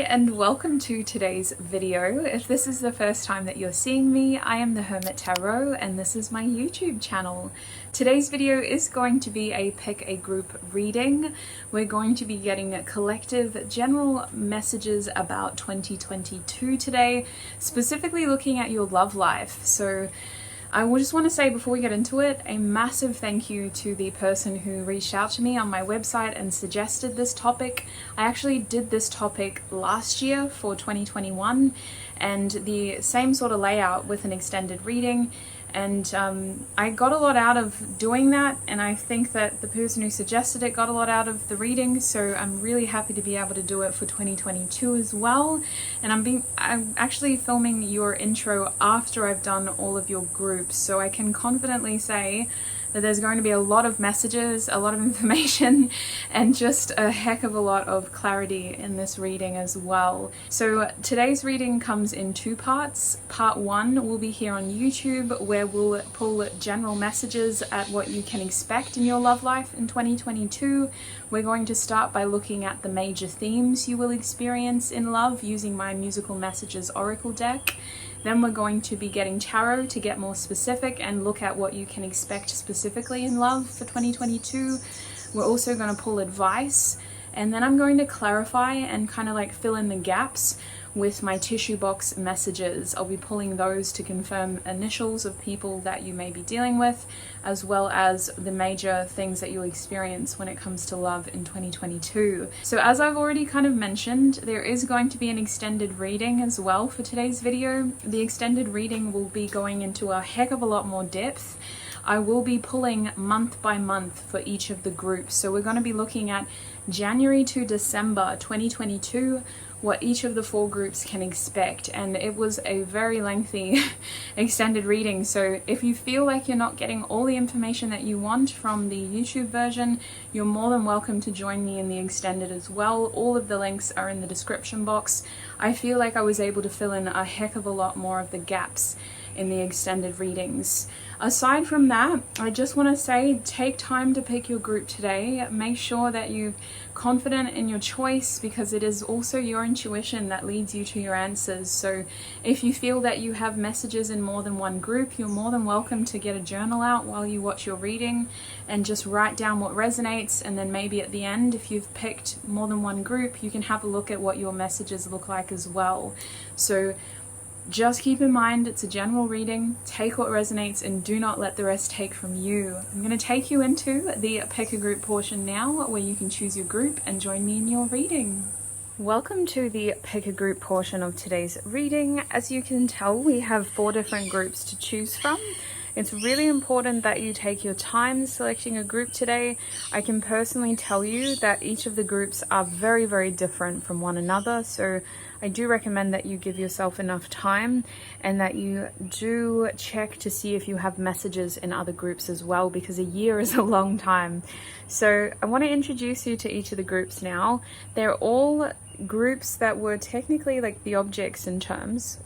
and welcome to today's video. If this is the first time that you're seeing me, I am the Hermit Tarot and this is my YouTube channel. Today's video is going to be a pick a group reading. We're going to be getting collective general messages about 2022 today, specifically looking at your love life. So I just want to say before we get into it, a massive thank you to the person who reached out to me on my website and suggested this topic. I actually did this topic last year for 2021 and the same sort of layout with an extended reading. And I got a lot out of doing that, and I think that the person who suggested it got a lot out of the reading, so I'm really happy to be able to do it for 2022 as well. And I'm actually filming your intro after I've done all of your groups, so I can confidently say that there's going to be a lot of messages, a lot of information, and just a heck of a lot of clarity in this reading as well. So today's reading comes in two parts. Part one will be here on YouTube, where we'll pull general messages at what you can expect in your love life in 2022. We're going to start by looking at the major themes you will experience in love using my Musical Messages Oracle deck. Then we're going to be getting tarot to get more specific and look at what you can expect specifically in love for 2022. We're also going to pull advice, and then I'm going to clarify and kind of like fill in the gaps with my tissue box messages. I'll be pulling those to confirm initials of people that you may be dealing with, as well as the major things that you'll experience when it comes to love in 2022. So as I've already kind of mentioned, there is going to be an extended reading as well for today's video. The extended reading will be going into a heck of a lot more depth. I will be pulling month by month for each of the groups. So we're going to be looking at January to December 2022, what each of the four groups can expect. And it was a very lengthy extended reading, so if you feel like you're not getting all the information that you want from the YouTube version, you're more than welcome to join me in the extended as well. All of the links are in the description box. I feel like I was able to fill in a heck of a lot more of the gaps in the extended readings. Aside from that, I just want to say, take time to pick your group today. Make sure that you're confident in your choice, because it is also your intuition that leads you to your answers. So if you feel that you have messages in more than one group, you're more than welcome to get a journal out while you watch your reading and just write down what resonates, and then maybe at the end, if you've picked more than one group, you can have a look at what your messages look like as well. So just keep in mind, it's a general reading. Take what resonates and do not let the rest take from you. I'm going to take you into the pick a group portion now, where you can choose your group and join me in your reading. Welcome to the pick a group portion of today's reading. As you can tell, we have 4 different groups to choose from. It's really important that you take your time selecting a group today. I can personally tell you that each of the groups are very, very different from one another. So I do recommend that you give yourself enough time and that you do check to see if you have messages in other groups as well, because a year is a long time. So I want to introduce you to each of the groups now. They're all groups that were technically like the objects in terms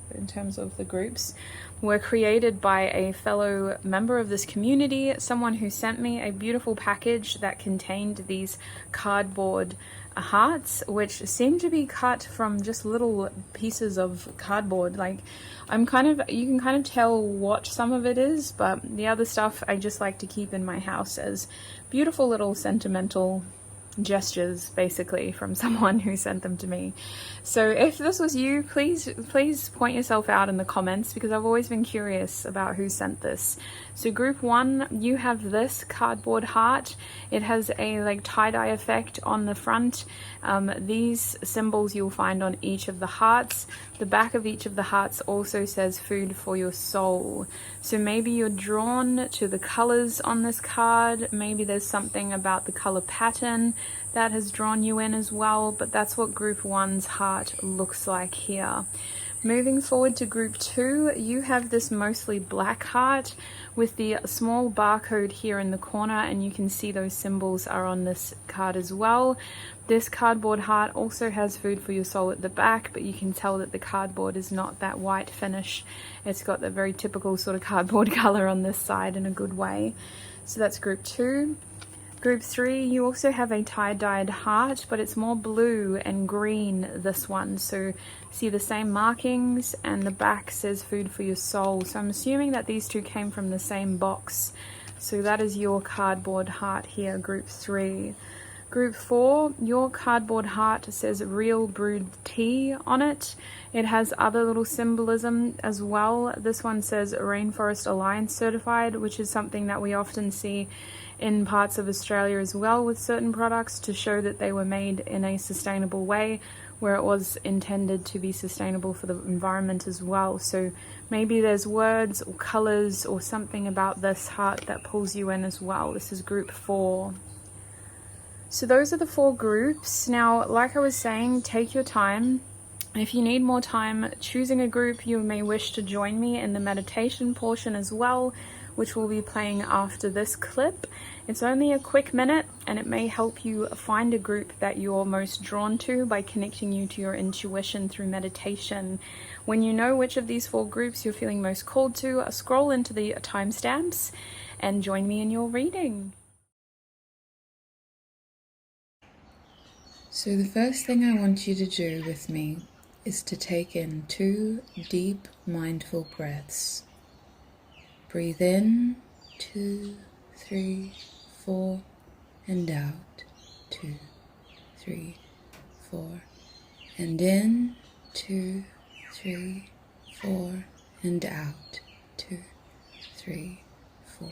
of the groups were created by a fellow member of this community, someone who sent me a beautiful package that contained these cardboard hearts, which seem to be cut from just little pieces of cardboard. Like you can kind of tell what some of it is, but the other stuff I just like to keep in my house as beautiful little sentimental gestures, basically, from someone who sent them to me. So if this was you, please point yourself out in the comments, because I've always been curious about who sent this. So group 1, you have this cardboard heart. It has a like tie-dye effect on the front. These symbols you'll find on each of the hearts. The back of each of the hearts also says food for your soul. So maybe you're drawn to the colors on this card. Maybe there's something about the color pattern that has drawn you in as well, but that's what group 1's heart looks like here. Moving forward to group 2, you have this mostly black heart with the small barcode here in the corner, and you can see those symbols are on this card as well. This cardboard heart also has food for your soul at the back, but you can tell that the cardboard is not that white finish. It's got the very typical sort of cardboard color on this side in a good way. So that's group 2. Group 3, you also have a tie-dyed heart, but it's more blue and green, this one. So see the same markings, and the back says food for your soul. So I'm assuming that these two came from the same box. So that is your cardboard heart here, Group 3. Group 4, your cardboard heart says real brewed tea on it. It has other little symbolism as well. This one says Rainforest Alliance certified, which is something that we often see in parts of Australia as well with certain products, to show that they were made in a sustainable way, where it was intended to be sustainable for the environment as well. So maybe there's words or colors or something about this heart that pulls you in as well. This is Group 4. So those are the 4 groups. Now, like I was saying, take your time. If you need more time choosing a group, you may wish to join me in the meditation portion as well, which will be playing after this clip. It's only a quick minute, and it may help you find a group that you're most drawn to by connecting you to your intuition through meditation. When you know which of these 4 groups you're feeling most called to, scroll into the timestamps and join me in your reading. So the first thing I want you to do with me is to take in 2 deep, mindful breaths. Breathe in, 2, 3, 4, and out, 2, 3, 4, and in, 2, 3, 4, and out, 2, 3, 4.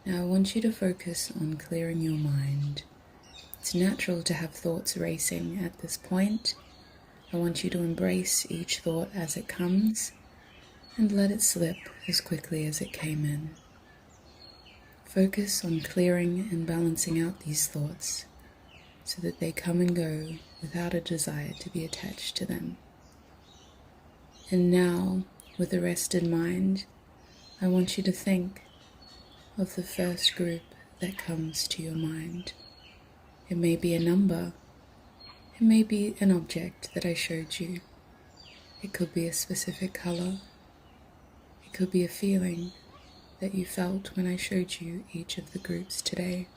Now I want you to focus on clearing your mind. It's natural to have thoughts racing at this point. I want you to embrace each thought as it comes and let it slip as quickly as it came in. Focus on clearing and balancing out these thoughts so that they come and go without a desire to be attached to them. And now, with a rested mind, I want you to think of the first group that comes to your mind. It may be a number, it may be an object that I showed you. It could be a specific color. It could be a feeling that you felt when I showed you each of the groups today.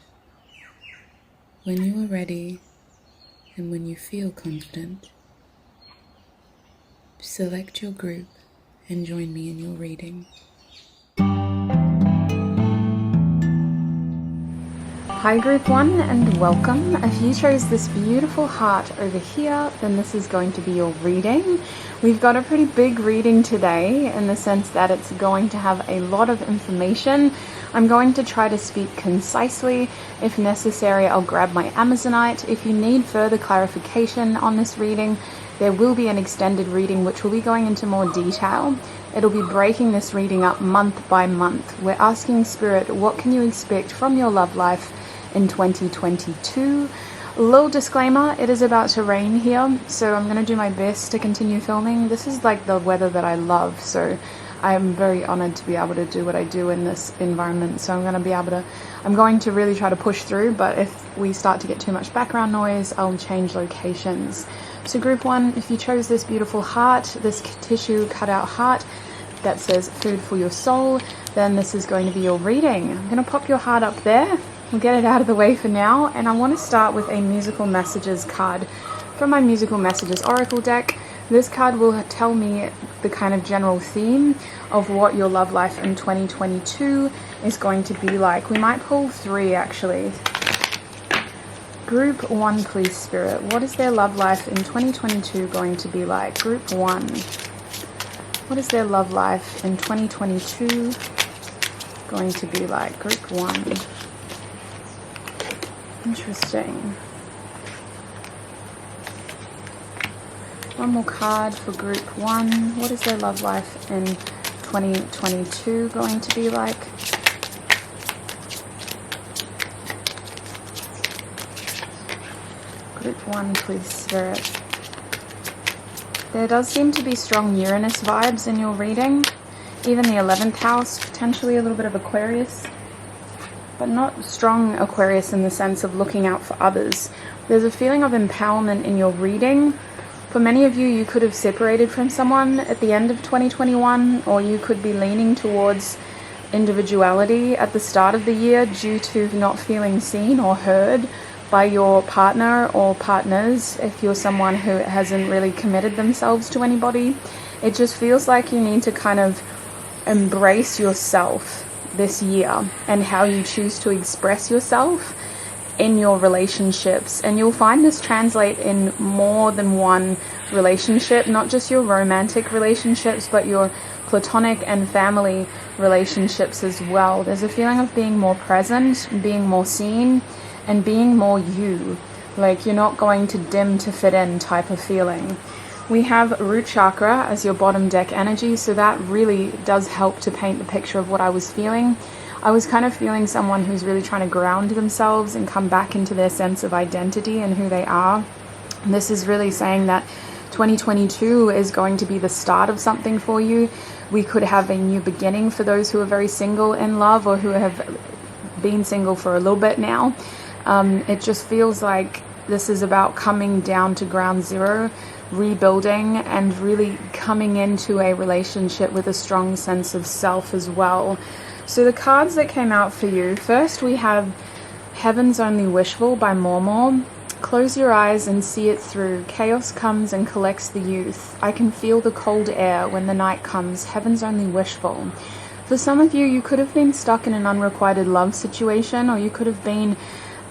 When you are ready and when you feel confident, select your group and join me in your reading. Hi Group 1 and welcome. If you chose this beautiful heart over here, then this is going to be your reading. We've got a pretty big reading today in the sense that it's going to have a lot of information. I'm going to try to speak concisely. If necessary, I'll grab my Amazonite. If you need further clarification on this reading, there will be an extended reading which will be going into more detail. It'll be breaking this reading up month by month. We're asking Spirit, what can you expect from your love life in 2022? A little disclaimer, it is about to rain here, so I'm going to do my best to continue filming. This is like the weather that I love, so I'm very honored to be able to do what I do in this environment. So I'm going to really try to push through, but if we start to get too much background noise, I'll change locations. So Group 1, if you chose this beautiful heart, this tissue cutout heart that says food for your soul, then this is going to be your reading. I'm going to pop your heart up there. We'll get it out of the way for now, and I want to start with a musical messages card from my musical messages oracle deck. This card will tell me the kind of general theme of what your love life in 2022 is going to be like. We might pull 3 actually. Group 1, please Spirit, what is their love life in 2022 going to be like? Group 1, what is their love life in 2022 going to be like? Group 1. Interesting. One more card for Group 1. What is their love life in 2022 going to be like? Group 1, please Spirit. There does seem to be strong Uranus vibes in your reading. Even the 11th house, potentially a little bit of Aquarius. But not strong Aquarius in the sense of looking out for others. There's a feeling of empowerment in your reading. For many of you, you could have separated from someone at the end of 2021, or you could be leaning towards individuality at the start of the year due to not feeling seen or heard by your partner or partners. If you're someone who hasn't really committed themselves to anybody, it just feels like you need to kind of embrace yourself this year and how you choose to express yourself in your relationships. And you'll find this translate in more than one relationship, not just your romantic relationships, but your platonic and family relationships as well. There's a feeling of being more present, being more seen, and being more you. Like you're not going to dim to fit in type of feeling. We have root chakra as your bottom deck energy, so that really does help to paint the picture of what I was feeling. I was kind of feeling someone who's really trying to ground themselves and come back into their sense of identity and who they are. And this is really saying that 2022 is going to be the start of something for you. We could have a new beginning for those who are very single in love or who have been single for a little bit now. It just feels like this is about coming down to ground zero, rebuilding, and really coming into a relationship with a strong sense of self as well. So the cards that came out for you, first we have Heaven's Only Wishful by Mormor. Close your eyes and see it through. Chaos comes and collects the youth. I can feel the cold air when the night comes. Heaven's only wishful. For some of you, you could have been stuck in an unrequited love situation, or you could have been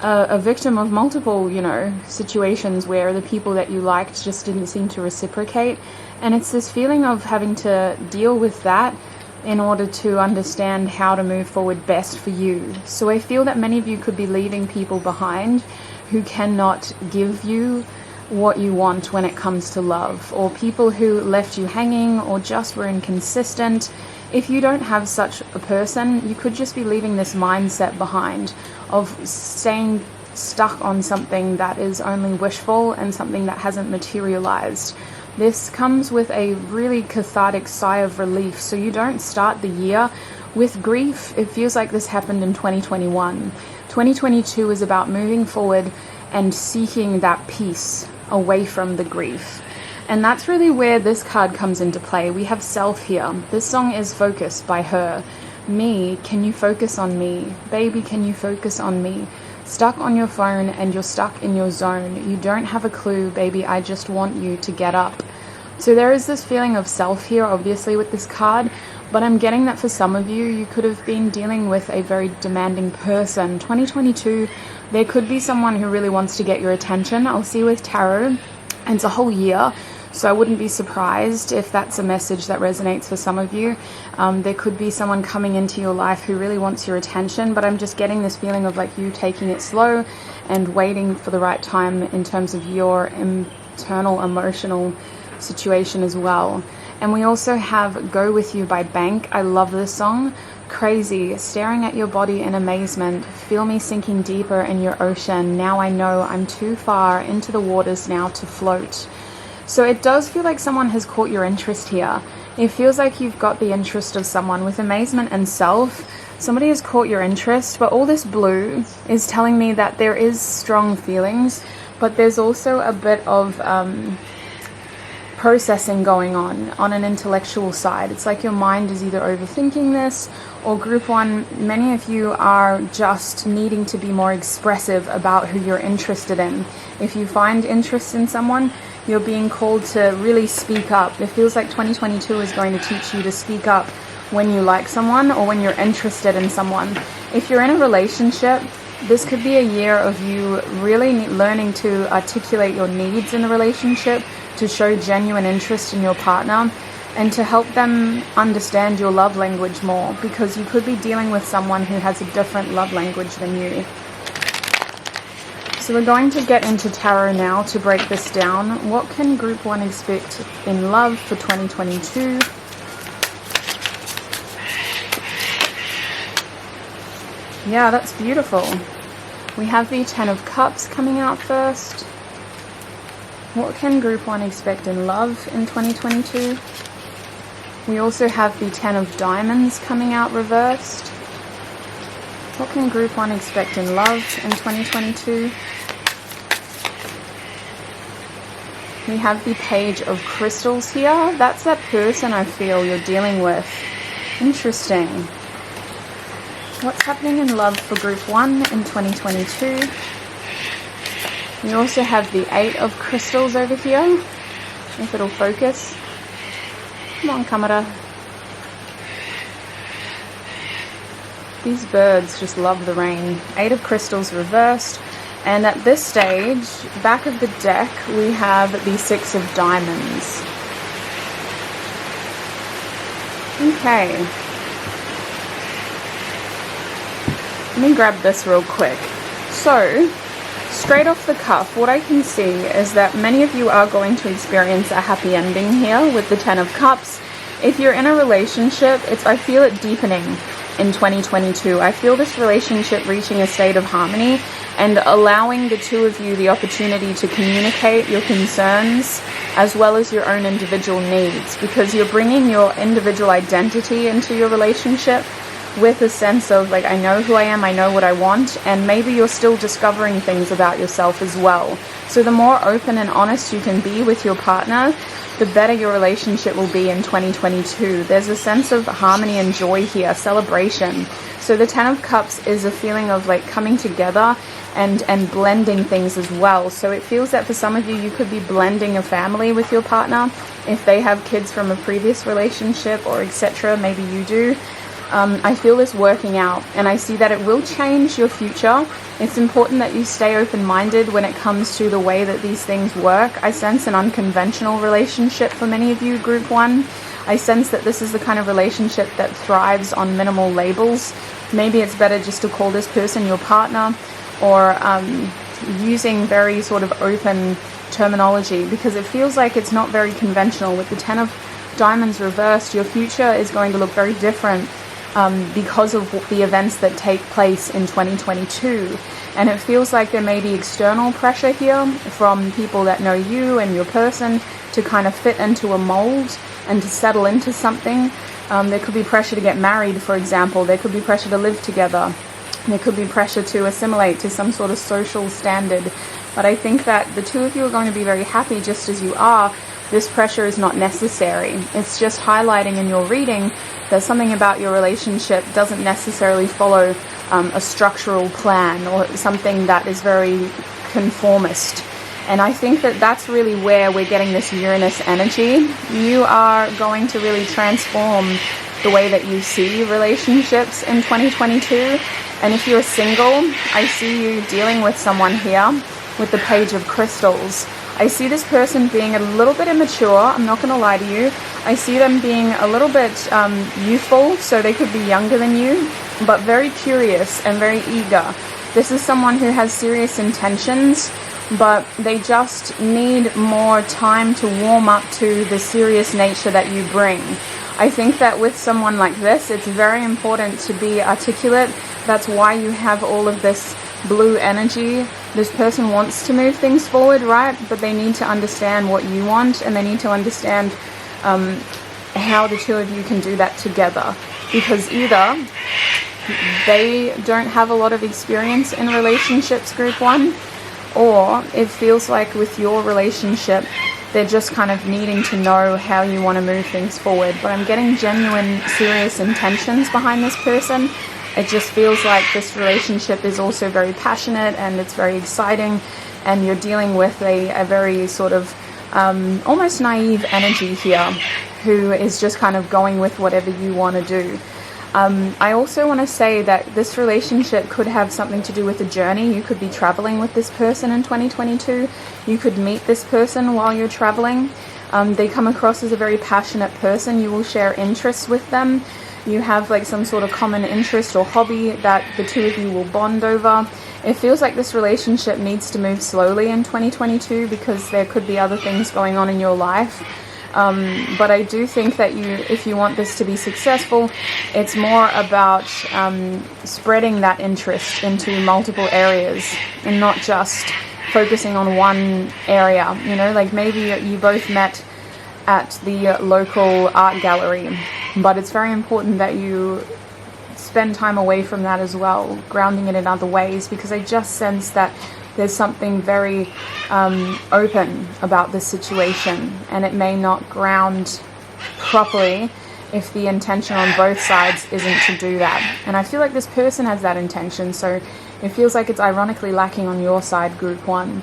a victim of multiple, situations where the people that you liked just didn't seem to reciprocate. And it's this feeling of having to deal with that in order to understand how to move forward best for you. So I feel that many of you could be leaving people behind who cannot give you what you want when it comes to love, or people who left you hanging or just were inconsistent. If you don't have such a person, you could just be leaving this mindset behind of staying stuck on something that is only wishful and something that hasn't materialized. This comes with a really cathartic sigh of relief, so you don't start the year with grief. It feels like this happened in 2021. 2022 is about moving forward and seeking that peace away from the grief. And that's really where this card comes into play. We have Self here. This song is Focus by Her. Me, can you focus on me? Baby, can you focus on me? Stuck on your phone and you're stuck in your zone. You don't have a clue, baby, I just want you to get up. So there is this feeling of self here, obviously, with this card, but I'm getting that for some of you, you could have been dealing with a very demanding person. 2022, there could be someone who really wants to get your attention. I'll see with tarot, and it's a whole year, so I wouldn't be surprised if that's a message that resonates for some of you. There could be someone coming into your life who really wants your attention, but I'm just getting this feeling of like you taking it slow and waiting for the right time in terms of your internal emotional situation as well. And we also have Go With You by Bank. I love this song. Crazy, staring at your body in amazement. Feel me sinking deeper in your ocean. Now I know I'm too far into the waters now to float. So it does feel like someone has caught your interest here. It feels like you've got the interest of someone with amazement and self. Somebody has caught your interest, but all this blue is telling me that there is strong feelings, but there's also a bit of processing going on an intellectual side. It's like your mind is either overthinking this, or group one, many of you are just needing to be more expressive about who you're interested in. If you find interest in someone, you're being called to really speak up. It feels like 2022 is going to teach you to speak up when you like someone or when you're interested in someone. If you're in a relationship, this could be a year of you really learning to articulate your needs in the relationship, to show genuine interest in your partner, and to help them understand your love language more, because you could be dealing with someone who has a different love language than you. So we're going to get into tarot now to break this down. What can group one expect in love for 2022? Yeah, that's beautiful. We have the 10 of Cups coming out first. What can group one expect in love in 2022? We also have the 10 of Diamonds coming out reversed. What can group one expect in love in 2022? We have the Page of Crystals here. That's that person I feel you're dealing with. Interesting. What's happening in love for group 1 in 2022? We also have the 8 of crystals over here, if it'll focus. Come on, camera. These birds just love the rain. 8 of crystals reversed. And at this stage, back of the deck, we have the 6 of diamonds. Okay. Let me grab this real quick. So, straight off the cuff, what I can see is that many of you are going to experience a happy ending here with the 10 of Cups. If you're in a relationship, I feel it deepening in 2022. I feel this relationship reaching a state of harmony and allowing the two of you the opportunity to communicate your concerns as well as your own individual needs, because you're bringing your individual identity into your relationship with a sense of like, I know who I am, I know what I want, and maybe you're still discovering things about yourself as well. So the more open and honest you can be with your partner, the better your relationship will be in 2022. There's a sense of harmony and joy here, celebration. So the 10 of Cups is a feeling of like coming together and blending things as well. So it feels that for some of you, you could be blending a family with your partner. If they have kids from a previous relationship or etc., maybe you do. I feel this working out, and I see that it will change your future. It's important that you stay open-minded when it comes to the way that these things work. I sense an unconventional relationship for many of you, group 1. I sense that this is the kind of relationship that thrives on minimal labels. Maybe it's better just to call this person your partner, or using very sort of open terminology, because it feels like it's not very conventional. With the 10 of Diamonds reversed, your future is going to look very different because of the events that take place in 2022. And it feels like there may be external pressure here from people that know you and your person to kind of fit into a mold and to settle into something. There could be pressure to get married, for example. There could be pressure to live together. There could be pressure to assimilate to some sort of social standard. But I think that the two of you are going to be very happy just as you are. This pressure is not necessary. It's just highlighting in your reading that something about your relationship doesn't necessarily follow a structural plan or something that is very conformist. And I think that that's really where we're getting this Uranus energy. You are going to really transform the way that you see relationships in 2022. And if you're single, I see you dealing with someone here with the Page of Crystals. I see this person being a little bit immature, I'm not going to lie to you. I see them being a little bit youthful, so they could be younger than you, but very curious and very eager. This is someone who has serious intentions, but they just need more time to warm up to the serious nature that you bring. I think that with someone like this, it's very important to be articulate. That's why you have all of this blue energy. This person wants to move things forward, right? But they need to understand what you want, and they need to understand how the two of you can do that together. Because either they don't have a lot of experience in relationships, group 1, or it feels like with your relationship, they're just kind of needing to know how you want to move things forward. But I'm getting genuine, serious intentions behind this person. It just feels like this relationship is also very passionate and it's very exciting, and you're dealing with a very sort of almost naive energy here who is just kind of going with whatever you want to do. I also want to say that this relationship could have something to do with a journey. You could be traveling with this person in 2022. You could meet this person while you're traveling. They come across as a very passionate person. You will share interests with them. You have like some sort of common interest or hobby that the two of you will bond over. It feels like this relationship needs to move slowly in 2022 because there could be other things going on in your life. But I do think that if you want this to be successful, it's more about spreading that interest into multiple areas and not just focusing on one area. You know, like maybe you both met at the local art gallery, but it's very important that you spend time away from that as well, grounding it in other ways, because I just sense that there's something very open about this situation, and it may not ground properly if the intention on both sides isn't to do that. And I feel like this person has that intention, so it feels like it's ironically lacking on your side, group 1.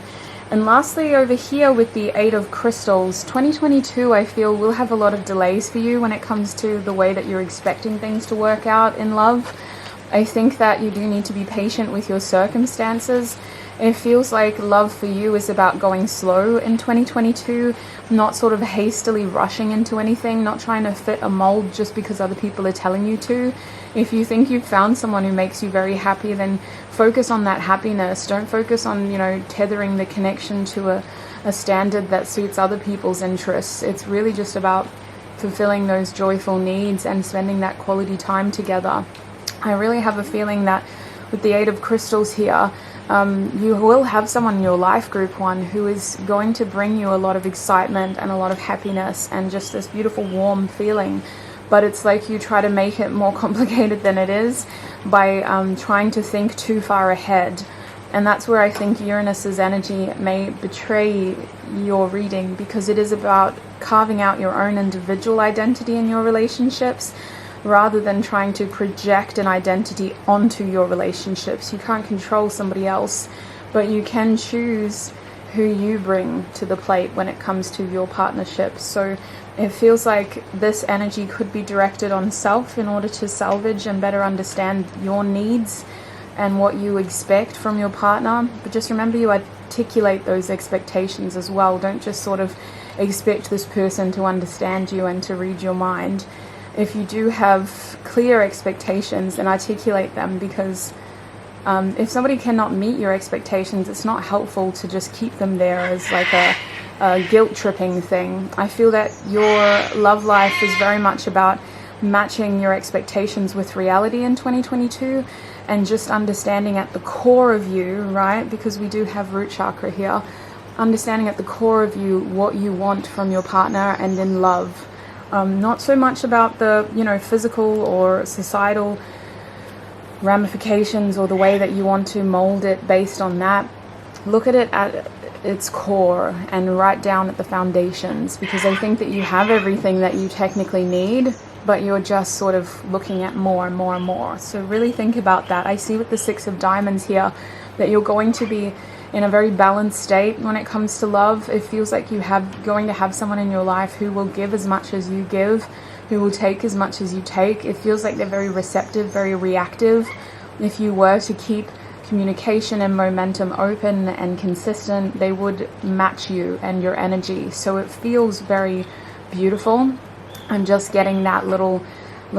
And lastly, over here with the 8 of Crystals, 2022 I feel will have a lot of delays for you when it comes to the way that you're expecting things to work out in love. I think that you do need to be patient with your circumstances. It feels like love for you is about going slow in 2022, not sort of hastily rushing into anything, not trying to fit a mold just because other people are telling you to. If you think you've found someone who makes you very happy, then focus on that happiness. Don't focus on, tethering the connection to a standard that suits other people's interests. It's really just about fulfilling those joyful needs and spending that quality time together. I really have a feeling that with the 8 of Crystals here, you will have someone in your life, group 1, who is going to bring you a lot of excitement and a lot of happiness and just this beautiful warm feeling. But it's like you try to make it more complicated than it is by trying to think too far ahead. And that's where I think Uranus's energy may betray your reading, because it is about carving out your own individual identity in your relationships, rather than trying to project an identity onto your relationships. You can't control somebody else, but you can choose who you bring to the plate when it comes to your partnership. So it feels like this energy could be directed on self in order to salvage and better understand your needs and what you expect from your partner. But just remember, you articulate those expectations as well. Don't just sort of expect this person to understand you and to read your mind. If you do have clear expectations, then articulate them, because if somebody cannot meet your expectations, it's not helpful to just keep them there as like a guilt-tripping thing. I feel that your love life is very much about matching your expectations with reality in 2022, and just understanding at the core of you, right, because we do have root chakra here, understanding at the core of you what you want from your partner and in love. Not so much about the, physical or societal ramifications or the way that you want to mold it based on that. Look at it at its core and write down at the foundations, because I think that you have everything that you technically need, but you're just sort of looking at more and more and more. So really think about that. I see with the 6 of Diamonds here that you're going to be in a very balanced state when it comes to love. It feels like going to have someone in your life who will give as much as you give, who will take as much as you take. It feels like they're very receptive, very reactive. If you were to keep communication and momentum open and consistent, they would match you and your energy. So it feels very beautiful. I'm just getting that little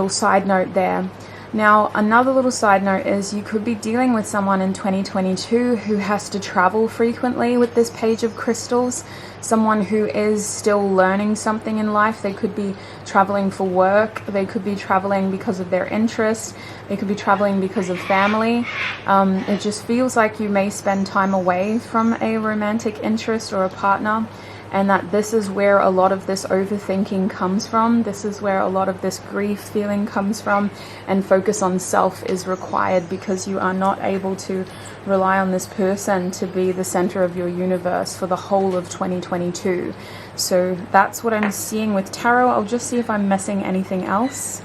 side note there. Now, another little side note is you could be dealing with someone in 2022 who has to travel frequently with this Page of Crystals, someone who is still learning something in life. They could be traveling for work, they could be traveling because of their interest, they could be traveling because of family. It just feels like you may spend time away from a romantic interest or a partner, and that this is where a lot of this overthinking comes from. This is where a lot of this grief feeling comes from, and focus on self is required, because you are not able to rely on this person to be the center of your universe for the whole of 2022. So that's what I'm seeing with tarot. I'll just see if I'm missing anything else.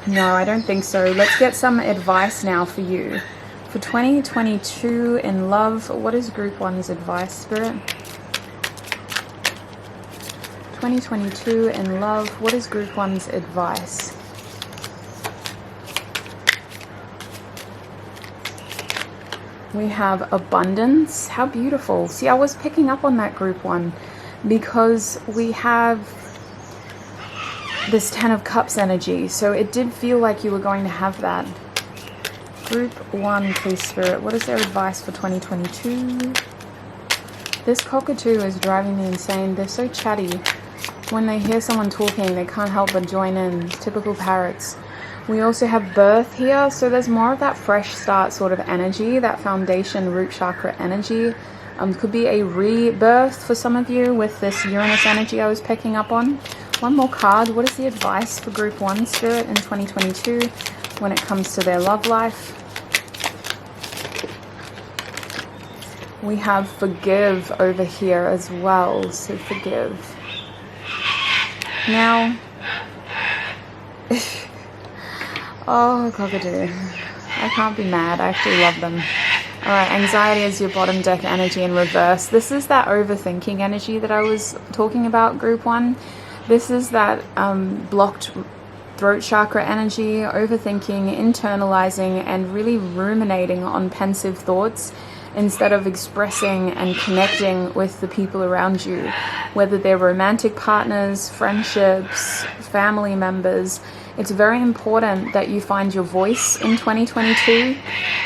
No, I don't think so. Let's get some advice now for you. For 2022 in love, what is Group 1's advice, Spirit? 2022 in love, what is Group 1's advice? We have abundance. How beautiful. See, I was picking up on that, Group 1, because we have this 10 of Cups energy. So it did feel like you were going to have that. Group 1, please, Spirit. What is their advice for 2022? This cockatoo is driving me insane. They're so chatty. When they hear someone talking, they can't help but join in. Typical parrots. We also have birth here, so there's more of that fresh start sort of energy, that foundation root chakra energy. Could be a rebirth for some of you with this Uranus energy I was picking up on. One more card. What is the advice for Group 1 Spirit in 2022 when it comes to their love life? We have forgive over here as well, so forgive. Now, Oh, cockatoo. I can't be mad. I actually love them. Alright, anxiety is your bottom deck energy in reverse. This is that overthinking energy that I was talking about, group 1. This is that blocked throat chakra energy, overthinking, internalizing, and really ruminating on pensive thoughts instead of expressing and connecting with the people around you, whether they're romantic partners, friendships, family members. It's very important that you find your voice in 2022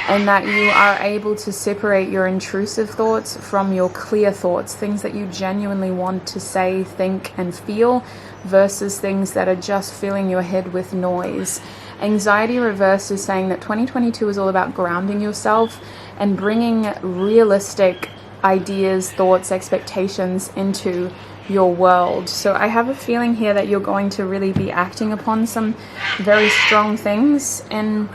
and that you are able to separate your intrusive thoughts from your clear thoughts, things that you genuinely want to say, think, and feel versus things that are just filling your head with noise. Anxiety reverse is saying that 2022 is all about grounding yourself and bringing realistic ideas, thoughts, expectations into your world. So I have a feeling here that you're going to really be acting upon some very strong things in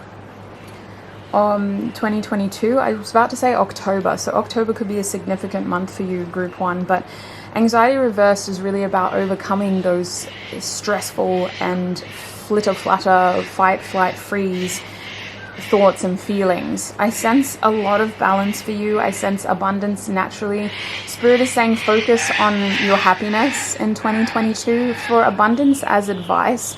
2022. I was about to say October, so October could be a significant month for you, group 1, but anxiety reversed is really about overcoming those stressful and flitter-flutter, fight, flight, freeze thoughts and feelings. I sense a lot of balance for you. I sense abundance naturally. Spirit is saying focus on your happiness in 2022. For abundance as advice,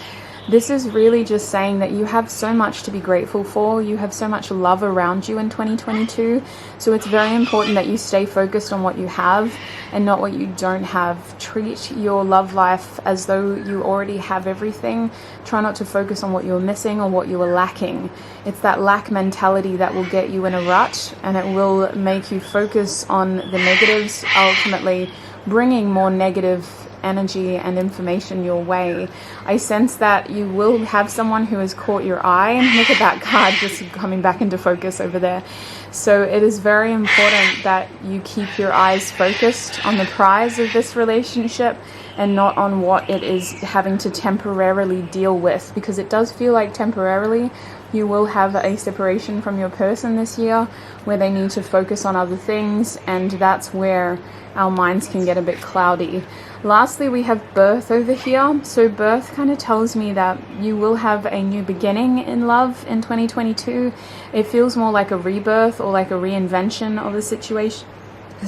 this is really just saying that you have so much to be grateful for. You have so much love around you in 2022. So it's very important that you stay focused on what you have and not what you don't have. Treat your love life as though you already have everything. Try not to focus on what you're missing or what you are lacking. It's that lack mentality that will get you in a rut, and it will make you focus on the negatives, ultimately bringing more negative energy and information your way. I sense that you will have someone who has caught your eye, and look at that card just coming back into focus over there. So it is very important that you keep your eyes focused on the prize of this relationship and not on what it is having to temporarily deal with, because it does feel like temporarily you will have a separation from your person this year where they need to focus on other things, and that's where our minds can get a bit cloudy. Lastly, we have birth over here. So birth kind of tells me that you will have a new beginning in love in 2022. It feels more like a rebirth or like a reinvention of the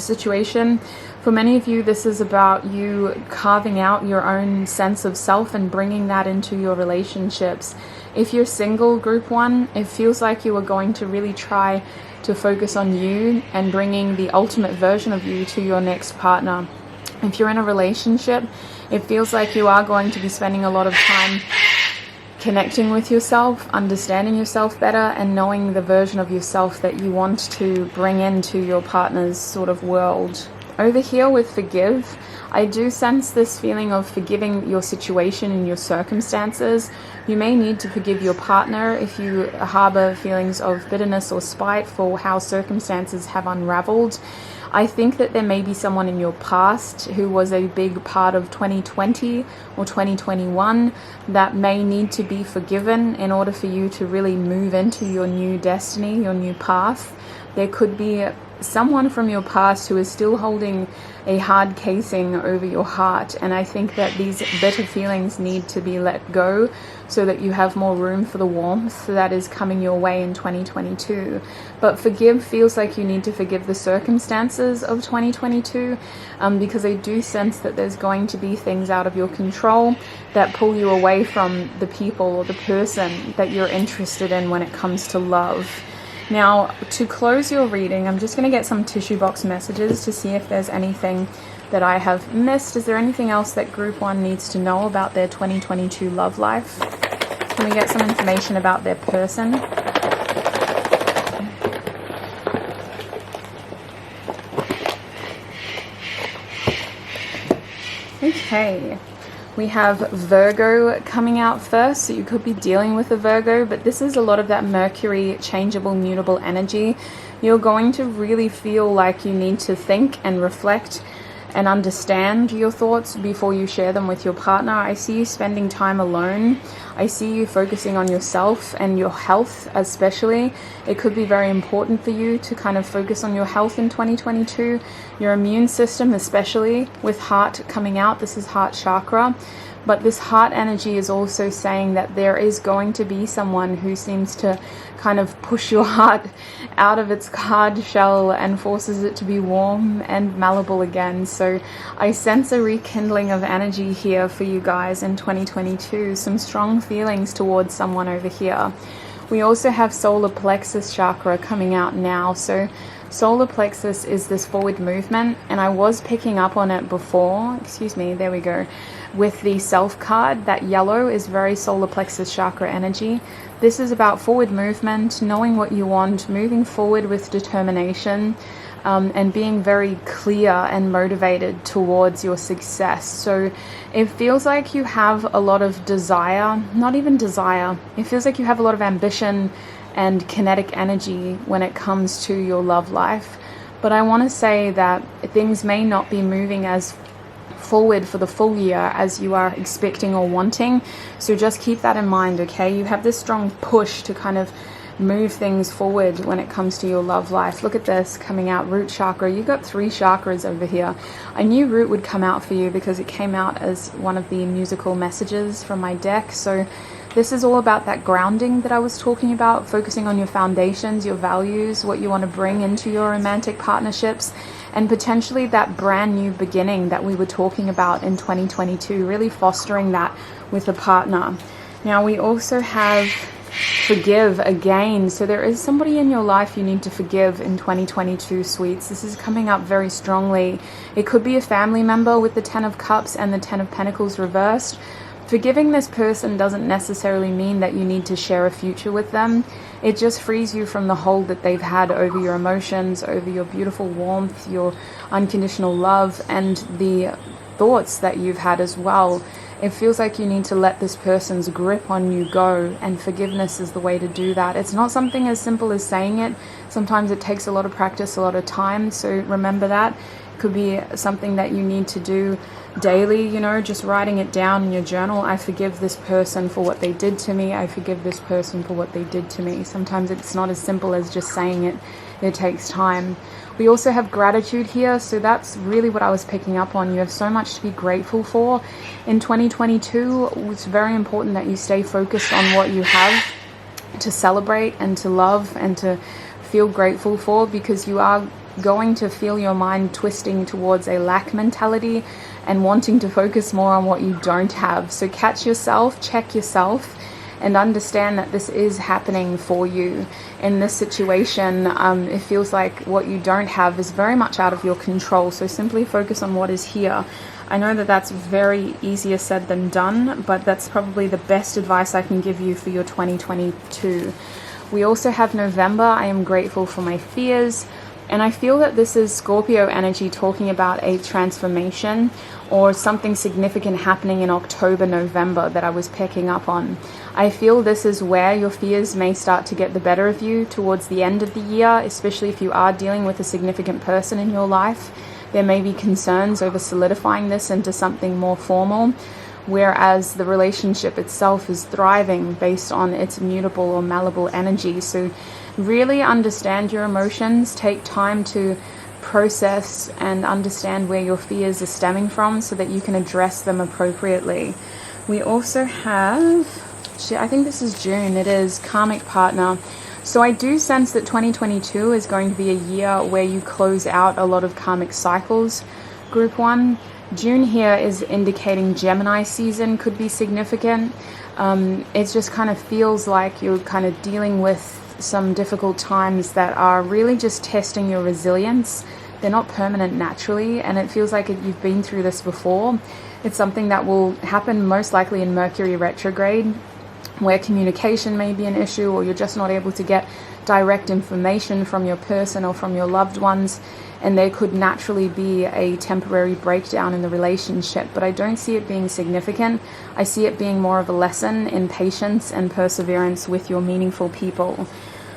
situation. For many of you, this is about you carving out your own sense of self and bringing that into your relationships. If you're single, group 1, it feels like you are going to really try to focus on you and bringing the ultimate version of you to your next partner. If you're in a relationship, it feels like you are going to be spending a lot of time connecting with yourself, understanding yourself better, and knowing the version of yourself that you want to bring into your partner's sort of world. Over here with forgive, I do sense this feeling of forgiving your situation and your circumstances. You may need to forgive your partner if you harbor feelings of bitterness or spite for how circumstances have unraveled. I think that there may be someone in your past who was a big part of 2020 or 2021 that may need to be forgiven in order for you to really move into your new destiny, your new path. There could be someone from your past who is still holding a hard casing over your heart, and I think that these bitter feelings need to be let go so that you have more room for the warmth that is coming your way in 2022. But forgive feels like you need to forgive the circumstances of 2022 because I do sense that there's going to be things out of your control that pull you away from the people or the person that you're interested in when it comes to love. Now, to close your reading, I'm just going to get some tissue box messages to see if there's anything that I have missed. Is there anything else that group 1 needs to know about their 2022 love life? Can we get some information about their person? Okay. We have Virgo coming out first, so you could be dealing with a Virgo, but this is a lot of that Mercury changeable, mutable energy. You're going to really feel like you need to think and reflect and understand your thoughts before you share them with your partner. I see you spending time alone. I see you focusing on yourself and your health especially. It could be very important for you to kind of focus on your health in 2022. Your immune system especially, with heart coming out. This is heart chakra. But this heart energy is also saying that there is going to be someone who seems to kind of push your heart out of its hard shell and forces it to be warm and malleable again. So I sense a rekindling of energy here for you guys in 2022, some strong feelings towards someone over here. We also have solar plexus chakra coming out now. So solar plexus is this forward movement, and I was picking up on it before, there we go, with the self card. That yellow is very solar plexus chakra energy. This is about forward movement, knowing what you want, moving forward with determination, and being very clear and motivated towards your success. So it feels like you have a lot of desire, not even desire, it feels like you have a lot of ambition and kinetic energy when it comes to your love life. But I want to say that things may not be moving as forward for the full year as you are expecting or wanting. So just keep that in mind, okay? You have this strong push to kind of move things forward when it comes to your love life. Look at this coming out, root chakra. You got 3 chakras over here. I knew root would come out for you because it came out as one of the musical messages from my deck. So this is all about that grounding that I was talking about, focusing on your foundations, your values, what you want to bring into your romantic partnerships, and potentially that brand new beginning that we were talking about in 2022, really fostering that with a partner. Now we also have forgive again. So there is somebody in your life you need to forgive in 2022, sweets. This is coming up very strongly. It could be a family member with the 10 of Cups and the 10 of Pentacles reversed. Forgiving this person doesn't necessarily mean that you need to share a future with them. It just frees you from the hold that they've had over your emotions, over your beautiful warmth, your unconditional love, and the thoughts that you've had as well. It feels like you need to let this person's grip on you go, and forgiveness is the way to do that. It's not something as simple as saying it. Sometimes it takes a lot of practice, a lot of time, so remember that. It could be something that you need to do daily, just writing it down in your journal. I forgive this person for what they did to me. I forgive this person for what they did to me. Sometimes it's not as simple as just saying it. It takes time. We also have gratitude here, so that's really what I was picking up on. You have so much to be grateful for. In 2022, it's very important that you stay focused on what you have to celebrate and to love and to feel grateful for, because you are going to feel your mind twisting towards a lack mentality and wanting to focus more on what you don't have. So catch yourself, check yourself, and understand that this is happening for you. In this situation, it feels like what you don't have is very much out of your control. So simply focus on what is here. I know that that's very easier said than done, but that's probably the best advice I can give you for your 2022. We also have November. I am grateful for my fears. And I feel that this is Scorpio energy talking about a transformation or something significant happening in October, November that I was picking up on. I feel this is where your fears may start to get the better of you towards the end of the year, especially if you are dealing with a significant person in your life. There may be concerns over solidifying this into something more formal, whereas the relationship itself is thriving based on its mutable or malleable energy. So really understand your emotions, take time to process and understand where your fears are stemming from so that you can address them appropriately. We also have, I think this is June, it is karmic partner. So I do sense that 2022 is going to be a year where you close out a lot of karmic cycles. Group 1, June here is indicating Gemini season could be significant. It just kind of feels like you're kind of dealing with some difficult times that are really just testing your resilience. They're not permanent naturally, and it feels like you've been through this before. It's something that will happen most likely in Mercury retrograde, where communication may be an issue, or you're just not able to get direct information from your person or from your loved ones, and there could naturally be a temporary breakdown in the relationship. But I don't see it being significant. I see it being more of a lesson in patience and perseverance with your meaningful people.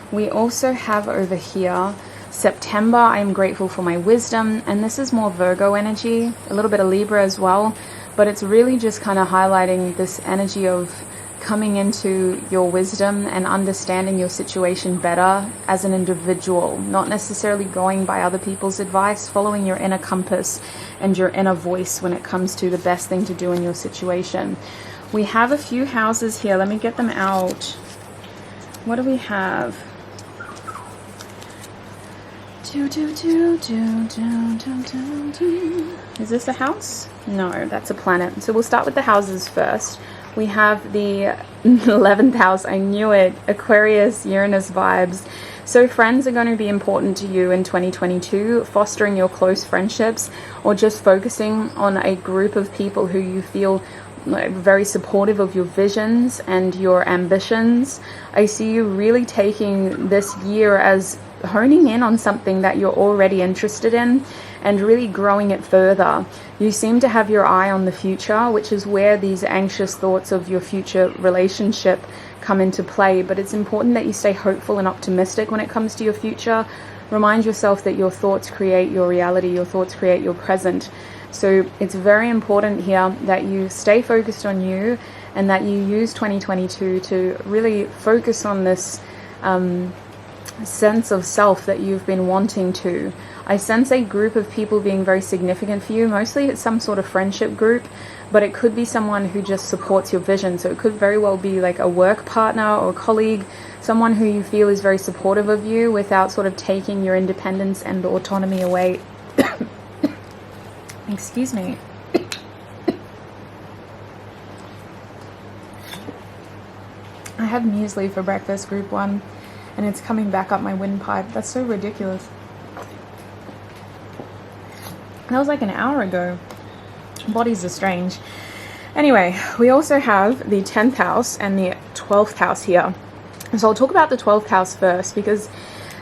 We also have over here September. I am grateful for my wisdom, and this is more Virgo energy, a little bit of Libra as well, but it's really just kind of highlighting this energy of coming into your wisdom and understanding your situation better as an individual, not necessarily going by other people's advice, following your inner compass and your inner voice when it comes to the best thing to do in your situation. We have a few houses here. Let me get them out. What do we have? Is this a house? No, that's a planet. So we'll start with the houses first. We have the 11th house. I knew it. Aquarius, Uranus vibes. So friends are going to be important to you in 2022, fostering your close friendships or just focusing on a group of people who you feel very supportive of your visions and your ambitions. I see you really taking this year as honing in on something that you're already interested in and really growing it further. You seem to have your eye on the future, which is where these anxious thoughts of your future relationship come into play. But it's important that you stay hopeful and optimistic when it comes to your future. Remind yourself that your thoughts create your reality, your thoughts create your present. So it's very important here that you stay focused on you and that you use 2022 to really focus on this sense of self that you've been wanting to. I sense a group of people being very significant for you. Mostly it's some sort of friendship group, but it could be someone who just supports your vision. So it could very well be like a work partner or colleague, someone who you feel is very supportive of you without sort of taking your independence and autonomy away. Excuse me. I had muesli for breakfast, group 1, and it's coming back up my windpipe. That's so ridiculous. That was like an hour ago. Bodies are strange. Anyway, we also have the 10th house and the 12th house here. So I'll talk about the 12th house first because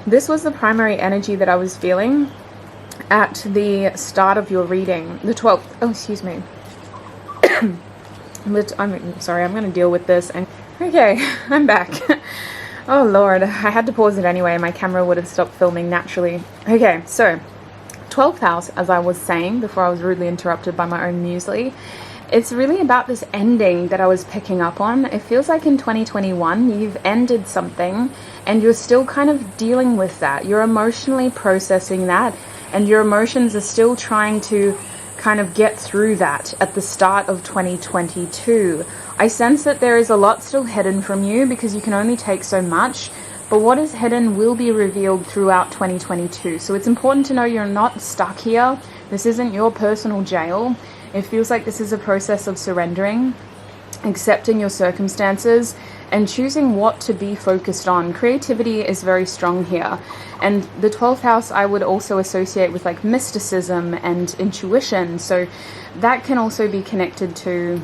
this was the primary energy that I was feeling at the start of your reading. The 12th, oh, excuse me. I'm sorry, I'm going to deal with this. And okay, I'm back. Oh Lord, I had to pause it anyway. My camera would have stopped filming naturally. Okay, so 12th house, as I was saying before I was rudely interrupted by my own muesli, it's really about this ending that I was picking up on. It feels like in 2021 you've ended something and you're still kind of dealing with that. You're emotionally processing that and your emotions are still trying to kind of get through that at the start of 2022. I sense that there is a lot still hidden from you because you can only take so much, but what is hidden will be revealed throughout 2022. So it's important to know you're not stuck here. This isn't your personal jail. It feels like this is a process of surrendering, accepting your circumstances, and choosing what to be focused on. Creativity is very strong here. And the 12th house I would also associate with like mysticism and intuition. So that can also be connected to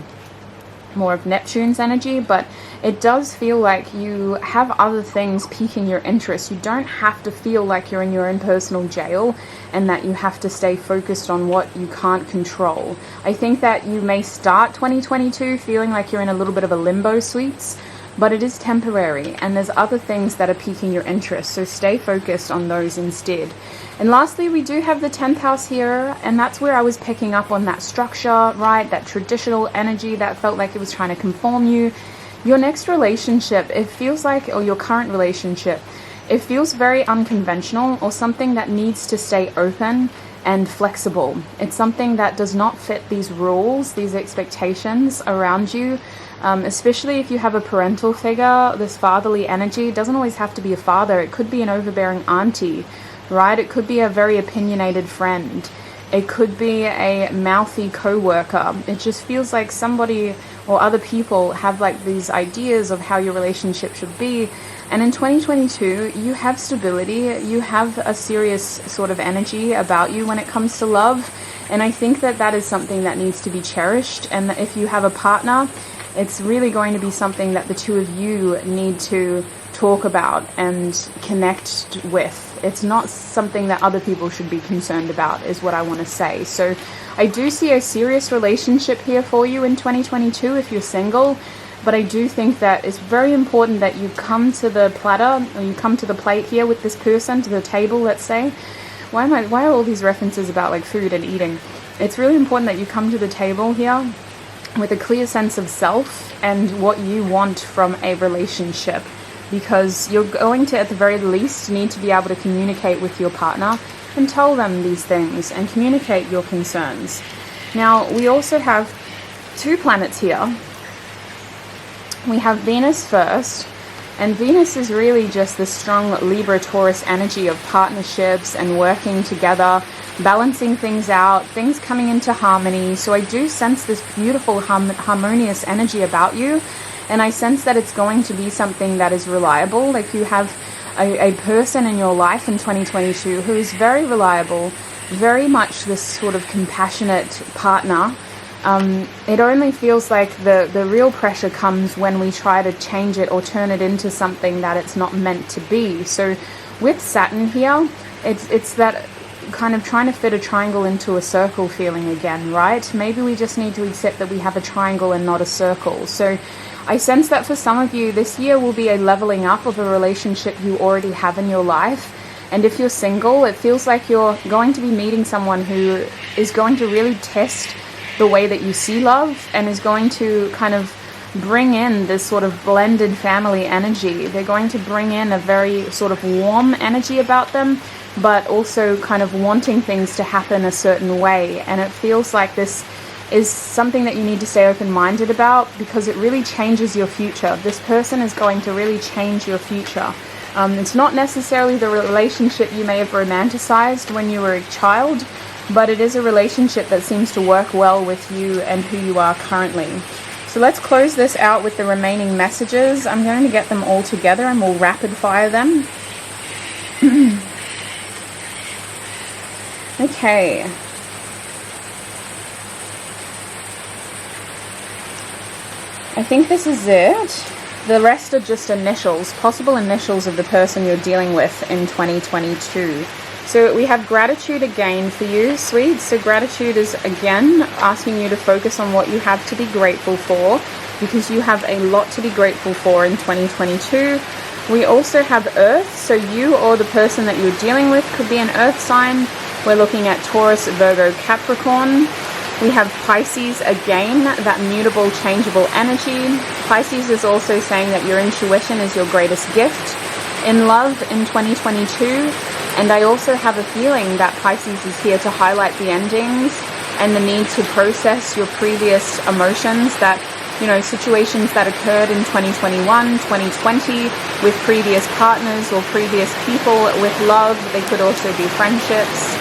more of Neptune's energy, but it does feel like you have other things piquing your interest. You don't have to feel like you're in your own personal jail and that you have to stay focused on what you can't control. I think that you may start 2022 feeling like you're in a little bit of a limbo suites, but it is temporary and there's other things that are piquing your interest, so stay focused on those instead. And lastly, we do have the 10th house here, and that's where I was picking up on that structure, right? That traditional energy that felt like it was trying to conform you. Your next relationship, it feels like, or your current relationship, it feels very unconventional or something that needs to stay open and flexible. It's something that does not fit these rules, these expectations around you. Especially if you have a parental figure, this fatherly energy, it doesn't always have to be a father. It could be an overbearing auntie, right? It could be a very opinionated friend. It could be a mouthy co-worker. It just feels like somebody or other people have like these ideas of how your relationship should be. And in 2022, you have stability. You have a serious sort of energy about you when it comes to love. And I think that that is something that needs to be cherished. And if you have a partner, it's really going to be something that the two of you need to talk about and connect with. It's not something that other people should be concerned about, is what I want to say. So I do see a serious relationship here for you in 2022 if you're single, but I do think that it's very important that you come to the platter, or you come to the plate here with this person, to the table, let's say. Why are all these references about like food and eating? It's really important that you come to the table here with a clear sense of self and what you want from a relationship, because you're going to, at the very least, need to be able to communicate with your partner and tell them these things and communicate your concerns. Now, we also have 2 planets here. We have Venus first, and Venus is really just the strong Libra-Taurus energy of partnerships and working together, balancing things out, things coming into harmony. So I do sense this beautiful harmonious energy about you, and I sense that it's going to be something that is reliable. Like, you have a person in your life in 2022 who is very reliable, very much this sort of compassionate partner. It only feels like the real pressure comes when we try to change it or turn it into something that it's not meant to be. So with Saturn here, it's that kind of trying to fit a triangle into a circle feeling again, right? Maybe we just need to accept that we have a triangle and not a circle. So I sense that for some of you, this year will be a leveling up of a relationship you already have in your life. And if you're single, it feels like you're going to be meeting someone who is going to really test the way that you see love, and is going to kind of bring in this sort of blended family energy. They're going to bring in a very sort of warm energy about them, but also kind of wanting things to happen a certain way. And it feels like this is something that you need to stay open-minded about, because it really changes your future. This person is going to really change your future. It's not necessarily the relationship you may have romanticized when you were a child, but it is a relationship that seems to work well with you and who you are currently. So let's close this out with the remaining messages. I'm going to get them all together and we'll rapid fire them. Okay. I think this is it. The rest are just initials, possible initials of the person you're dealing with in 2022. So we have gratitude again for you, sweets. So gratitude is again asking you to focus on what you have to be grateful for, because you have a lot to be grateful for in 2022. We also have Earth. So you or the person that you're dealing with could be an Earth sign. We're looking at Taurus, Virgo, Capricorn. We have Pisces again, that mutable, changeable energy. Pisces is also saying that your intuition is your greatest gift in love in 2022. And I also have a feeling that Pisces is here to highlight the endings and the need to process your previous emotions, that, you know, situations that occurred in 2021, 2020 with previous partners or previous people with love. They could also be friendships.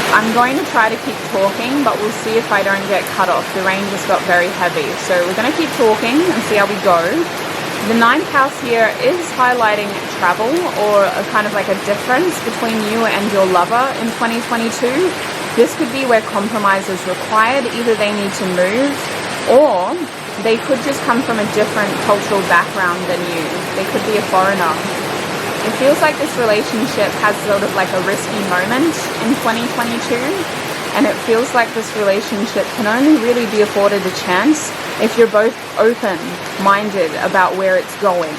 I'm going to try to keep talking, but we'll see if I don't get cut off. The rain just got very heavy. So we're going to keep talking and see how we go. The 9th house here is highlighting travel, or a kind of like a difference between you and your lover in 2022. This could be where compromise is required. Either they need to move, or they could just come from a different cultural background than you. They could be a foreigner. It feels like this relationship has sort of like a risky moment in 2022, and it feels like this relationship can only really be afforded a chance if you're both open-minded about where it's going.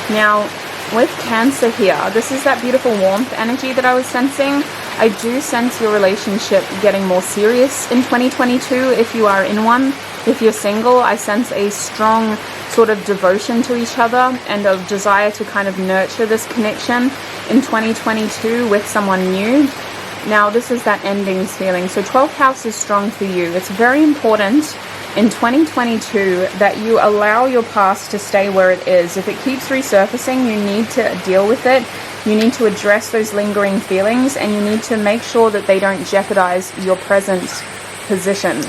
Now, with Cancer here, this is that beautiful warmth energy that I was sensing. I do sense your relationship getting more serious in 2022 if you are in one. If you're single, I sense a strong sort of devotion to each other and a desire to kind of nurture this connection in 2022 with someone new. Now, this is that endings feeling. So 12th house is strong for you. It's very important in 2022 that you allow your past to stay where it is. If it keeps resurfacing, you need to deal with it. You need to address those lingering feelings, and you need to make sure that they don't jeopardize your present position,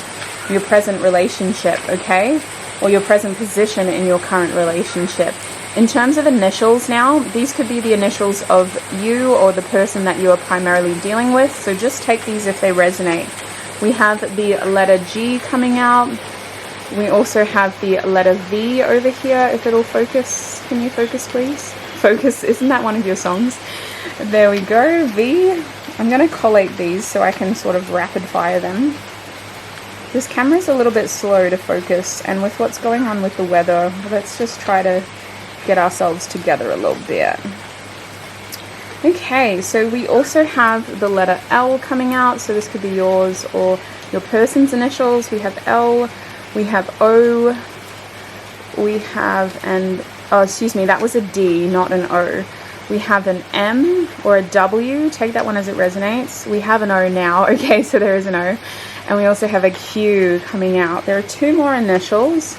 your present relationship, okay? Or your present position in your current relationship. In terms of initials now, these could be the initials of you or the person that you are primarily dealing with. So just take these if they resonate. We have the letter G coming out. We also have the letter V over here. If it'll focus, can you focus please? Focus, isn't that one of your songs? There we go, V. I'm going to collate these so I can sort of rapid fire them. This camera's a little bit slow to focus, and with what's going on with the weather, let's just try to get ourselves together a little bit. Okay, so we also have the letter L coming out, so this could be yours or your person's initials. We have L, we have O, we have an, oh excuse me, that was a D, not an O. We have an M or a W, take that one as it resonates. We have an O now, okay, so there is an O. And we also have a Q coming out. There are two more initials.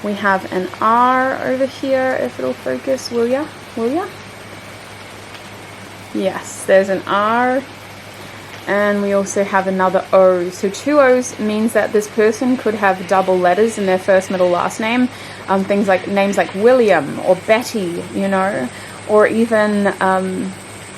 We have an R over here, if it'll focus, will ya? Will ya? Yes, there's an R, and we also have another O. So two O's means that this person could have double letters in their first, middle, last name. Things like names like William or Betty, you know, or even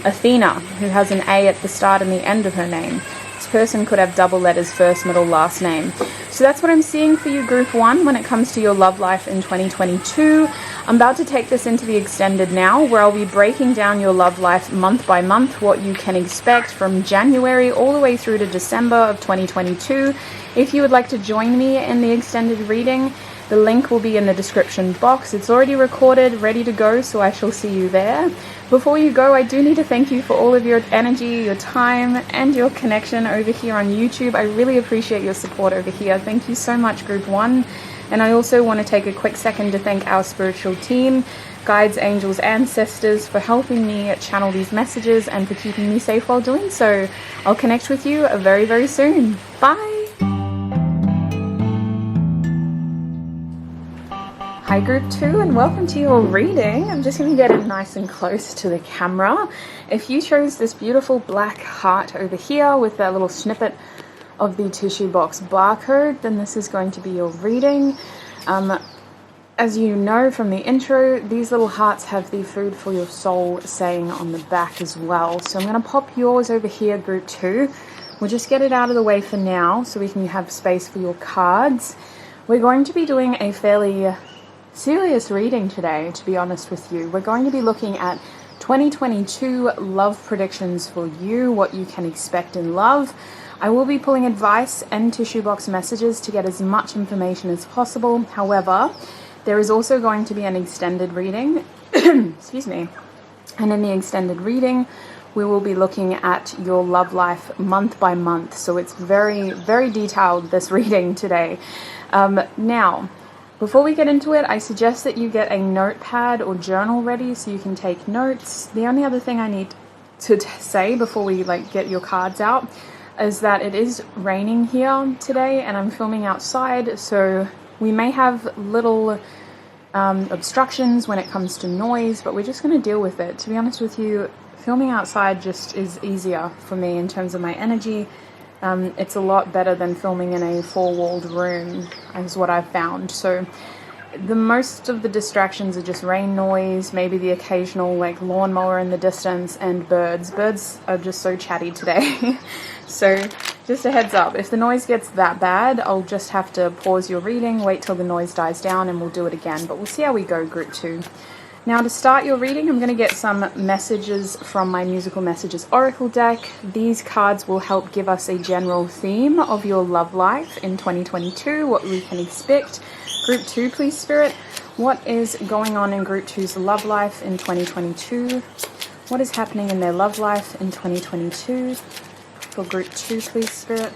Athena, who has an A at the start and the end of her name. This person could have double letters, first, middle, last name. So that's what I'm seeing for you, Group 1, when it comes to your love life in 2022. I'm about to take this into the extended now, where I'll be breaking down your love life month by month, what you can expect from January all the way through to December of 2022. If you would like to join me in the extended reading, the link will be in the description box. It's already recorded, ready to go, so I shall see you there. Before you go, I do need to thank you for all of your energy, your time, and your connection over here on YouTube. I really appreciate your support over here. Thank you so much, Group 1. And I also want to take a quick second to thank our spiritual team, guides, angels, ancestors, for helping me channel these messages and for keeping me safe while doing so. I'll connect with you very, very soon. Bye! Hi Group 2, and welcome to your reading. I'm just going to get it nice and close to the camera. If you chose this beautiful black heart over here with that little snippet of the tissue box barcode, then this is going to be your reading. As you know from the intro, these little hearts have the food for your soul saying on the back as well. So I'm going to pop yours over here, Group 2. We'll just get it out of the way for now so we can have space for your cards. We're going to be doing a fairly serious reading today, to be honest with you. We're going to be looking at 2022 love predictions for you, what you can expect in love. I will be pulling advice and tissue box messages to get as much information as possible. However, there is also going to be an extended reading. Excuse me. And in the extended reading, we will be looking at your love life month by month. So it's very, very detailed, this reading today. Now, before we get into it, I suggest that you get a notepad or journal ready so you can take notes. The only other thing I need to say before we get your cards out is that it is raining here today and I'm filming outside, so we may have little obstructions when it comes to noise, but we're just going to deal with it. To be honest with you, filming outside just is easier for me in terms of my energy. It's a lot better than filming in a four-walled room, is what I've found. So the most of the distractions are just rain noise, maybe the occasional lawnmower in the distance, and birds. Birds are just so chatty today. So just a heads up, if the noise gets that bad, I'll just have to pause your reading, wait till the noise dies down, and we'll do it again. But we'll see how we go, Group 2. Now to start your reading, I'm going to get some messages from my Musical Messages Oracle deck. These cards will help give us a general theme of your love life in 2022, what we can expect. Group 2, please, Spirit. What is going on in Group 2's love life in 2022? What is happening in their love life in 2022? For Group 2, please, Spirit.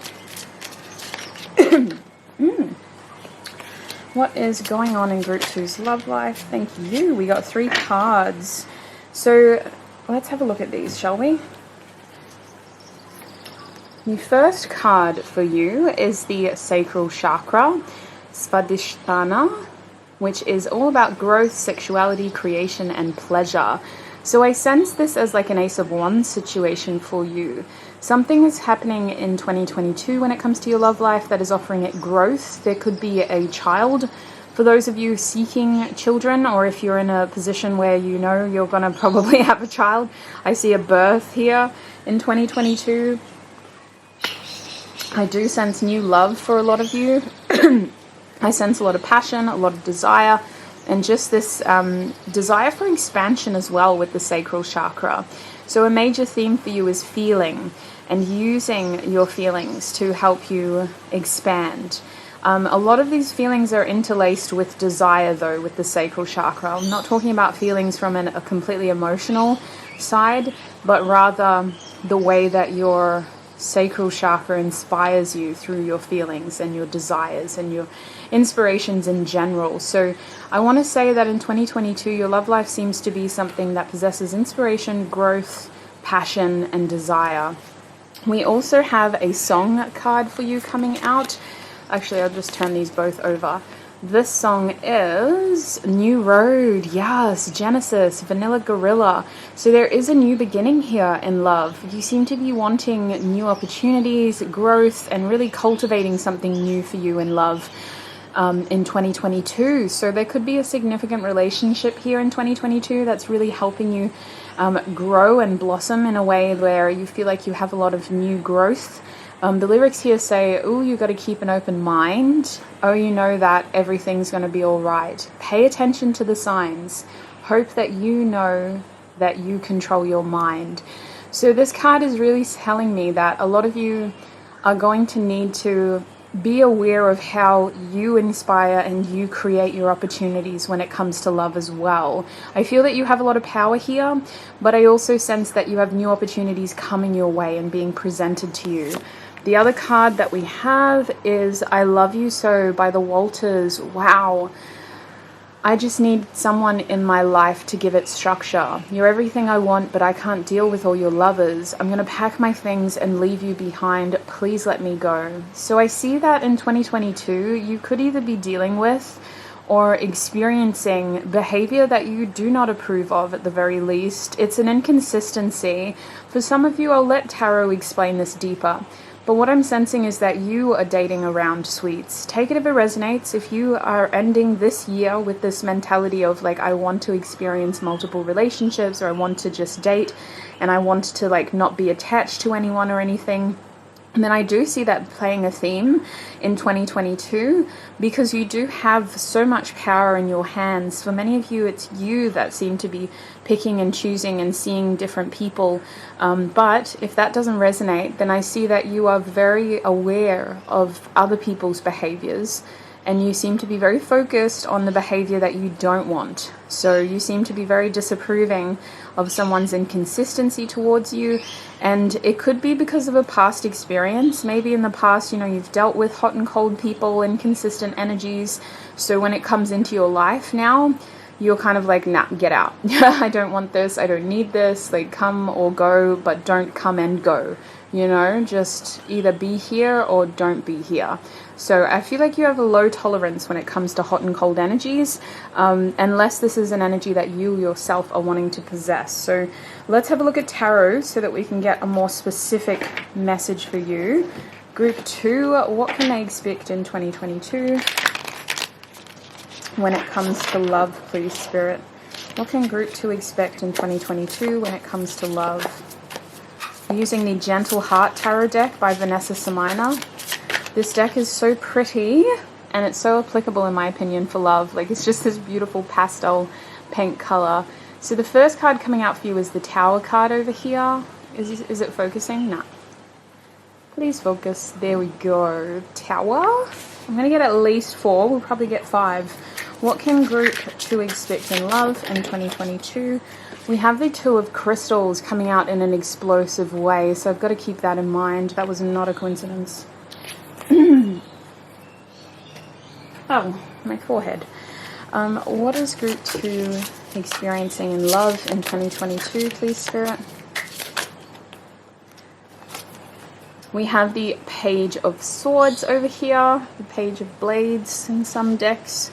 What is going on in Group 2's love life? Thank you. We got 3 cards. So let's have a look at these, shall we? The first card for you is the Sacral Chakra, Svadhisthana, which is all about growth, sexuality, creation, and pleasure. So I sense this as an Ace of Wands situation for you. Something is happening in 2022 when it comes to your love life that is offering it growth. There could be a child for those of you seeking children, or if you're in a position where you know you're going to probably have a child. I see a birth here in 2022. I do sense new love for a lot of you. I sense a lot of passion, a lot of desire, and just this desire for expansion as well with the sacral chakra. So a major theme for you is feeling and using your feelings to help you expand. A lot of these feelings are interlaced with desire, though, with the sacral chakra. I'm not talking about feelings from a completely emotional side, but rather the way that your sacral chakra inspires you through your feelings and your desires and your inspirations in general. So I want to say that in 2022, your love life seems to be something that possesses inspiration, growth, passion, and desire. We also have a song card for you coming out. Actually, I'll just turn these both over. This song is New Road, yes, Genesis, Vanilla Gorilla. So there is a new beginning here in love. You seem to be wanting new opportunities, growth, and really cultivating something new for you in love in 2022. So there could be a significant relationship here in 2022 that's really helping you grow and blossom in a way where you feel like you have a lot of new growth. The lyrics here say, oh, you got to keep an open mind. Oh, you know that everything's going to be all right. Pay attention to the signs. Hope that you know that you control your mind. So this card is really telling me that a lot of you are going to need to be aware of how you inspire and you create your opportunities when it comes to love as well. I feel that you have a lot of power here, but I also sense that you have new opportunities coming your way and being presented to you. The other card that we have is I Love You So by the Walters. Wow. I just need someone in my life to give it structure. You're everything I want, but I can't deal with all your lovers. I'm going to pack my things and leave you behind. Please let me go. So I see that in 2022, you could either be dealing with or experiencing behavior that you do not approve of at the very least. It's an inconsistency. For some of you, I'll let Tarot explain this deeper. But what I'm sensing is that you are dating around sweets. Take it if it resonates. If you are ending this year with this mentality of like, I want to experience multiple relationships, or I want to just date and I want to like not be attached to anyone or anything, and then I do see that playing a theme in 2022 because you do have so much power in your hands. For many of you, it's you that seem to be picking and choosing and seeing different people. But if that doesn't resonate, then I see that you are very aware of other people's behaviors and you seem to be very focused on the behavior that you don't want. So you seem to be very disapproving of someone's inconsistency towards you, and it could be because of a past experience. Maybe in the past, you know, you've dealt with hot and cold people, inconsistent energies, so when it comes into your life now, you're kind of like, nah, get out. I don't want this, I don't need this, like come or go, but don't come and go. You know, just either be here or don't be here. So I feel like you have a low tolerance when it comes to hot and cold energies, unless this is an energy that you yourself are wanting to possess. So let's have a look at tarot so that we can get a more specific message for you. Group 2, what can they expect in 2022 when it comes to love, please, Spirit? What can Group 2 expect in 2022 when it comes to love? I'm using the Gentle Heart Tarot deck by Vanessa Somuayina. This deck is so pretty and it's so applicable in my opinion for love. Like, it's just this beautiful pastel pink color. So the first card coming out for you is the Tower card over here. Is it focusing? No. Please focus. There we go. Tower. I'm going to get at least 4. We'll probably get 5. What can Group 2 expect in love in 2022? We have the Two of Crystals coming out in an explosive way, so I've got to keep that in mind. That was not a coincidence. Oh, my forehead. What is Group 2 experiencing in love in 2022, please, Spirit? We have the Page of Swords over here, the Page of Blades in some decks.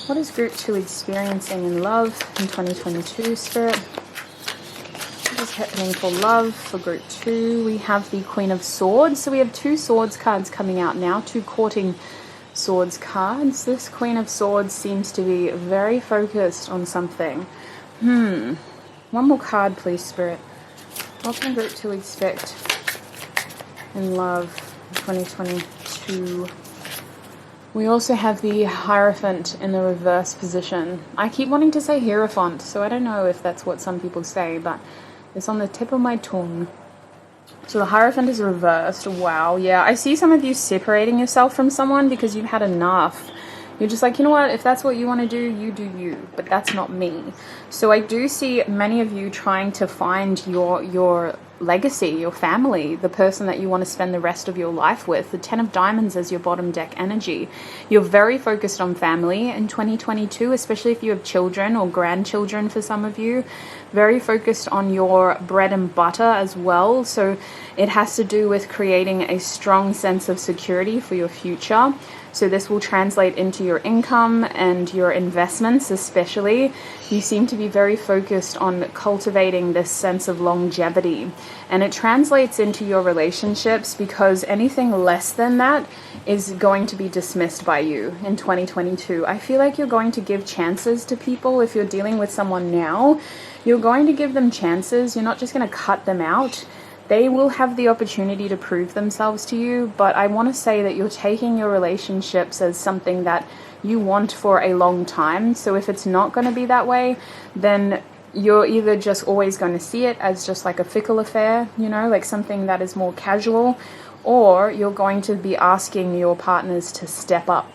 What is Group 2 experiencing in love in 2022, Spirit? What is happening for love for Group 2? We have the Queen of Swords. So we have 2 Swords cards coming out now, 2 Courting Swords cards. This Queen of Swords seems to be very focused on something. One more card, please, Spirit. What can Group 2 expect in love in 2022? We also have the Hierophant in the reverse position. I keep wanting to say Hierophant, so I don't know if that's what some people say, but it's on the tip of my tongue. So the Hierophant is reversed. Wow, yeah. I see some of you separating yourself from someone because you've had enough. You're just like, you know what, if that's what you want to do, you do you, but that's not me. So I do see many of you trying to find your legacy, your family, the person that you want to spend the rest of your life with. The 10 of Diamonds as your bottom deck energy. You're very focused on family in 2022, especially if you have children or grandchildren for some of you. Very focused on your bread and butter as well. So it has to do with creating a strong sense of security for your future. So this will translate into your income and your investments especially. You seem to be very focused on cultivating this sense of longevity. And it translates into your relationships, because anything less than that is going to be dismissed by you in 2022. I feel like you're going to give chances to people. If you're dealing with someone now, you're going to give them chances. You're not just going to cut them out. They will have the opportunity to prove themselves to you, but I want to say that you're taking your relationships as something that you want for a long time. So if it's not going to be that way, then you're either just always going to see it as just like a fickle affair, you know, like something that is more casual, or you're going to be asking your partners to step up.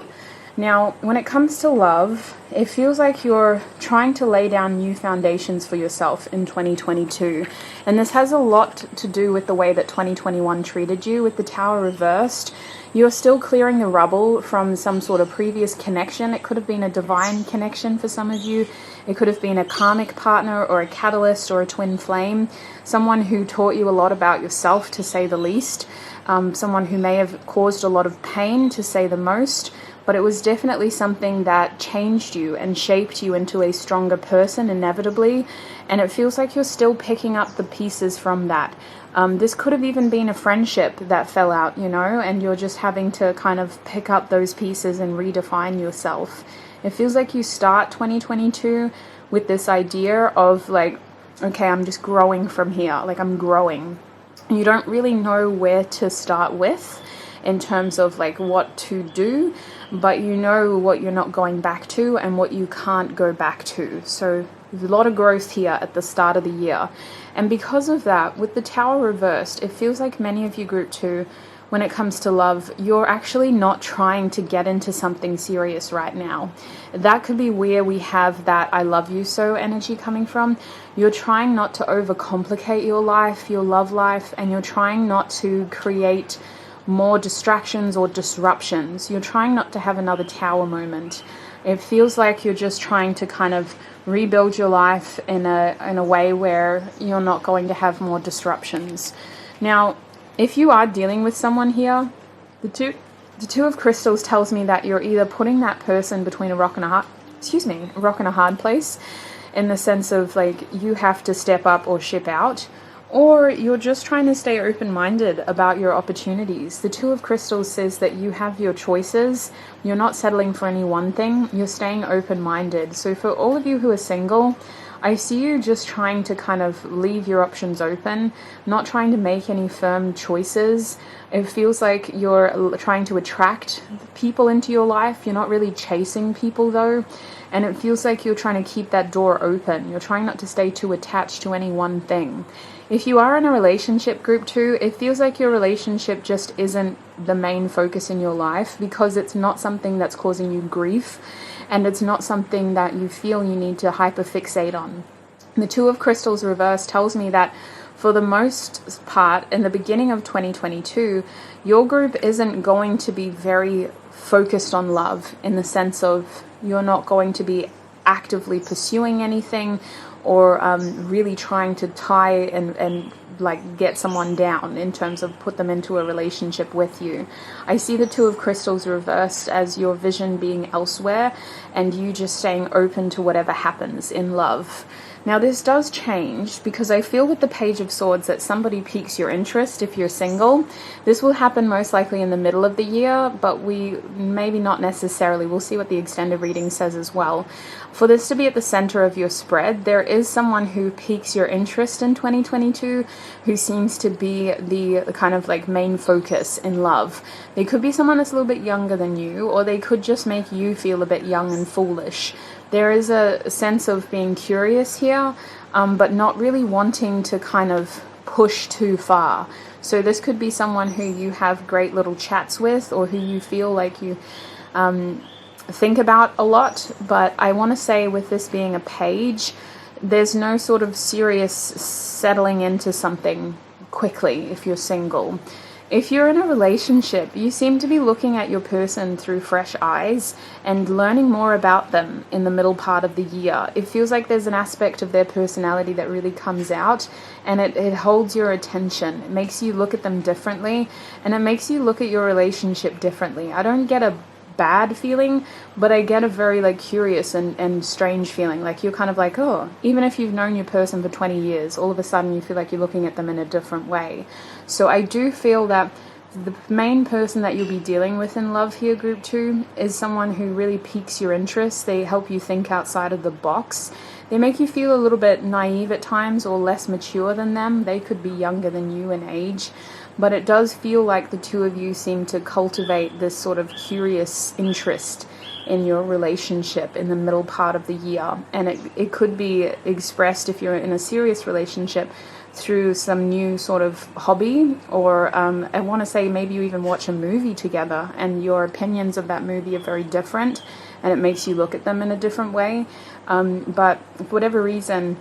Now, when it comes to love, it feels like you're trying to lay down new foundations for yourself in 2022. And this has a lot to do with the way that 2021 treated you. With the Tower reversed, you're still clearing the rubble from some sort of previous connection. It could have been a divine connection for some of you. It could have been a karmic partner or a catalyst or a twin flame. Someone who taught you a lot about yourself, to say the least. Someone who may have caused a lot of pain, to say the most. But it was definitely something that changed you and shaped you into a stronger person, inevitably. And it feels like you're still picking up the pieces from that. This could have even been a friendship that fell out, you know, and you're just having to kind of pick up those pieces and redefine yourself. It feels like you start 2022 with this idea of like, okay, I'm just growing from here. Like, I'm growing. You don't really know where to start with in terms of like what to do, but you know what you're not going back to and what you can't go back to. So there's a lot of growth here at the start of the year. And because of that, with the Tower reversed, it feels like many of you group 2, when it comes to love, you're actually not trying to get into something serious right now. That could be where we have that I love you so energy coming from. You're trying not to overcomplicate your life, your love life, and you're trying not to create more distractions or disruptions. You're trying not to have another Tower moment. It feels like you're just trying to kind of rebuild your life in a way where you're not going to have more disruptions. Now, if you are dealing with someone here, the two of crystals tells me that you're either putting that person between a rock and a hard place, in the sense of like you have to step up or ship out, or you're just trying to stay open-minded about your opportunities. The Two of Crystals says that you have your choices. You're not settling for any one thing. You're staying open-minded. So for all of you who are single, I see you just trying to kind of leave your options open, not trying to make any firm choices. It feels like you're trying to attract people into your life. You're not really chasing people though. And it feels like you're trying to keep that door open. You're trying not to stay too attached to any one thing. If you are in a relationship group 2, it feels like your relationship just isn't the main focus in your life, because it's not something that's causing you grief, and it's not something that you feel you need to hyperfixate on. The Two of Crystals reverse tells me that for the most part, in the beginning of 2022, your group isn't going to be very focused on love, in the sense of you're not going to be actively pursuing anything, or really trying to tie and like get someone down in terms of put them into a relationship with you. I see the Two of Crystals reversed as your vision being elsewhere and you just staying open to whatever happens in love. Now this does change, because I feel with the Page of Swords that somebody piques your interest if you're single. This will happen most likely in the middle of the year, but we maybe not necessarily. We'll see what the extended reading says as well. For this to be at the center of your spread, there is someone who piques your interest in 2022 who seems to be the kind of like main focus in love. They could be someone that's a little bit younger than you, or they could just make you feel a bit young and foolish. There is a sense of being curious here, but not really wanting to kind of push too far. So this could be someone who you have great little chats with, or who you feel like you think about a lot. But I want to say, with this being a page, there's no sort of serious settling into something quickly if you're single. If you're in a relationship, you seem to be looking at your person through fresh eyes and learning more about them in the middle part of the year. It feels like there's an aspect of their personality that really comes out, and it holds your attention. It makes you look at them differently, and it makes you look at your relationship differently. I don't get a bad feeling, but I get a very like curious and strange feeling. Like you're kind of like, oh, even if you've known your person for 20 years, all of a sudden you feel like you're looking at them in a different way. So I do feel that the main person that you'll be dealing with in love here, group 2, is someone who really piques your interest. They help you think outside of the box. They make you feel a little bit naive at times, or less mature than them. They could be younger than you in age. But it does feel like the two of you seem to cultivate this sort of curious interest in your relationship in the middle part of the year. And it could be expressed, if you're in a serious relationship, through some new sort of hobby, or I want to say maybe you even watch a movie together and your opinions of that movie are very different and it makes you look at them in a different way. But for whatever reason,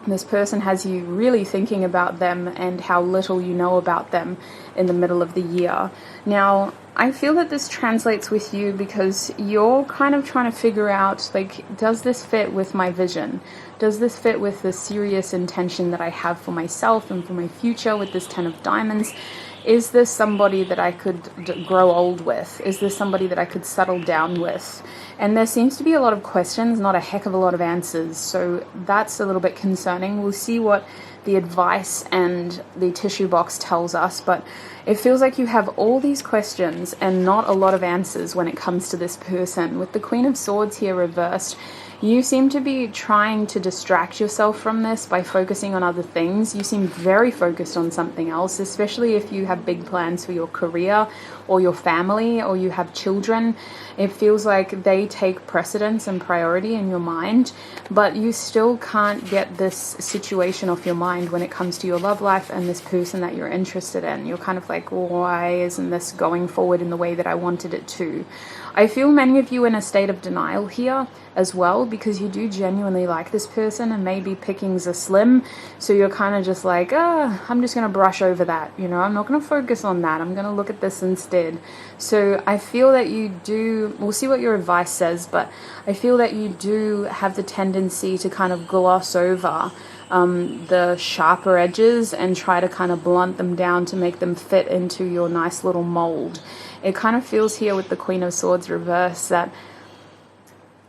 this person has you really thinking about them and how little you know about them in the middle of the year. Now, I feel that this translates with you because you're kind of trying to figure out, like, does this fit with my vision? Does this fit with the serious intention that I have for myself and for my future with this 10 of Diamonds? Is this somebody that I could grow old with? Is this somebody that I could settle down with? And there seems to be a lot of questions, not a heck of a lot of answers. So that's a little bit concerning. We'll see what the advice and the tissue box tells us, but it feels like you have all these questions and not a lot of answers when it comes to this person. With the Queen of Swords here reversed, you seem to be trying to distract yourself from this by focusing on other things. You seem very focused on something else, especially if you have big plans for your career or your family or you have children. It feels like they take precedence and priority in your mind, but you still can't get this situation off your mind when it comes to your love life and this person that you're interested in. You're kind of like, why isn't this going forward in the way that I wanted it to? I feel many of you in a state of denial here as well, because you do genuinely like this person and maybe pickings are slim. So you're kind of just like, I'm just going to brush over that. You know, I'm not going to focus on that. I'm going to look at this instead. So I feel that you do, we'll see what your advice says, but I feel that you do have the tendency to kind of gloss over the sharper edges and try to kind of blunt them down to make them fit into your nice little mold. It kind of feels here with the Queen of Swords reverse that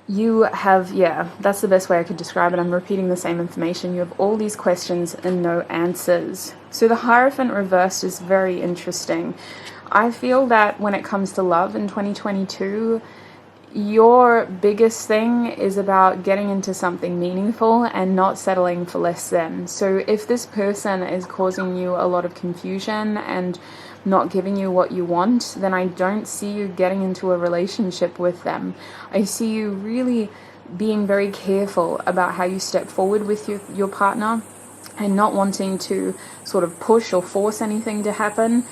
you have, that's the best way I could describe it. I'm repeating the same information. You have all these questions and no answers. So the Hierophant reversed is very interesting. I feel that when it comes to love in 2022, your biggest thing is about getting into something meaningful and not settling for less than. So if this person is causing you a lot of confusion and not giving you what you want, then I don't see you getting into a relationship with them. I see you really being very careful about how you step forward with your partner and not wanting to sort of push or force anything to happen.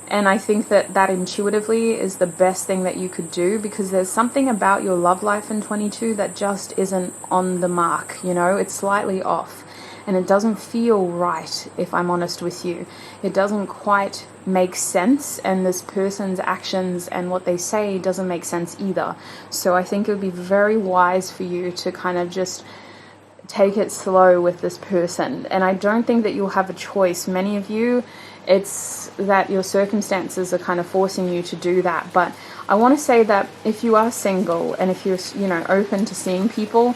And I think that that intuitively is the best thing that you could do, because there's something about your love life in 22 that just isn't on the mark, you know, it's slightly off. And it doesn't feel right, if I'm honest with you. It doesn't quite make sense, and this person's actions and what they say doesn't make sense either. So I think it would be very wise for you to kind of just take it slow with this person. And I don't think that you'll have a choice. Many of you, it's that your circumstances are kind of forcing you to do that. But I want to say that if you are single and if you're, open to seeing people,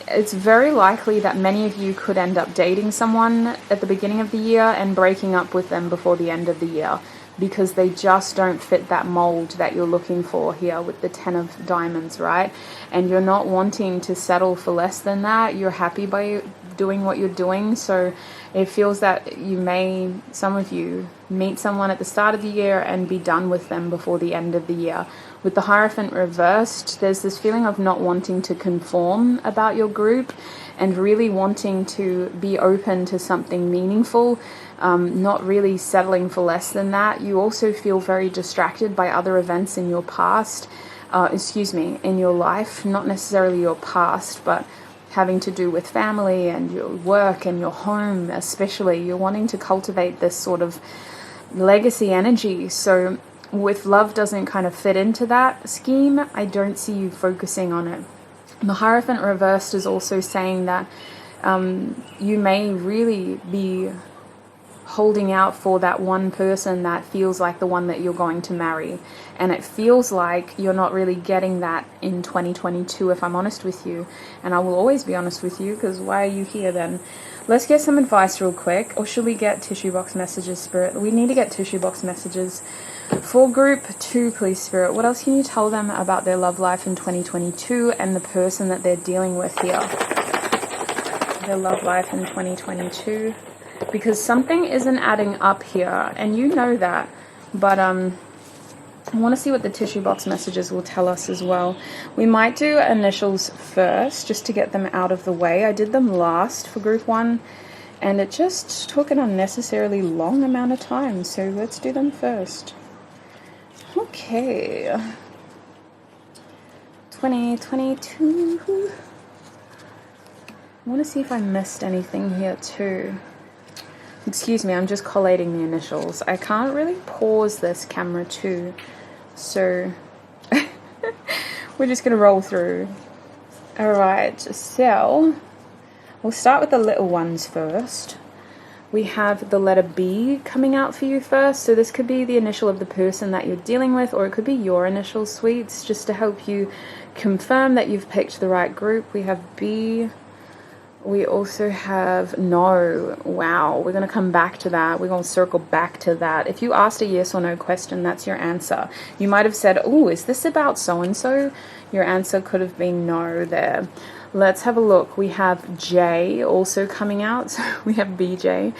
it's very likely that many of you could end up dating someone at the beginning of the year and breaking up with them before the end of the year, because they just don't fit that mold that you're looking for here with the 10 of Diamonds, right? And you're not wanting to settle for less than that. You're happy by doing what you're doing. So it feels that some of you meet someone at the start of the year and be done with them before the end of the year. With the Hierophant reversed, there's this feeling of not wanting to conform about your group and really wanting to be open to something meaningful, not really settling for less than that. You also feel very distracted by other events in your past. in your life, not necessarily your past, but having to do with family and your work and your home especially. You're wanting to cultivate this sort of legacy energy. So with love doesn't kind of fit into that scheme, I don't see you focusing on it. The Hierophant reversed is also saying that you may really be holding out for that one person that feels like the one that you're going to marry, and it feels like you're not really getting that in 2022, if I'm honest with you. And I will always be honest with you, because why are you here then? Let's get some advice real quick. Or should we get tissue box messages, Spirit? We need to get tissue box messages for group 2, please, Spirit. What else can you tell them about their love life in 2022 and the person that they're dealing with here? Their love life in 2022. Because something isn't adding up here, and you know that, but I want to see what the tissue box messages will tell us as well. We might do initials first, just to get them out of the way. I did them last for group 1, and it just took an unnecessarily long amount of time, so let's do them first. Okay. 2022. I want to see if I missed anything here too. Excuse me, I'm just collating the initials. I can't really pause this camera too, so we're just going to roll through. Alright, so we'll start with the little ones first. We have the letter B coming out for you first, so this could be the initial of the person that you're dealing with, or it could be your initial, sweets, just to help you confirm that you've picked the right group. We have B. We also have no. Wow, we're going to come back to that. We're going to circle back to that. If you asked a yes or no question, that's your answer. You might have said, oh, is this about so-and-so? Your answer could have been no there. Let's have a look. We have J also coming out. So we have BJ.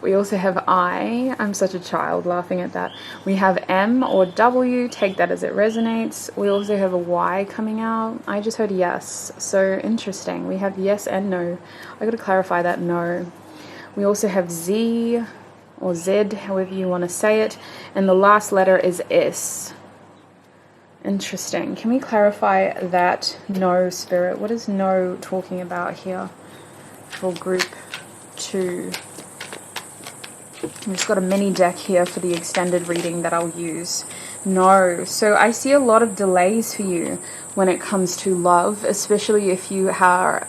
We also have I. I'm such a child laughing at that. We have M or W. Take that as it resonates. We also have a Y coming out. I just heard yes. So interesting. We have yes and no. I got to clarify that no. We also have Z or Z, however you want to say it. And the last letter is S. Interesting. Can we clarify that no, Spirit? What is no talking about here for group 2? We've just got a mini deck here for the extended reading that I'll use. No. So I see a lot of delays for you when it comes to love, especially if you are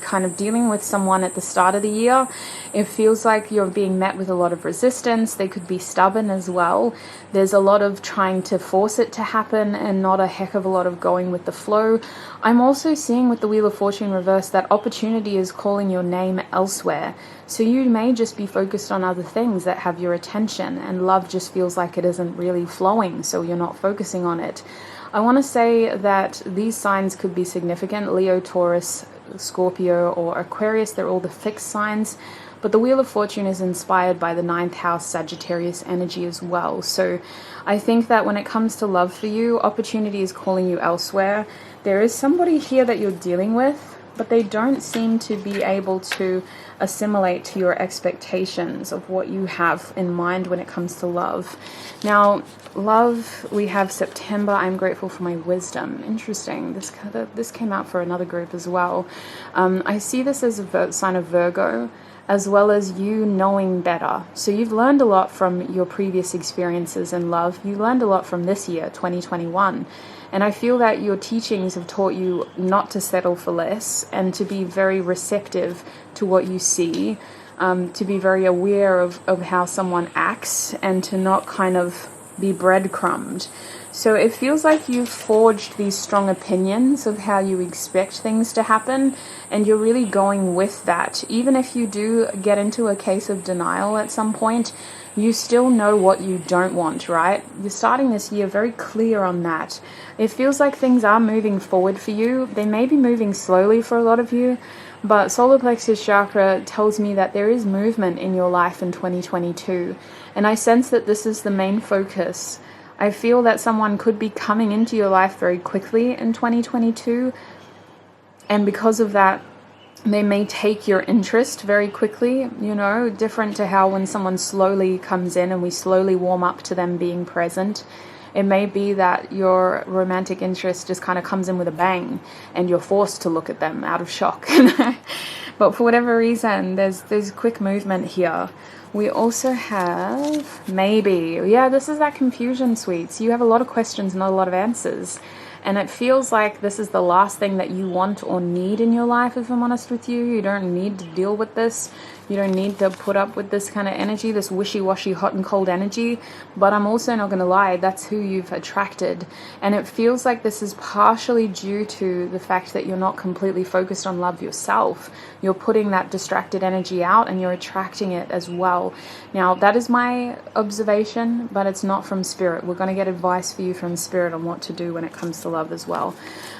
kind of dealing with someone at the start of the year. It feels like you're being met with a lot of resistance. They could be stubborn as well. There's a lot of trying to force it to happen and not a heck of a lot of going with the flow. I'm also seeing with the Wheel of Fortune reverse that opportunity is calling your name elsewhere. So you may just be focused on other things that have your attention, and love just feels like it isn't really flowing, so you're not focusing on it. I want to say that these signs could be significant. Leo, Taurus, Scorpio, or Aquarius, they're all the fixed signs. But the Wheel of Fortune is inspired by the 9th house Sagittarius energy as well. So I think that when it comes to love for you, opportunity is calling you elsewhere. There is somebody here that you're dealing with, but they don't seem to be able to assimilate to your expectations of what you have in mind when it comes to love. Now, love, we have September. I'm grateful for my wisdom. Interesting. This came out for another group as well. I see this as a sign of Virgo, as well as you knowing better. So you've learned a lot from your previous experiences in love. You learned a lot from this year, 2021. And I feel that your teachings have taught you not to settle for less and to be very receptive to what you see, to be very aware of how someone acts and to not kind of be breadcrumbed. So it feels like you've forged these strong opinions of how you expect things to happen, and you're really going with that. Even if you do get into a case of denial at some point, you still know what you don't want, right? You're starting this year very clear on that. It feels like things are moving forward for you. They may be moving slowly for a lot of you, but solar plexus chakra tells me that there is movement in your life in 2022. And I sense that this is the main focus. I feel that someone could be coming into your life very quickly in 2022. And because of that, they may take your interest very quickly, different to how when someone slowly comes in and we slowly warm up to them being present. It may be that your romantic interest just kind of comes in with a bang and you're forced to look at them out of shock. But for whatever reason, there's quick movement here. We also have maybe, yeah, this is that confusion, sweets. You have a lot of questions, not a lot of answers. And it feels like this is the last thing that you want or need in your life, if I'm honest with you. You don't need to deal with this. You don't need to put up with this kind of energy, this wishy-washy hot and cold energy. But I'm also not going to lie, that's who you've attracted. And it feels like this is partially due to the fact that you're not completely focused on love yourself. You're putting that distracted energy out and you're attracting it as well. Now, that is my observation, but it's not from spirit. We're going to get advice for you from spirit on what to do when it comes to love as well.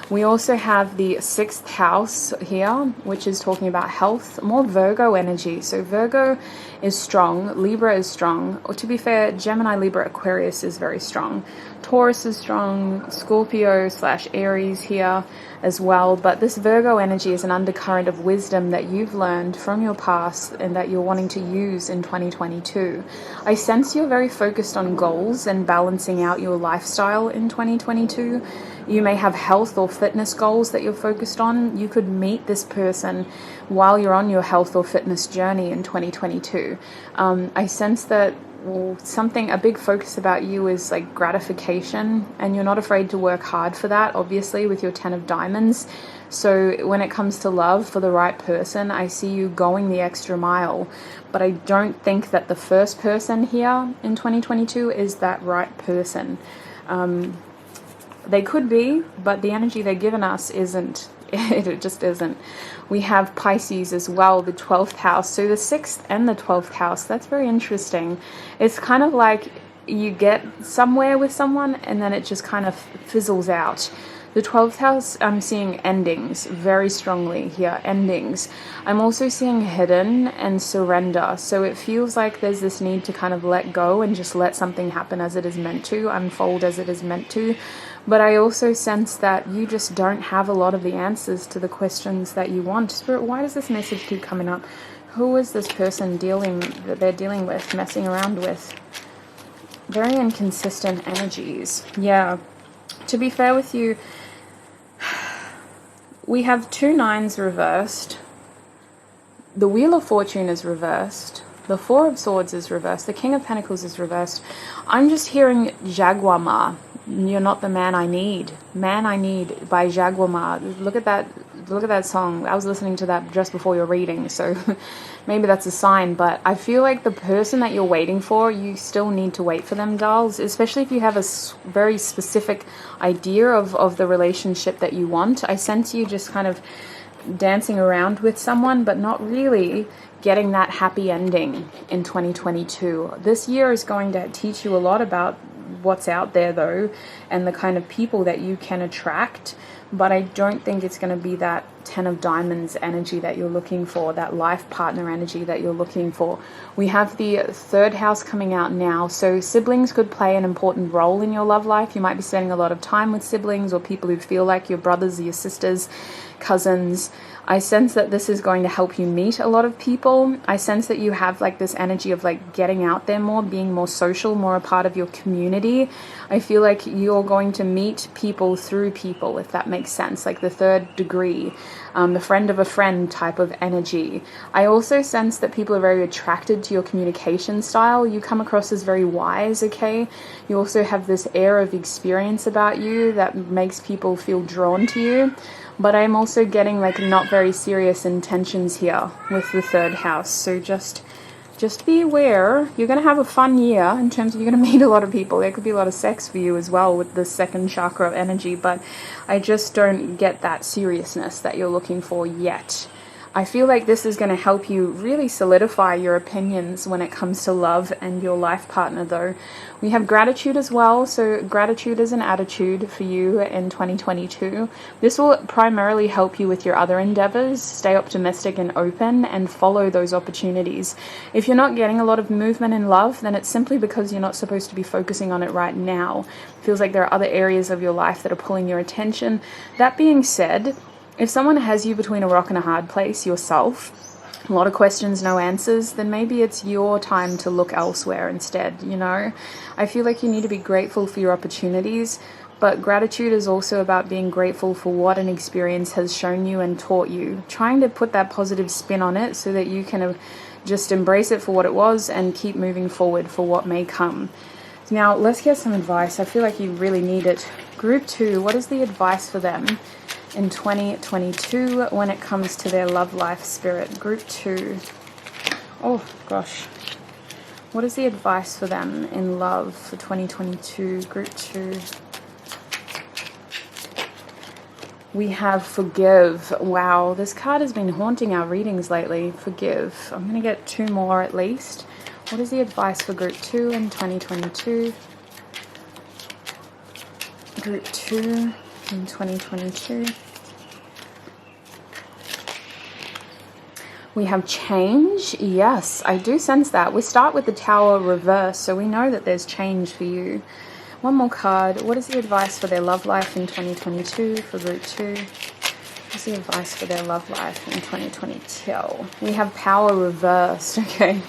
We also have the 6th house here, which is talking about health, more Virgo energy. So Virgo is strong, Libra is strong, or to be fair, Gemini, Libra, Aquarius is very strong. Taurus is strong, Scorpio / Aries here as well. But this Virgo energy is an undercurrent of wisdom that you've learned from your past and that you're wanting to use in 2022. I sense you're very focused on goals and balancing out your lifestyle in 2022. You may have health or fitness goals that you're focused on. You could meet this person while you're on your health or fitness journey in 2022. I sense that a big focus about you is like gratification, and you're not afraid to work hard for that, obviously, with your 10 of diamonds. So when it comes to love for the right person, I see you going the extra mile. But I don't think that the first person here in 2022 is that right person. They could be, but the energy they're giving us isn't. It just isn't. We have Pisces as well, the 12th house. So the 6th and the 12th house, that's very interesting. It's kind of like you get somewhere with someone and then it just kind of fizzles out. The 12th house, I'm seeing endings very strongly here, endings. I'm also seeing hidden and surrender. So it feels like there's this need to kind of let go and just let something happen as it is meant to, unfold as it is meant to. But I also sense that you just don't have a lot of the answers to the questions that you want. Spirit, why does this message keep coming up? Who is this person that they're dealing with, messing around with? Very inconsistent energies. Yeah. To be fair with you, we have 2 9s reversed. The Wheel of Fortune is reversed. The 4 of Swords is reversed. The King of Pentacles is reversed. I'm just hearing Jaguar Ma. You're not the man I need. Man I Need by Jaguar Ma. Look at that song. I was listening to that just before your reading, so maybe that's a sign. But I feel like the person that you're waiting for, you still need to wait for them, dolls, especially if you have a very specific idea of the relationship that you want. I sense you just kind of dancing around with someone, but not really getting that happy ending in 2022. This year is going to teach you a lot about what's out there though, and the kind of people that you can attract, but I don't think it's going to be that 10 of diamonds energy that you're looking for, that life partner energy that you're looking for. We have the 3rd house coming out now, so siblings could play an important role in your love life. You might be spending a lot of time with siblings or people who feel like your brothers, your sisters, cousins. I sense that this is going to help you meet a lot of people. I sense that you have like this energy of like getting out there more, being more social, more a part of your community. I feel like you're going to meet people through people, if that makes sense, like the 3rd degree, the friend of a friend type of energy. I also sense that people are very attracted to your communication style. You come across as very wise, okay? You also have this air of experience about you that makes people feel drawn to you. But I'm also getting like not very serious intentions here with the 3rd house. So just be aware. You're going to have a fun year in terms of you're going to meet a lot of people. There could be a lot of sex for you as well with the 2nd chakra of energy. But I just don't get that seriousness that you're looking for yet. I feel like this is going to help you really solidify your opinions when it comes to love and your life partner though. We have gratitude as well, so gratitude is an attitude for you in 2022. This will primarily help you with your other endeavors. Stay optimistic and open and follow those opportunities. If you're not getting a lot of movement in love, then it's simply because you're not supposed to be focusing on it right now. It feels like there are other areas of your life that are pulling your attention. That being said, if someone has you between a rock and a hard place yourself, a lot of questions, no answers, then maybe it's your time to look elsewhere instead, you know? I feel like you need to be grateful for your opportunities, but gratitude is also about being grateful for what an experience has shown you and taught you. Trying to put that positive spin on it so that you can just embrace it for what it was and keep moving forward for what may come. Now, let's get some advice. I feel like you really need it. Group 2, what is the advice for them in 2022 when it comes to their love life, spirit? Group 2. Oh, gosh. What is the advice for them in love for 2022? Group 2. We have forgive. Wow, this card has been haunting our readings lately. Forgive. I'm going to get 2 more at least. What is the advice for group 2 in 2022? Group 2 in 2022. We have change. Yes, I do sense that. We start with the Tower reverse, so we know that there's change for you. One more card. What is the advice for their love life in 2022 for group 2? What's the advice for their love life in 2022? We have power reversed. Okay.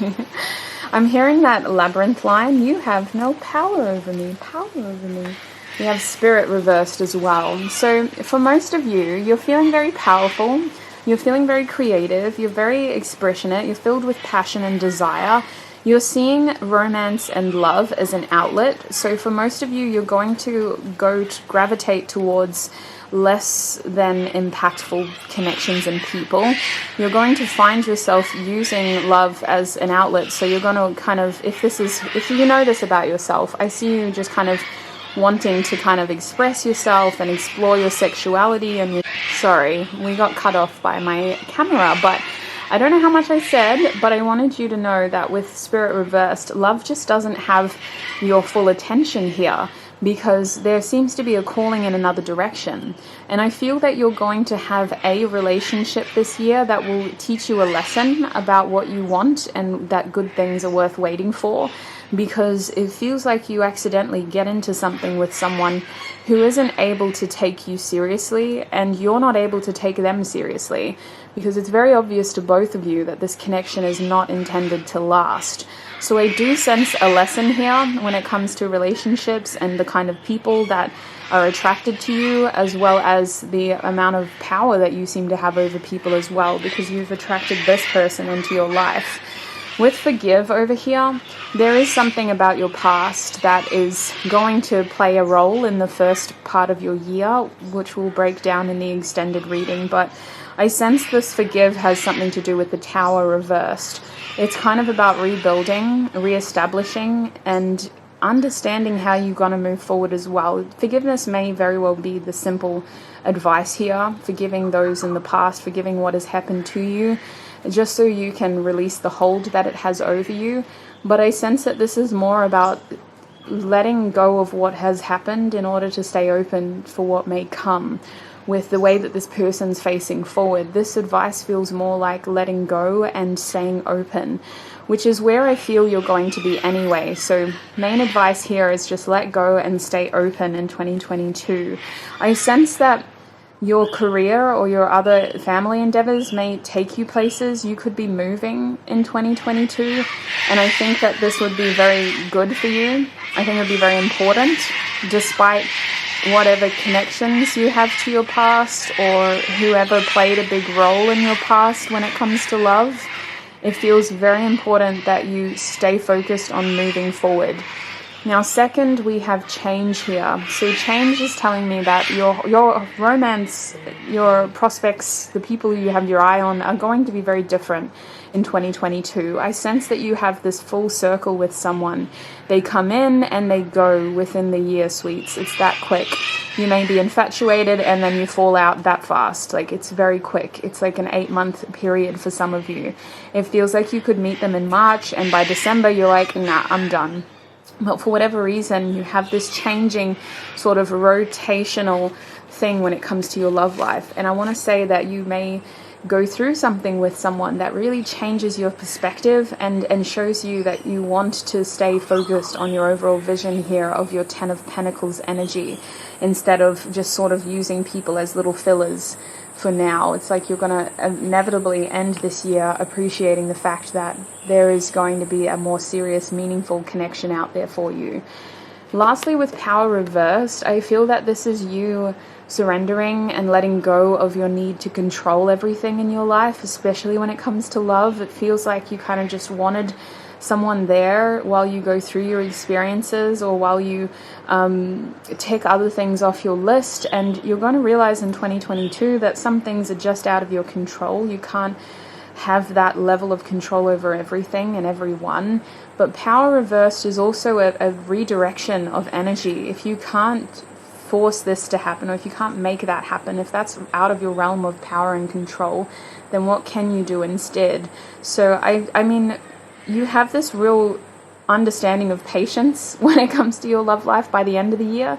I'm hearing that labyrinth line. You have no power over me. Power over me. We have spirit reversed as well. So for most of you, you're feeling very powerful. You're feeling very creative. You're very expressionate. You're filled with passion and desire. You're seeing romance and love as an outlet. So for most of you, you're going to gravitate towards less than impactful connections and people. You're going to find yourself using love as an outlet. So you're going to kind of, if you know this about yourself, I see you just kind of wanting to kind of express yourself and explore your sexuality. And sorry, we got cut off by my camera, but I don't know how much I said, but I wanted you to know that with spirit reversed, love just doesn't have your full attention here, because there seems to be a calling in another direction. And I feel that you're going to have a relationship this year that will teach you a lesson about what you want and that good things are worth waiting for, because it feels like you accidentally get into something with someone who isn't able to take you seriously, and you're not able to take them seriously, because it's very obvious to both of you that this connection is not intended to last. So I do sense a lesson here when it comes to relationships and the kind of people that are attracted to you, as well as the amount of power that you seem to have over people as well, because you've attracted this person into your life. With forgive over here, there is something about your past that is going to play a role in the first part of your year, which will break down in the extended reading. But I sense this forgive has something to do with the Tower reversed. It's kind of about rebuilding, reestablishing, and understanding how you're going to move forward as well. Forgiveness may very well be the simple advice here, forgiving those in the past, forgiving what has happened to you, just so you can release the hold that it has over you. But I sense that this is more about letting go of what has happened in order to stay open for what may come. With the way that this person's facing forward, this advice feels more like letting go and staying open, which is where I feel you're going to be anyway. So main advice here is just let go and stay open in 2022. I sense that your career or your other family endeavors may take you places. You could be moving in 2022, and I think that this would be very good for you. I think it would be very important, despite whatever connections you have to your past or whoever played a big role in your past when it comes to love. It feels very important that you stay focused on moving forward. Now, second, we have change here. So change is telling me that your romance, your prospects, the people you have your eye on are going to be very different in 2022. I sense that you have this full circle with someone. They come in and they go within the year, sweets. It's that quick. You may be infatuated and then you fall out that fast. Like, it's very quick. It's like an 8-month period for some of you. It feels like you could meet them in March and by December you're like, nah, I'm done. But for whatever reason, you have this changing sort of rotational thing when it comes to your love life. And I want to say that you may go through something with someone that really changes your perspective and shows you that you want to stay focused on your overall vision here of your 10 of Pentacles energy, instead of just sort of using people as little fillers for now. It's like you're going to inevitably end this year appreciating the fact that there is going to be a more serious, meaningful connection out there for you. Lastly, with power reversed, I feel that this is you surrendering and letting go of your need to control everything in your life, especially when it comes to love. It feels like you kind of just wanted someone there while you go through your experiences, or while you tick other things off your list, and you're going to realize in 2022 that some things are just out of your control. You can't have that level of control over everything and everyone. But power reversed is also a redirection of energy. If you can't force this to happen, or if you can't make that happen, if that's out of your realm of power and control, then what can you do instead? So I mean, you have this real understanding of patience when it comes to your love life by the end of the year.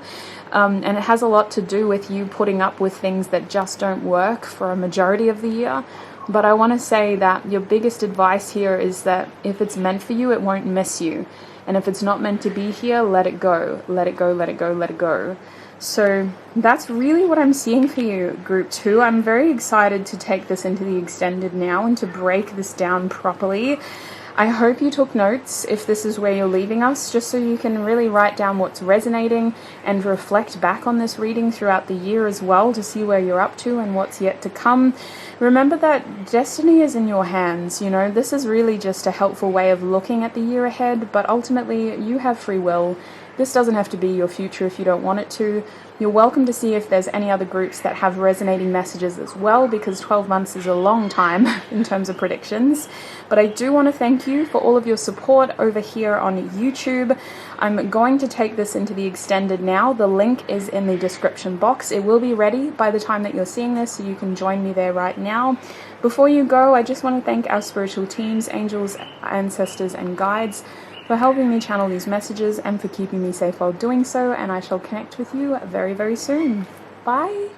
And it has a lot to do with you putting up with things that just don't work for a majority of the year. But I want to say that your biggest advice here is that if it's meant for you, it won't miss you. And if it's not meant to be here, let it go. Let it go, let it go, let it go. So that's really what I'm seeing for you, Group 2. I'm very excited to take this into the extended now and to break this down properly. I hope you took notes if this is where you're leaving us, just so you can really write down what's resonating and reflect back on this reading throughout the year as well, to see where you're up to and what's yet to come. Remember that destiny is in your hands. You know, this is really just a helpful way of looking at the year ahead, but ultimately you have free will. This doesn't have to be your future if you don't want it to. You're welcome to see if there's any other groups that have resonating messages as well, because 12 months is a long time in terms of predictions. But I do want to thank you for all of your support over here on YouTube. I'm going to take this into the extended now. The link is in the description box. It will be ready by the time that you're seeing this, so you can join me there right now. Before you go, I just want to thank our spiritual teams, angels, ancestors, and guides for helping me channel these messages and for keeping me safe while doing so, and I shall connect with you very, very soon. Bye!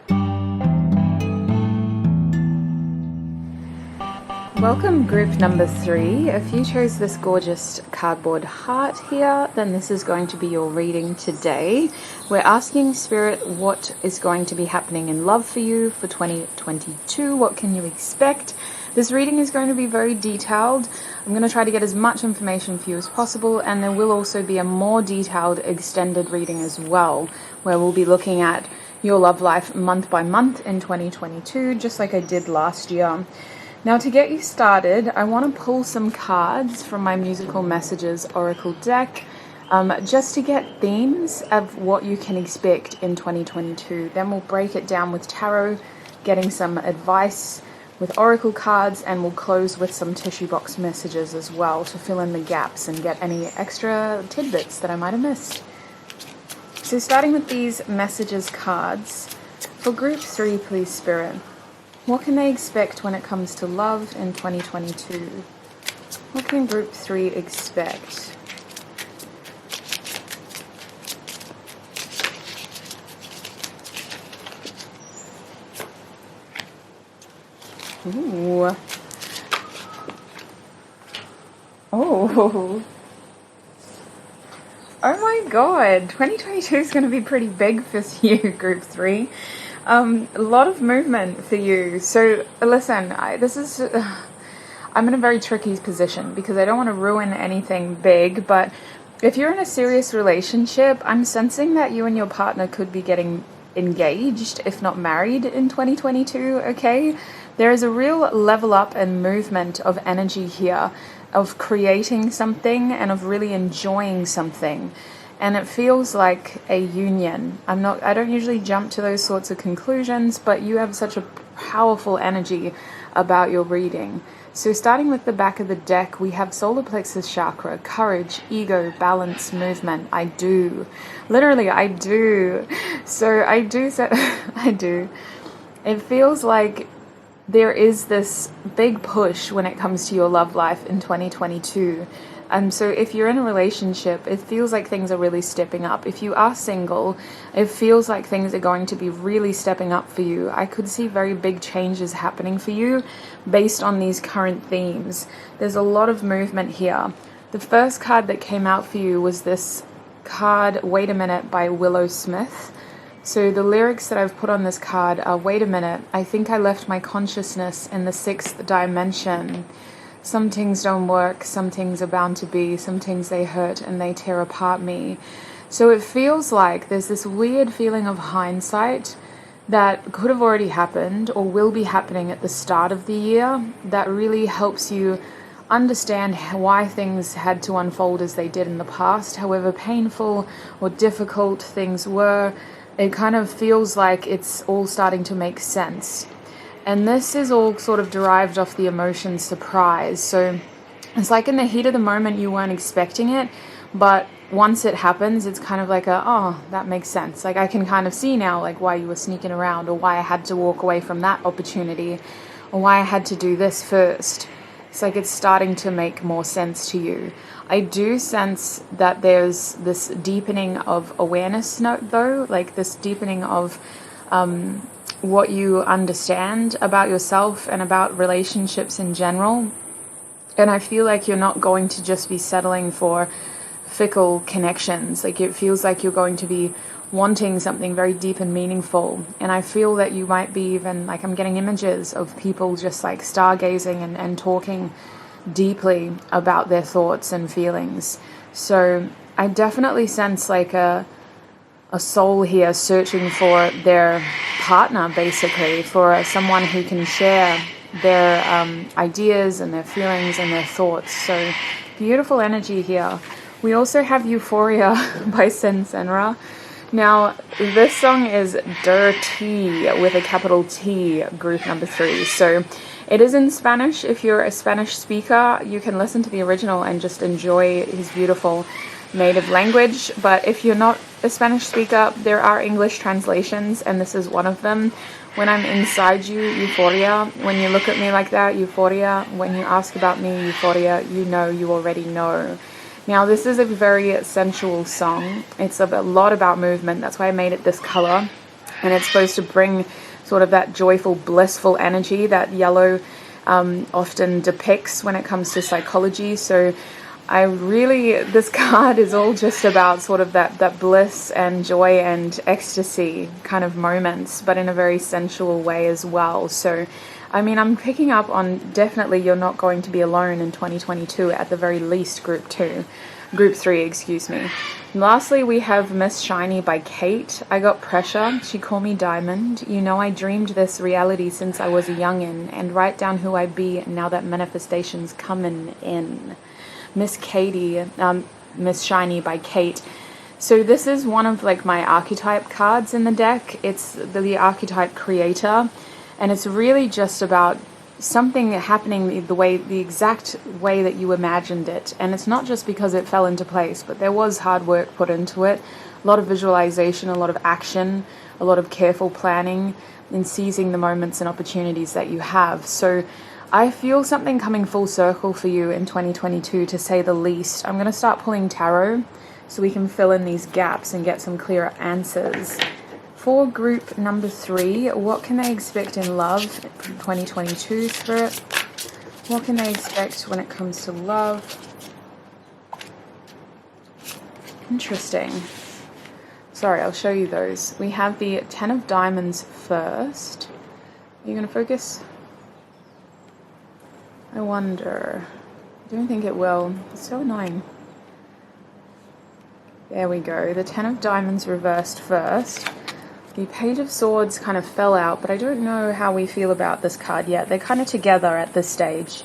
Welcome group number 3. If you chose this gorgeous cardboard heart here, then this is going to be your reading today. We're asking Spirit what is going to be happening in love for you for 2022. What can you expect? This reading is going to be very detailed. I'm going to try to get as much information for you as possible, and there will also be a more detailed extended reading as well, where we'll be looking at your love life month by month in 2022, just like I did last year. Now, to get you started, I want to pull some cards from my Musical Messages Oracle deck, just to get themes of what you can expect in 2022. Then we'll break it down with tarot, getting some advice with oracle cards, and we'll close with some tissue box messages as well to fill in the gaps and get any extra tidbits that I might have missed. So starting with these messages cards, for group 3, please Spirit, what can they expect when it comes to love in 2022? What can group 3 expect? Ooh. Oh. Oh my god. 2022 is going to be pretty big for you, group 3. A lot of movement for you. So listen, I'm in a very tricky position because I don't want to ruin anything big, but if you're in a serious relationship, I'm sensing that you and your partner could be getting engaged, if not married, in 2022, okay? There is a real level up and movement of energy here, of creating something and of really enjoying something. And it feels like a union. I don't usually jump to those sorts of conclusions, but you have such a powerful energy about your reading. So starting with the back of the deck, we have solar plexus chakra, courage, ego, balance, movement. I do. Literally, I do. So I do. It feels like there is this big push when it comes to your love life in 2022. So if you're in a relationship, it feels like things are really stepping up. If you are single, it feels like things are going to be really stepping up for you. I could see very big changes happening for you based on these current themes. There's a lot of movement here. The first card that came out for you was this card, Wait a Minute, by Willow Smith. So the lyrics that I've put on this card are, wait a minute, I think I left my consciousness in the 6th dimension. Some things don't work, some things are bound to be, some things they hurt and they tear apart me. So it feels like there's this weird feeling of hindsight that could have already happened or will be happening at the start of the year that really helps you understand why things had to unfold as they did in the past, however painful or difficult things were. It kind of feels like it's all starting to make sense. And this is all sort of derived off the emotion surprise. So it's like in the heat of the moment you weren't expecting it, but once it happens, it's kind of like oh, that makes sense. Like I can kind of see now like why you were sneaking around, or why I had to walk away from that opportunity, or why I had to do this first. It's like it's starting to make more sense to you. I do sense that there's this deepening of awareness though, like this deepening of what you understand about yourself and about relationships in general. And I feel like you're not going to just be settling for fickle connections. Like it feels like you're going to be wanting something very deep and meaningful. And I feel that you might be even, like I'm getting images of people just like stargazing and talking deeply about their thoughts and feelings. So I definitely sense like a soul here searching for their partner, basically, for someone who can share their ideas and their feelings and their thoughts. So beautiful energy here. We also have Euphoria by Senra. Now, this song is Dirty with a capital T, group number 3. So it is in Spanish. If you're a Spanish speaker, you can listen to the original and just enjoy his beautiful native language. But if you're not a Spanish speaker, there are English translations, and this is one of them. When I'm inside you, Euphoria. When you look at me like that, Euphoria. When you ask about me, Euphoria, you know you already know. Now, this is a very sensual song. It's a lot about movement. That's why I made it this color. And it's supposed to bring sort of that joyful, blissful energy that yellow often depicts when it comes to psychology. So this card is all just about sort of that bliss and joy and ecstasy kind of moments, but in a very sensual way as well. So I mean, I'm picking up on definitely you're not going to be alone in 2022, at the very least, group 3, excuse me. And lastly, we have Miss Shiny by Kate. I got pressure. She called me Diamond. You know, I dreamed this reality since I was a youngin', and write down who I be now that manifestation's coming in. Miss Shiny by Kate. So this is one of like my archetype cards in the deck. It's the archetype creator. And it's really just about something happening the exact way that you imagined it. And it's not just because it fell into place, but there was hard work put into it. A lot of visualization, a lot of action, a lot of careful planning in seizing the moments and opportunities that you have. So I feel something coming full circle for you in 2022, to say the least. I'm going to start pulling tarot so we can fill in these gaps and get some clearer answers. For group number 3, what can they expect in love in 2022, Spirit? What can they expect when it comes to love? Interesting. Sorry, I'll show you those. We have the 10 of Diamonds first. Are you going to focus? I wonder. I don't think it will. It's so annoying. There we go. The 10 of Diamonds reversed first. The Page of Swords kind of fell out, but I don't know how we feel about this card yet. They're kind of together at this stage.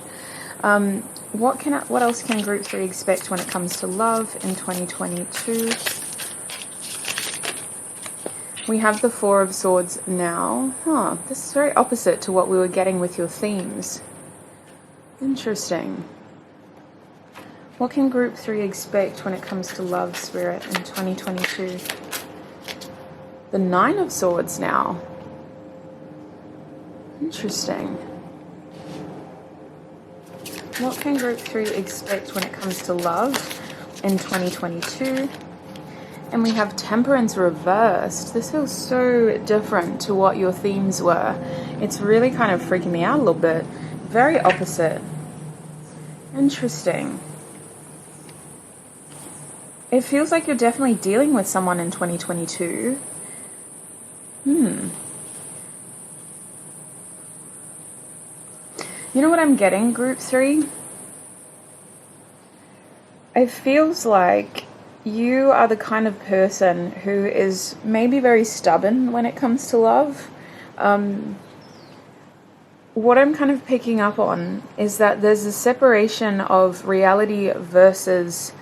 What else can Group 3 expect when it comes to love in 2022? We have the Four of Swords now. This is very opposite to what we were getting with your themes. Interesting. What can Group 3 expect when it comes to love, Spirit, in 2022? The Nine of Swords now. Interesting. What can Group 3 expect when it comes to love in 2022? And we have Temperance reversed. This feels so different to what your themes were. It's really kind of freaking me out a little bit. Very opposite. Interesting. It feels like you're definitely dealing with someone in 2022. You know what I'm getting, group 3? It feels like you are the kind of person who is maybe very stubborn when it comes to love. What I'm kind of picking up on is that there's a separation of reality versus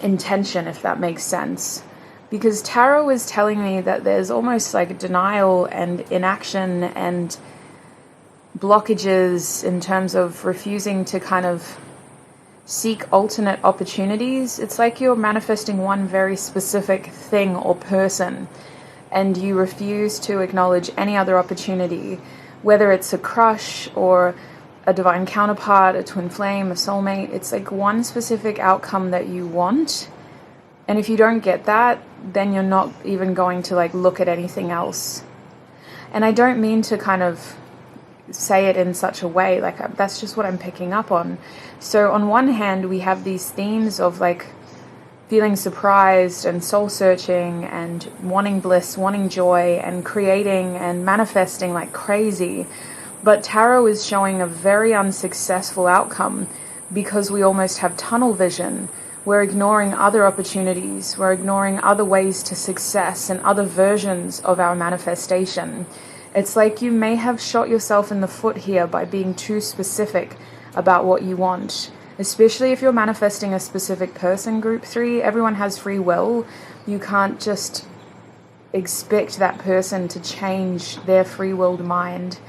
intention, if that makes sense. Because tarot is telling me that there's almost like denial and inaction and blockages in terms of refusing to kind of seek alternate opportunities. It's like you're manifesting one very specific thing or person, and you refuse to acknowledge any other opportunity, whether it's a crush or a divine counterpart, a twin flame, a soulmate. It's like one specific outcome that you want, and if you don't get that, then you're not even going to like look at anything else. And I don't mean to kind of say it in such a way, like that's just what I'm picking up on. So on one hand, we have these themes of like feeling surprised and soul searching and wanting bliss, wanting joy, and creating and manifesting like crazy. But tarot is showing a very unsuccessful outcome because we almost have tunnel vision. We're ignoring other opportunities. We're ignoring other ways to success and other versions of our manifestation. It's like you may have shot yourself in the foot here by being too specific about what you want, especially if you're manifesting a specific person, group 3. Everyone has free will. You can't just expect that person to change their free-willed mind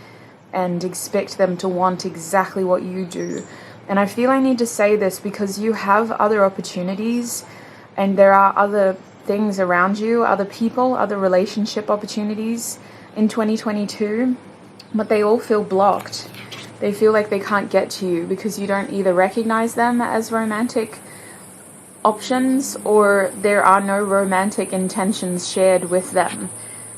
and expect them to want exactly what you do. And I feel I need to say this because you have other opportunities, and there are other things around you, other people, other relationship opportunities in 2022, but they all feel blocked. They feel like they can't get to you because you don't either recognize them as romantic options or there are no romantic intentions shared with them.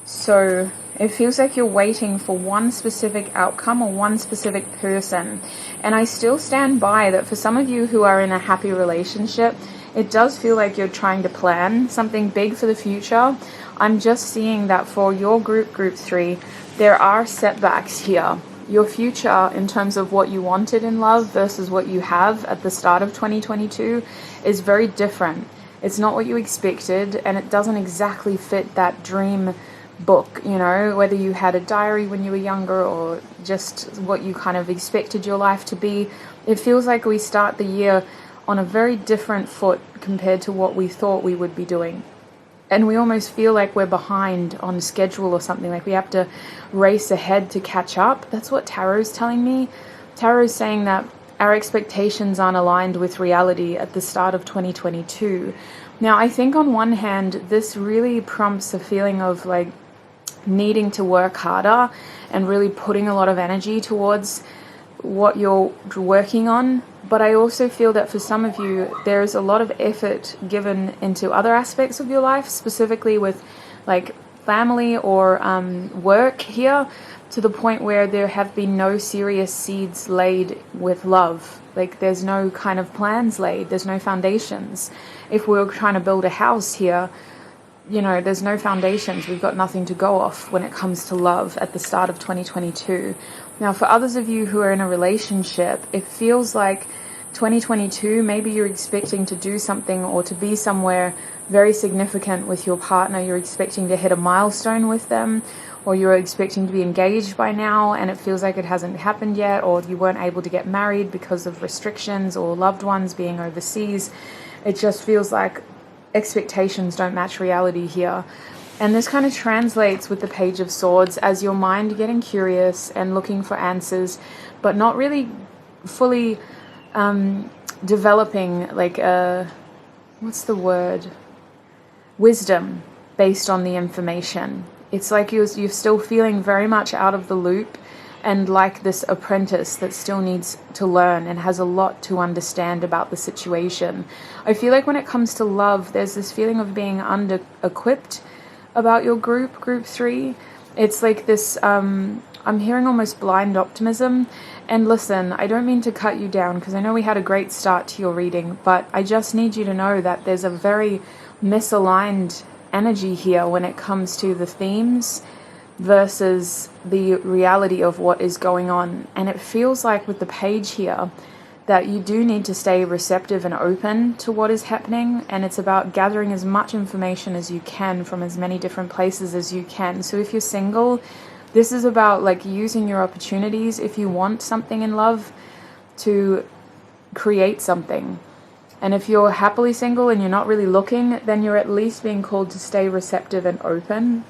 So it feels like you're waiting for one specific outcome or one specific person. And I still stand by that for some of you who are in a happy relationship, it does feel like you're trying to plan something big for the future. I'm just seeing that for your group 3, there are setbacks here. Your future in terms of what you wanted in love versus what you have at the start of 2022 is very different. It's not what you expected, and it doesn't exactly fit that dream book, you know, whether you had a diary when you were younger or just what you kind of expected your life to be. It feels like we start the year on a very different foot compared to what we thought we would be doing. And we almost feel like we're behind on schedule or something, like we have to race ahead to catch up. That's what tarot's telling me. Tarot's saying that our expectations aren't aligned with reality at the start of 2022. Now, I think on one hand, this really prompts a feeling of like needing to work harder and really putting a lot of energy towards what you're working on. But I also feel that for some of you, there is a lot of effort given into other aspects of your life, specifically with like family or work here, to the point where there have been no serious seeds laid with love. Like there's no kind of plans laid, there's no foundations. If we were trying to build a house here, you know, there's no foundations. We've got nothing to go off when it comes to love at the start of 2022. Now, for others of you who are in a relationship, it feels like 2022, maybe you're expecting to do something or to be somewhere very significant with your partner. You're expecting to hit a milestone with them, or you're expecting to be engaged by now and it feels like it hasn't happened yet, or you weren't able to get married because of restrictions or loved ones being overseas. It just feels like expectations don't match reality here. And this kind of translates with the Page of Swords as your mind getting curious and looking for answers, but not really fully developing like wisdom based on the information. It's like you're still feeling very much out of the loop and like this apprentice that still needs to learn and has a lot to understand about the situation. I feel like when it comes to love, there's this feeling of being under-equipped about your group 3. It's like this, I'm hearing almost blind optimism. And listen, I don't mean to cut you down because I know we had a great start to your reading, but I just need you to know that there's a very misaligned energy here when it comes to the themes versus the reality of what is going on. And it feels like with the page here that you do need to stay receptive and open to what is happening, and it's about gathering as much information as you can from as many different places as you can. So if you're single, this is about like using your opportunities if you want something in love to create something. And if you're happily single and you're not really looking, then you're at least being called to stay receptive and open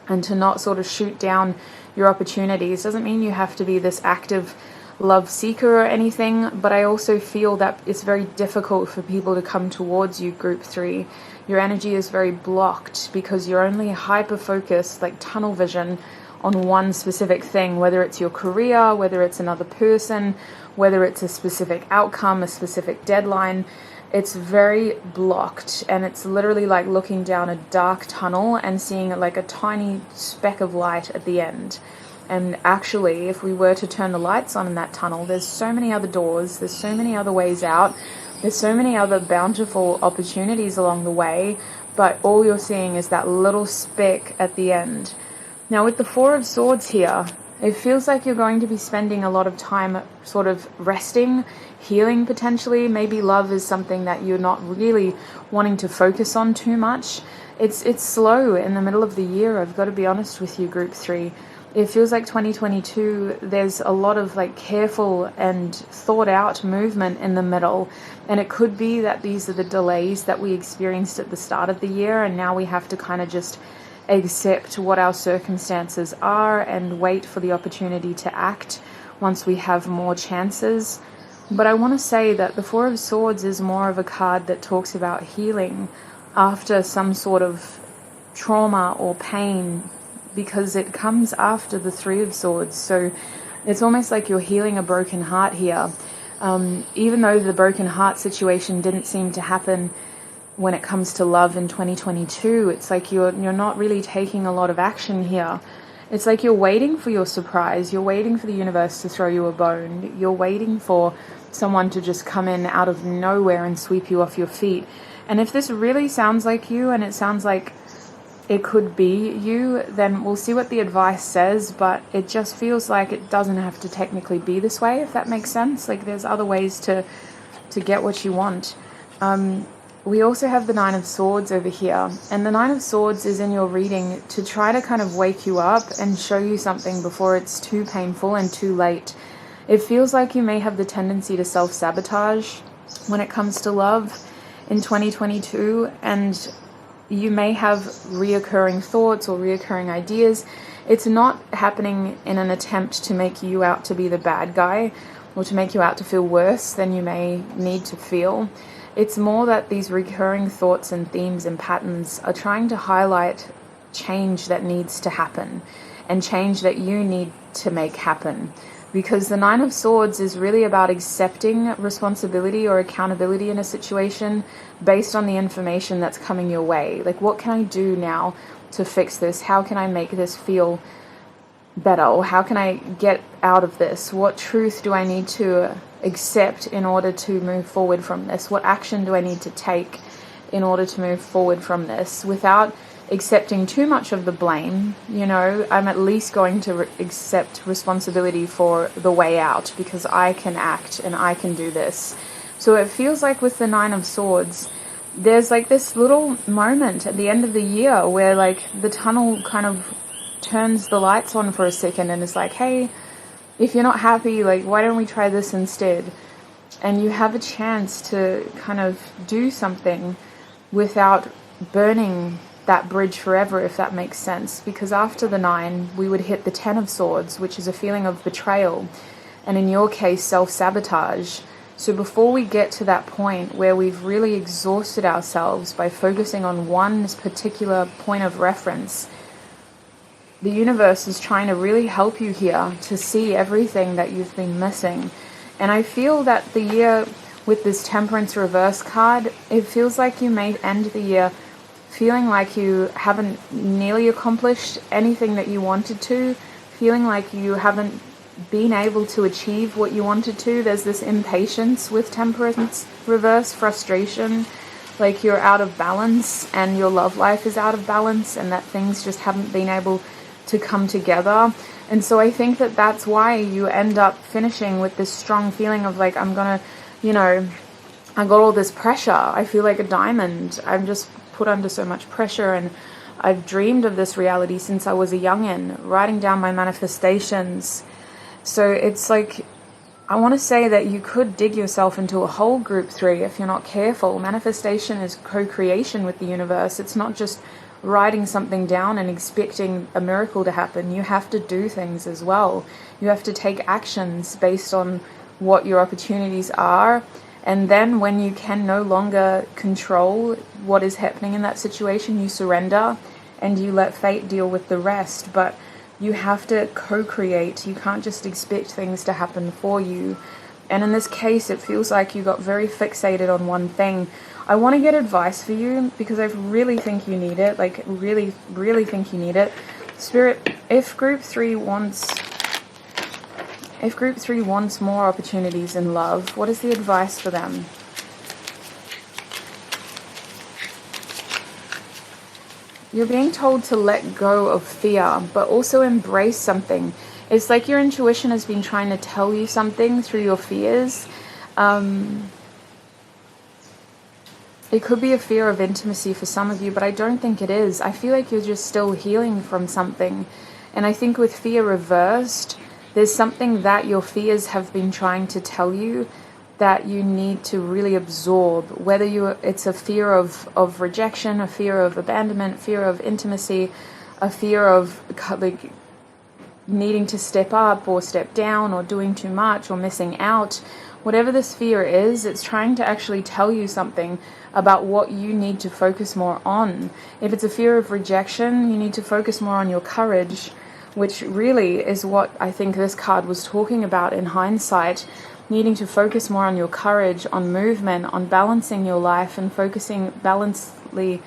and to not sort of shoot down your opportunities. Doesn't mean you have to be this active love seeker or anything, but I also feel that it's very difficult for people to come towards you, group 3. Your energy is very blocked because you're only hyper focused, like tunnel vision, on one specific thing, whether it's your career, whether it's another person, whether it's a specific outcome, a specific deadline. It's very blocked, and it's literally like looking down a dark tunnel and seeing like a tiny speck of light at the end. And actually, if we were to turn the lights on in that tunnel, there's so many other doors, there's so many other ways out, there's so many other bountiful opportunities along the way, but all you're seeing is that little speck at the end. Now with the 4 of Swords here, it feels like you're going to be spending a lot of time sort of resting, healing potentially. Maybe love is something that you're not really wanting to focus on too much. It's slow in the middle of the year, I've got to be honest with you, group 3. It feels like 2022, there's a lot of like careful and thought out movement in the middle. And it could be that these are the delays that we experienced at the start of the year, and now we have to kind of just accept what our circumstances are and wait for the opportunity to act once we have more chances. But I want to say that the 4 of Swords is more of a card that talks about healing after some sort of trauma or pain, because it comes after the 3 of Swords. So it's almost like you're healing a broken heart here. Even though the broken heart situation didn't seem to happen when it comes to love in 2022, it's like you're not really taking a lot of action here. It's like you're waiting for your surprise. You're waiting for the universe to throw you a bone. You're waiting for someone to just come in out of nowhere and sweep you off your feet. And if this really sounds like you, and it sounds like it could be you, then we'll see what the advice says, but it just feels like it doesn't have to technically be this way, if that makes sense. Like there's other ways to get what you want. We also have the 9 of Swords over here, and the 9 of Swords is in your reading to try to kind of wake you up and show you something before it's too painful and too late. It feels like you may have the tendency to self-sabotage when it comes to love in 2022, and you may have reoccurring thoughts or reoccurring ideas. It's not happening in an attempt to make you out to be the bad guy or to make you out to feel worse than you may need to feel. It's more that these recurring thoughts and themes and patterns are trying to highlight change that needs to happen and change that you need to make happen. Because the 9 of Swords is really about accepting responsibility or accountability in a situation based on the information that's coming your way. Like, what can I do now to fix this? How can I make this feel better? Or how can I get out of this? What truth do I need to accept in order to move forward from this? What action do I need to take in order to move forward from this without accepting too much of the blame? You know, I'm at least going to accept responsibility for the way out because I can act and I can do this. So it feels like with the 9 of Swords, there's like this little moment at the end of the year where like the tunnel kind of turns the lights on for a second and is like, hey, if you're not happy, like, why don't we try this instead? And you have a chance to kind of do something without burning that bridge forever, if that makes sense. Because after the 9, we would hit the 10 of Swords, which is a feeling of betrayal, and in your case, self-sabotage. So before we get to that point where we've really exhausted ourselves by focusing on one particular point of reference, the universe is trying to really help you here to see everything that you've been missing. And I feel that the year with this Temperance reverse card, it feels like you may end the year feeling like you haven't nearly accomplished anything that you wanted to, feeling like you haven't been able to achieve what you wanted to. There's this impatience with Temperance reverse, frustration, like you're out of balance and your love life is out of balance, and that things just haven't been able to come together. And so I think that that's why you end up finishing with this strong feeling of like, I'm gonna, you know, I got all this pressure. I feel like a diamond. I'm just put under so much pressure, and I've dreamed of this reality since I was a youngin', writing down my manifestations. So it's like, I want to say that you could dig yourself into a hole, group 3, if you're not careful. Manifestation is co-creation with the universe. It's not just writing something down and expecting a miracle to happen. You have to do things as well. You have to take actions based on what your opportunities are. And then when you can no longer control what is happening in that situation, you surrender and you let fate deal with the rest. But you have to co-create. You can't just expect things to happen for you. And in this case, it feels like you got very fixated on one thing. I want to get advice for you because I really think you need it. Like, really, really think you need it. Spirit, if group 3 wants more opportunities in love, what is the advice for them? You're being told to let go of fear, but also embrace something. It's like your intuition has been trying to tell you something through your fears. It could be a fear of intimacy for some of you, but I don't think it is. I feel like you're just still healing from something. And I think with fear reversed, there's something that your fears have been trying to tell you that you need to really absorb, whether it's a fear of rejection, a fear of abandonment, fear of intimacy, a fear of like needing to step up or step down or doing too much or missing out. Whatever this fear is, it's trying to actually tell you something about what you need to focus more on. If it's a fear of rejection, you need to focus more on your courage, which really is what I think this card was talking about in hindsight. Needing to focus more on your courage, on movement, on balancing your life and focusing balancedly,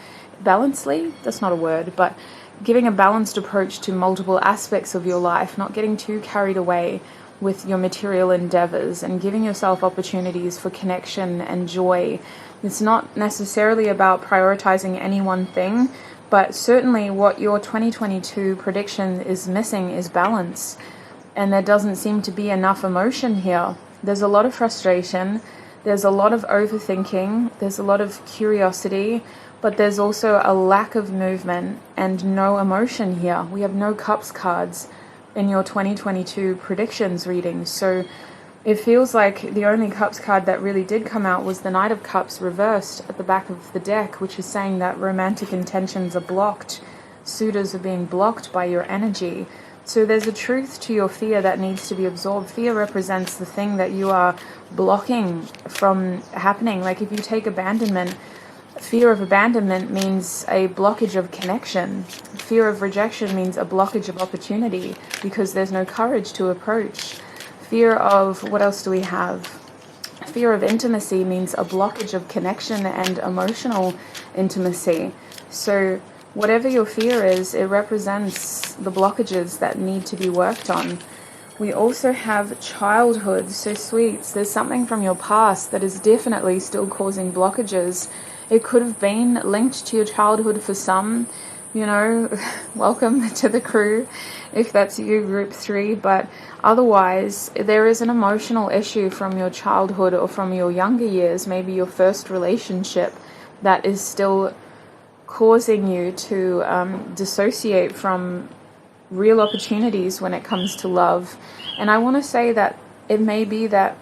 that's not a word, but giving a balanced approach to multiple aspects of your life, not getting too carried away with your material endeavors and giving yourself opportunities for connection and joy. It's not necessarily about prioritizing any one thing, but certainly what your 2022 prediction is missing is balance. And there doesn't seem to be enough emotion here. There's a lot of frustration, there's a lot of overthinking, there's a lot of curiosity, but there's also a lack of movement and no emotion here. We have no cups cards in your 2022 predictions reading. So it feels like the only cups card that really did come out was the Knight of Cups reversed at the back of the deck, which is saying that romantic intentions are blocked. Suitors are being blocked by your energy. So there's a truth to your fear that needs to be absorbed. Fear represents the thing that you are blocking from happening. Like if you take abandonment, fear of abandonment means a blockage of connection. Fear of rejection means a blockage of opportunity because there's no courage to approach. Fear of, what else do we have? Fear of intimacy means a blockage of connection and emotional intimacy. So whatever your fear is, it represents the blockages that need to be worked on. We also have childhood, so sweets. There's something from your past that is definitely still causing blockages. It could have been linked to your childhood for some, you know, welcome to the crew if that's you, group 3, but otherwise there is an emotional issue from your childhood or from your younger years, maybe your first relationship, that is still causing you to dissociate from real opportunities when it comes to love. And I want to say that it may be that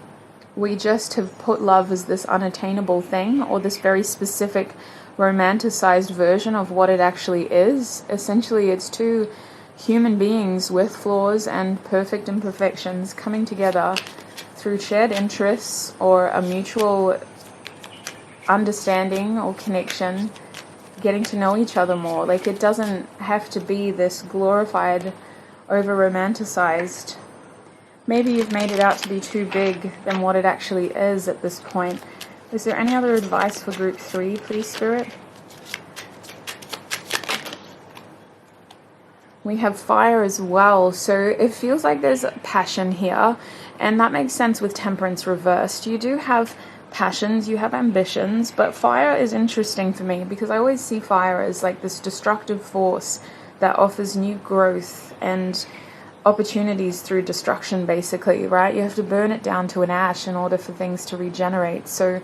we just have put love as this unattainable thing, or this very specific romanticized version of what it actually is. Essentially, it's two human beings with flaws and perfect imperfections coming together through shared interests or a mutual understanding or connection, getting to know each other more. Like, it doesn't have to be this glorified, over-romanticized. Maybe you've made it out to be too big than what it actually is at this point. Is there any other advice for group 3, please, Spirit? We have fire as well, so it feels like there's passion here, and that makes sense with Temperance reversed. You do have passions, you have ambitions, but fire is interesting for me because I always see fire as like this destructive force that offers new growth and opportunities through destruction, basically, right? You have to burn it down to an ash in order for things to regenerate. So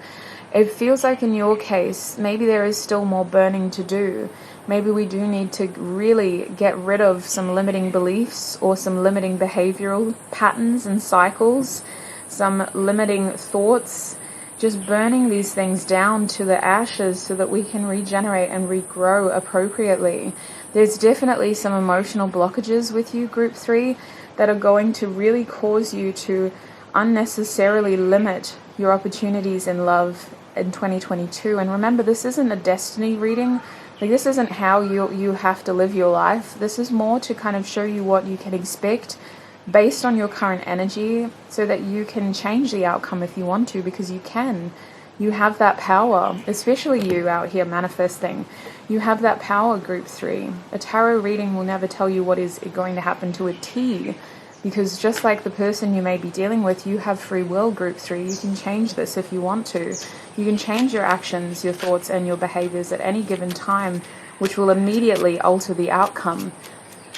it feels like in your case, maybe there is still more burning to do. Maybe we do need to really get rid of some limiting beliefs or some limiting behavioral patterns and cycles, some limiting thoughts, just burning these things down to the ashes so that we can regenerate and regrow appropriately. There's definitely some emotional blockages with you, Group 3, that are going to really cause you to unnecessarily limit your opportunities in love in 2022. And remember, this isn't a destiny reading. Like, this isn't how you have to live your life. This is more to kind of show you what you can expect based on your current energy so that you can change the outcome if you want to, because you can. You have that power, especially you out here manifesting. You have that power, Group 3. A tarot reading will never tell you what is going to happen to a T, because just like the person you may be dealing with, you have free will, Group 3. You can change this if you want to. You can change your actions, your thoughts, and your behaviors at any given time, which will immediately alter the outcome.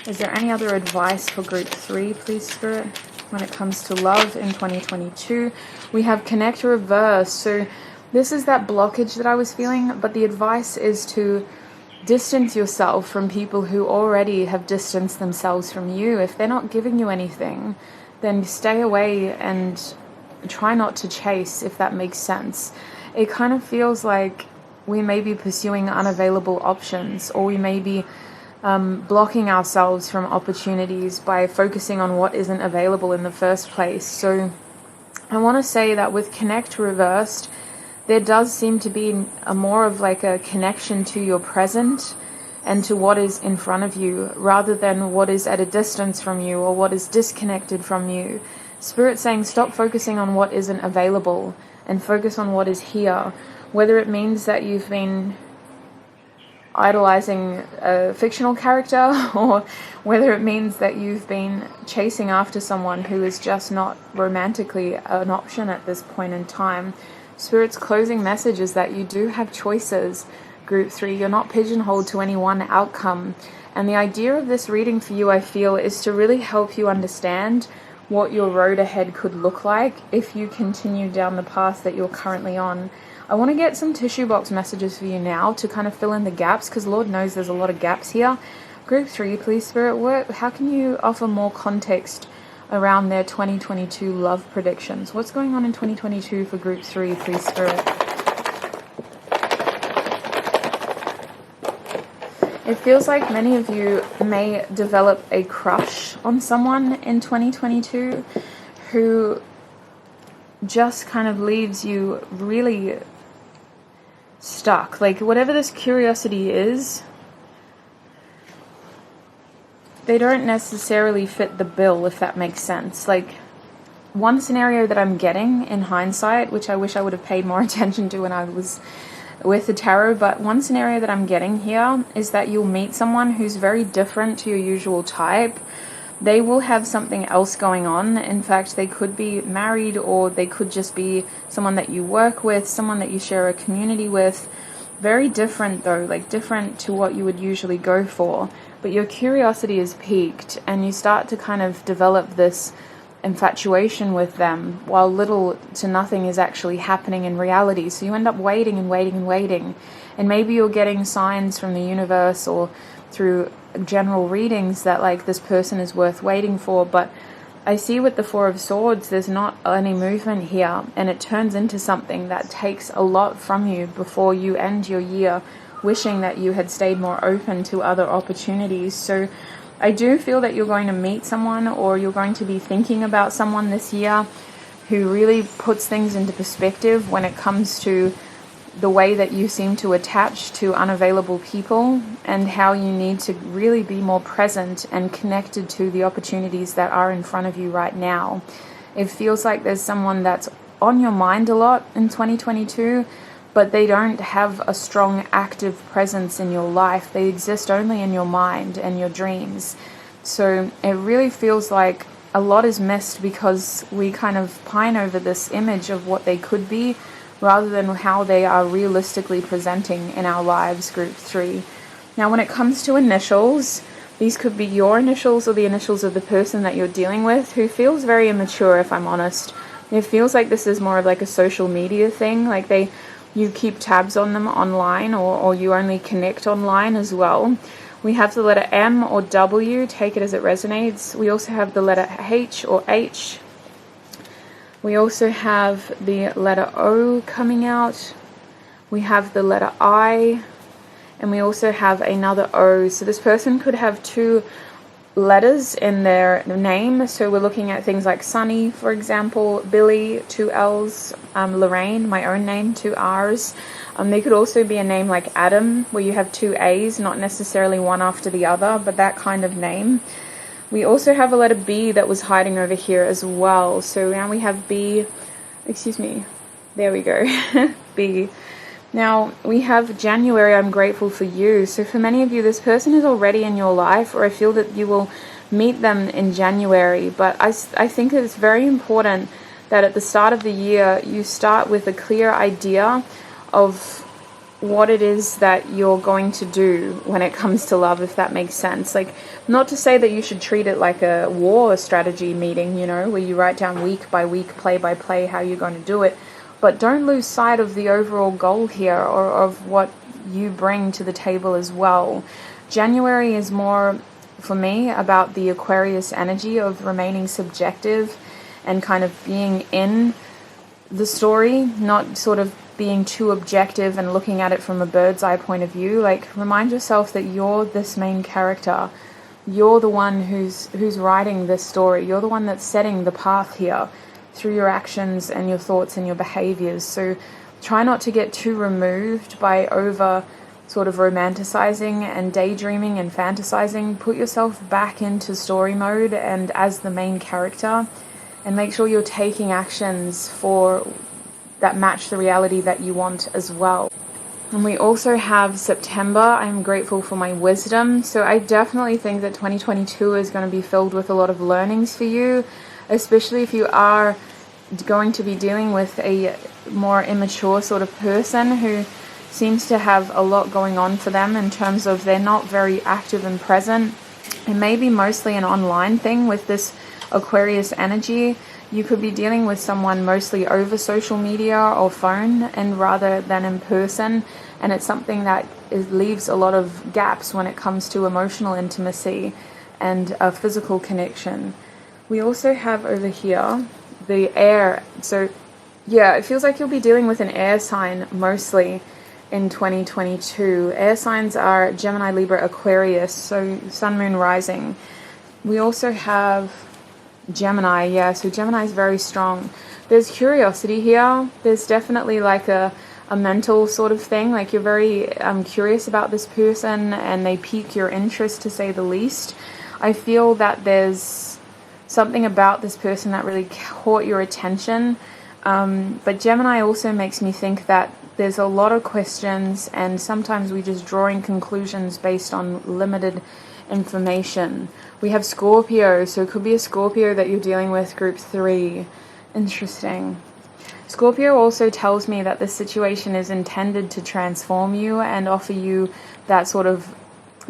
Is there any other advice for Group 3, please, Spirit, when it comes to love in 2022? We have Connect Reverse. So this is that blockage that I was feeling, but the advice is to distance yourself from people who already have distanced themselves from you. If they're not giving you anything, then stay away and try not to chase, if that makes sense. It kind of feels like we may be pursuing unavailable options, or we may be blocking ourselves from opportunities by focusing on what isn't available in the first place. So I want to say that with Connect Reversed, there does seem to be a more of like a connection to your present and to what is in front of you, rather than what is at a distance from you or what is disconnected from you. Spirit saying stop focusing on what isn't available and focus on what is here. Whether it means that you've been idolizing a fictional character, or whether it means that you've been chasing after someone who is just not romantically an option at this point in time. Spirit's closing message is that you do have choices, Group 3. You're not pigeonholed to any one outcome. And the idea of this reading for you, I feel, is to really help you understand what your road ahead could look like if you continue down the path that you're currently on. I want to get some tissue box messages for you now to kind of fill in the gaps, because Lord knows there's a lot of gaps here. Group 3, please, Spirit, how can you offer more context around their 2022 love predictions? What's going on in 2022 for Group 3, please, Spirit? It feels like many of you may develop a crush on someone in 2022 who just kind of leaves you really stuck. Like, whatever this curiosity is, they don't necessarily fit the bill, if that makes sense. Like, one scenario that I'm getting in hindsight, which I wish I would have paid more attention to when I was with the tarot, but one scenario that I'm getting here is that you'll meet someone who's very different to your usual type. They will have something else going on. In fact, they could be married, or they could just be someone that you work with, someone that you share a community with. Very different though, like different to what you would usually go for. But your curiosity is piqued and you start to kind of develop this infatuation with them while little to nothing is actually happening in reality. So you end up waiting and waiting and waiting. And maybe you're getting signs from the universe or through general readings that like this person is worth waiting for, but I see with the Four of Swords there's not any movement here, and it turns into something that takes a lot from you before you end your year wishing that you had stayed more open to other opportunities. So I do feel that you're going to meet someone, or you're going to be thinking about someone this year who really puts things into perspective when it comes to the way that you seem to attach to unavailable people, and how you need to really be more present and connected to the opportunities that are in front of you right now. It feels like there's someone that's on your mind a lot in 2022, but they don't have a strong active presence in your life. They exist only in your mind and your dreams. So it really feels like a lot is missed because we kind of pine over this image of what they could be, rather than how they are realistically presenting in our lives, group 3. Now, when it comes to initials, these could be your initials or the initials of the person that you're dealing with, who feels very immature, if I'm honest. It feels like this is more of like a social media thing, like you keep tabs on them online, or you only connect online as well. We have the letter M or W, take it as it resonates. We also have the letter H or H. We also have the letter O coming out. We have the letter I, and we also have another O. So this person could have 2 letters in their name. So we're looking at things like Sunny, for example, Billy, 2 L's, Lorraine, my own name, 2 R's. There could also be a name like Adam, where you have 2 A's, not necessarily one after the other, but that kind of name. We also have a letter B that was hiding over here as well. So now we have B, excuse me, there we go, B. Now, we have January, I'm grateful for you. So for many of you, this person is already in your life, or I feel that you will meet them in January. But I think that it's very important that at the start of the year, you start with a clear idea of what it is that you're going to do when it comes to love, if that makes sense. Like, not to say that you should treat it like a war strategy meeting, you know, where you write down week by week, play by play, how you're going to do it. But don't lose sight of the overall goal here, or of what you bring to the table as well. January is more, for me, about the Aquarius energy of remaining subjective and kind of being in the story, not sort of being too objective and looking at it from a bird's eye point of view. Like, remind yourself that you're this main character. You're the one who's writing this story. You're the one that's setting the path here through your actions and your thoughts and your behaviors. So try not to get too removed by over sort of romanticizing and daydreaming and fantasizing. Put yourself back into story mode and as the main character, and make sure you're taking actions for that match the reality that you want as well. And we also have September. I'm grateful for my wisdom. So I definitely think that 2022 is going to be filled with a lot of learnings for you, especially if you are going to be dealing with a more immature sort of person who seems to have a lot going on for them in terms of they're not very active and present. It may be mostly an online thing with this Aquarius energy. You could be dealing with someone mostly over social media or phone, and rather than in person, and it's something that leaves a lot of gaps when it comes to emotional intimacy and a physical connection. We also have over here the air. So yeah, it feels like you'll be dealing with an air sign mostly in 2022. Air signs are Gemini, Libra, Aquarius, so Sun, Moon, Rising. We also have Gemini, yeah, so Gemini is very strong. There's curiosity here. There's definitely like a mental sort of thing, like you're very curious about this person and they pique your interest, to say the least. I feel that there's something about this person that really caught your attention, but Gemini also makes me think that there's a lot of questions, and sometimes we just drawing conclusions based on limited information. We have Scorpio, so it could be a Scorpio that you're dealing with, group 3. Interesting. Scorpio also tells me that this situation is intended to transform you and offer you that sort of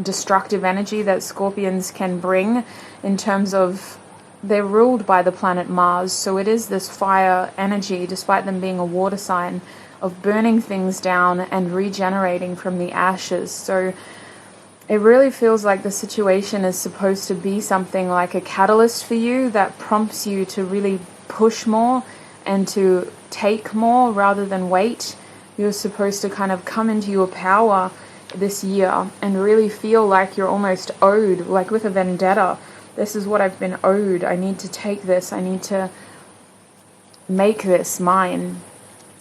destructive energy that Scorpions can bring, in terms of they're ruled by the planet Mars, so it is this fire energy, despite them being a water sign, of burning things down and regenerating from the ashes. So it really feels like the situation is supposed to be something like a catalyst for you that prompts you to really push more and to take more rather than wait. You're supposed to kind of come into your power this year and really feel like you're almost owed, like with a vendetta. This is what I've been owed. I need to take this. I need to make this mine.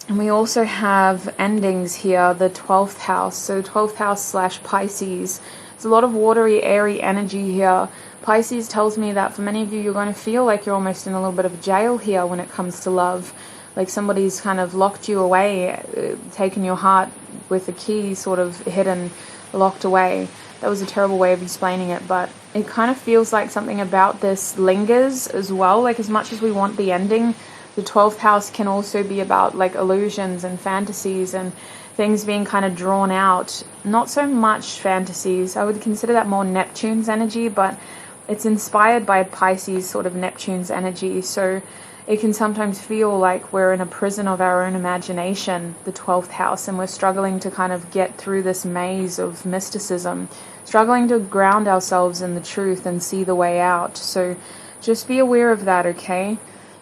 And we also have endings here, the 12th house. So 12th house / Pisces. There's a lot of watery, airy energy here. Pisces tells me that for many of you, you're going to feel like you're almost in a little bit of jail here when it comes to love. Like somebody's kind of locked you away, taken your heart with a key sort of hidden, locked away. That was a terrible way of explaining it, but it kind of feels like something about this lingers as well. Like, as much as we want the ending, The 12th house can also be about like illusions and fantasies and things being kind of drawn out. Not so much fantasies. I would consider that more Neptune's energy, but it's inspired by Pisces, sort of Neptune's energy. So it can sometimes feel like we're in a prison of our own imagination, the 12th house, and we're struggling to kind of get through this maze of mysticism, struggling to ground ourselves in the truth and see the way out. So just be aware of that, okay?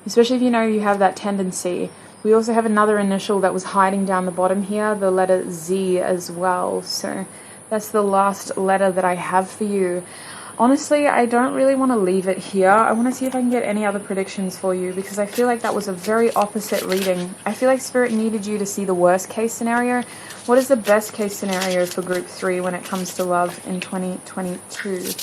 Especially if you know you have that tendency. We also have another initial that was hiding down the bottom here, the letter Z as well. So that's the last letter that I have for you. Honestly, I don't really want to leave it here. I want to see if I can get any other predictions for you, because I feel like that was a very opposite reading. I feel like Spirit needed you to see the worst case scenario. What is the best case scenario for group 3 when it comes to love in 2022?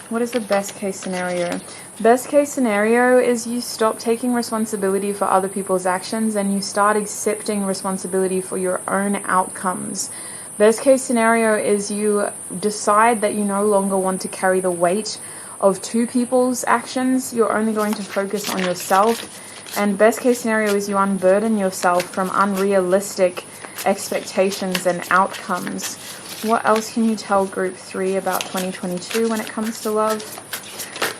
What is the best case scenario? Best case scenario is you stop taking responsibility for other people's actions and you start accepting responsibility for your own outcomes. Best case scenario is you decide that you no longer want to carry the weight of two people's actions. You're only going to focus on yourself. And best case scenario is you unburden yourself from unrealistic expectations and outcomes. What else can you tell group 3 about 2022 when it comes to love?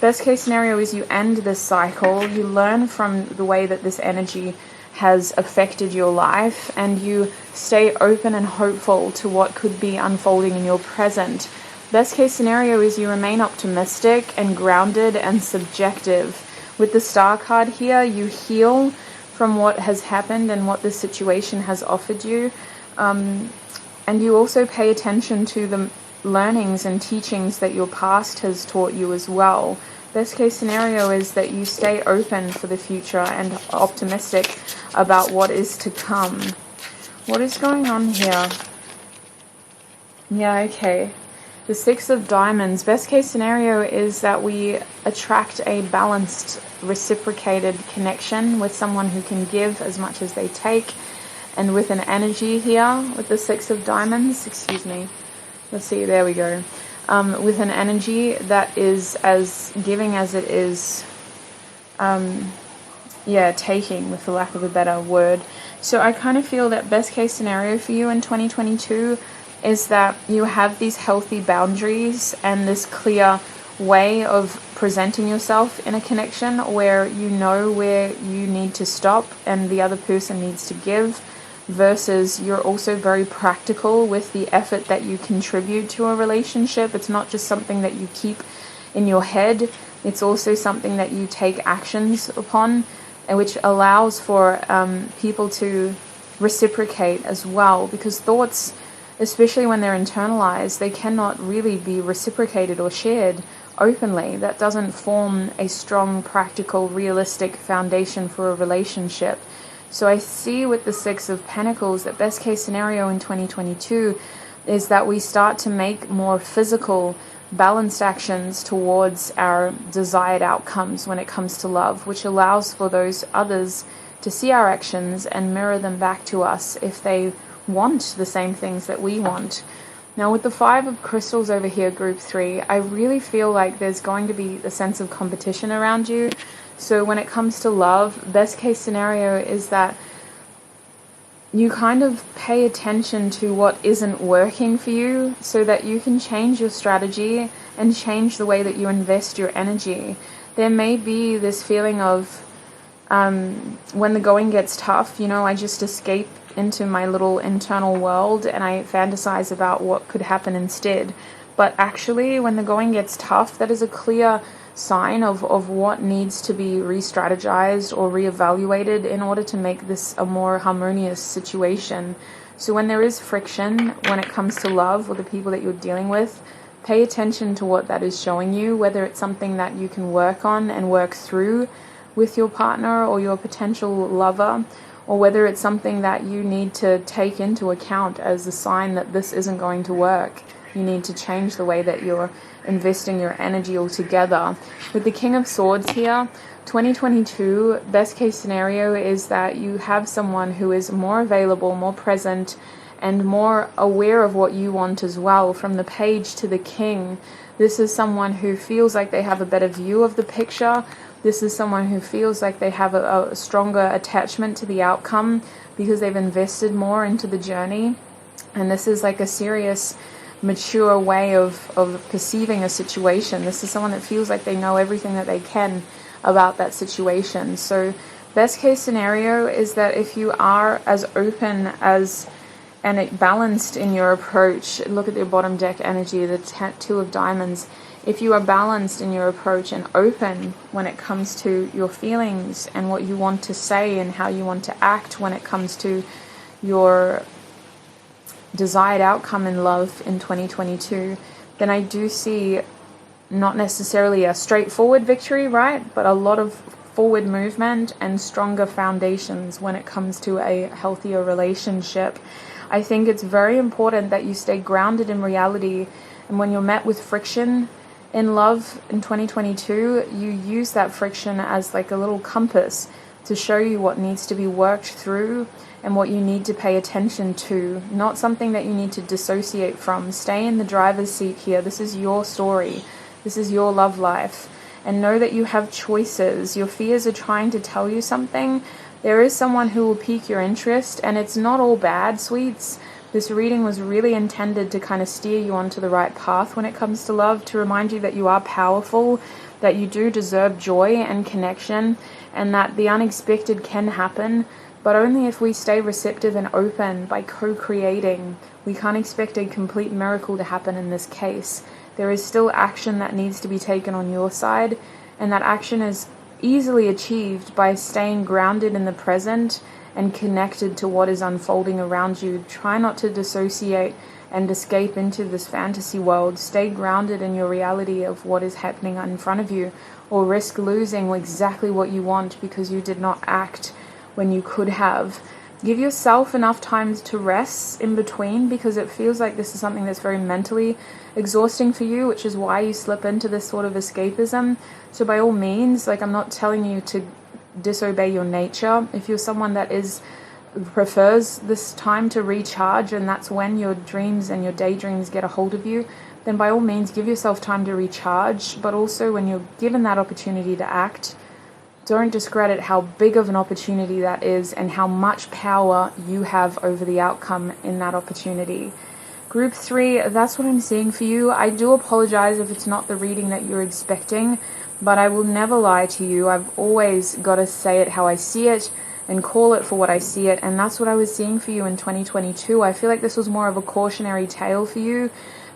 Best case scenario is you end this cycle. You learn from the way that this energy has affected your life, and you stay open and hopeful to what could be unfolding in your present. Best case scenario is you remain optimistic and grounded and subjective. With the Star card here, you heal from what has happened and what this situation has offered you. And you also pay attention to the learnings and teachings that your past has taught you as well. Best case scenario is that you stay open for the future and optimistic about what is to come. What is going on here? Yeah, okay. The 6 of Diamonds. Best case scenario is that we attract a balanced, reciprocated connection with someone who can give as much as they take. And with an energy here, with the 6 of Diamonds, excuse me. Let's see, there we go. With an energy that is as giving as it is, taking, with the lack of a better word. So I kind of feel that best case scenario for you in 2022 is that you have these healthy boundaries and this clear way of presenting yourself in a connection where you know where you need to stop and the other person needs to give, versus you're also very practical with the effort that you contribute to a relationship. It's not just something that you keep in your head, it's also something that you take actions upon, and which allows for people to reciprocate as well, because thoughts, especially when they're internalized, they cannot really be reciprocated or shared openly. That doesn't form a strong, practical, realistic foundation for a relationship. So I see with the 6 of Pentacles that best case scenario in 2022 is that we start to make more physical, balanced actions towards our desired outcomes when it comes to love, which allows for those others to see our actions and mirror them back to us if they want the same things that we want. Now with the 5 of Crystals over here, group 3, I really feel like there's going to be a sense of competition around you. So when it comes to love, best case scenario is that you kind of pay attention to what isn't working for you so that you can change your strategy and change the way that you invest your energy. There may be this feeling of when the going gets tough, I just escape into my little internal world and I fantasize about what could happen instead. But actually, when the going gets tough, that is a clear sign of what needs to be re-strategized or re-evaluated in order to make this a more harmonious situation. So when there is friction when it comes to love or the people that you're dealing with, pay attention to what that is showing you, whether it's something that you can work on and work through with your partner or your potential lover, or whether it's something that you need to take into account as a sign that this isn't going to work. You need to change the way that you're investing your energy altogether. With the King of Swords here, 2022, best case scenario is that you have someone who is more available, more present, and more aware of what you want as well. From the Page to the King, this is someone who feels like they have a better view of the picture. This is someone who feels like they have a stronger attachment to the outcome because they've invested more into the journey. And this is like a serious, mature way of perceiving a situation. This is someone that feels like they know everything that they can about that situation. So best case scenario is that if you are as open as and balanced in your approach, look at your bottom deck energy, the Two of Diamonds. If you are balanced in your approach and open when it comes to your feelings and what you want to say and how you want to act when it comes to your desired outcome in love in 2022, then I do see not necessarily a straightforward victory, right? But a lot of forward movement and stronger foundations when it comes to a healthier relationship. I think it's very important that you stay grounded in reality. And when you're met with friction in love in 2022, you use that friction as like a little compass to show you what needs to be worked through and what you need to pay attention to, not something that you need to dissociate from. Stay in the driver's seat here. This is your story. This is your love life. And know that you have choices. Your fears are trying to tell you something. There is someone who will pique your interest, and it's not all bad, sweets. This reading was really intended to kind of steer you onto the right path when it comes to love, to remind you that you are powerful, that you do deserve joy and connection, and that the unexpected can happen, but only if we stay receptive and open by co-creating. We can't expect a complete miracle to happen in this case. There is still action that needs to be taken on your side, and that action is easily achieved by staying grounded in the present and connected to what is unfolding around you. Try not to dissociate and escape into this fantasy world. Stay grounded in your reality of what is happening in front of you, or risk losing exactly what you want because you did not act when you could have. Give yourself enough time to rest in between, because it feels like this is something that's very mentally exhausting for you, which is why you slip into this sort of escapism. So by all means, like, I'm not telling you to disobey your nature. If you're someone that prefers this time to recharge, and that's when your dreams and your daydreams get a hold of you, then by all means give yourself time to recharge. But also, when you're given that opportunity to act, don't discredit how big of an opportunity that is and how much power you have over the outcome in that opportunity. Group 3, that's what I'm seeing for you. I do apologize if it's not the reading that you're expecting, but I will never lie to you. I've always got to say it how I see it and call it for what I see it, and that's what I was seeing for you in 2022. I feel like this was more of a cautionary tale for you.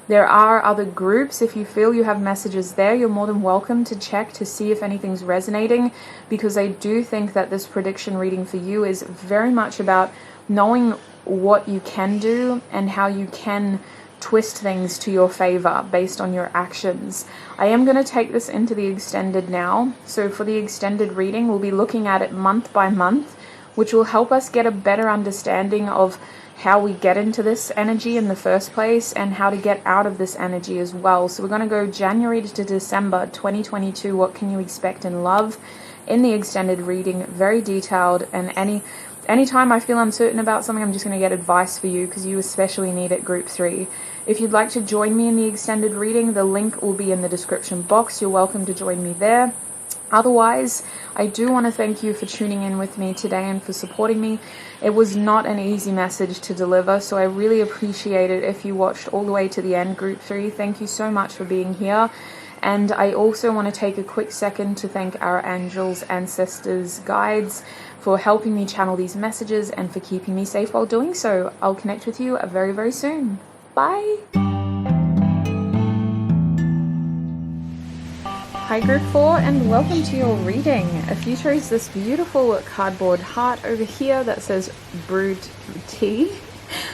There are other groups. If you feel you have messages there, you're more than welcome to check to see if anything's resonating, because I do think that this prediction reading for you is very much about knowing what you can do and how you can twist things to your favor based on your actions. I am going to take this into the extended now. So for the extended reading, we'll be looking at it month by month, which will help us get a better understanding of how we get into this energy in the first place and how to get out of this energy as well. So we're going to go January to December 2022. What can you expect in love in the extended reading? Very detailed, and anytime I feel uncertain about something, I'm just going to get advice for you, because you especially need it, Group 3. If you'd like to join me in the extended reading, the link will be in the description box. You're welcome to join me there. Otherwise, I do want to thank you for tuning in with me today and for supporting me. It was not an easy message to deliver, so I really appreciate it if you watched all the way to the end, Group 3. Thank you so much for being here. And I also want to take a quick second to thank our angels, ancestors, guides for helping me channel these messages and for keeping me safe while doing so. I'll connect with you very, very soon. Bye! Hi Group 4, and welcome to your reading. If you chose this beautiful cardboard heart over here that says brewed tea,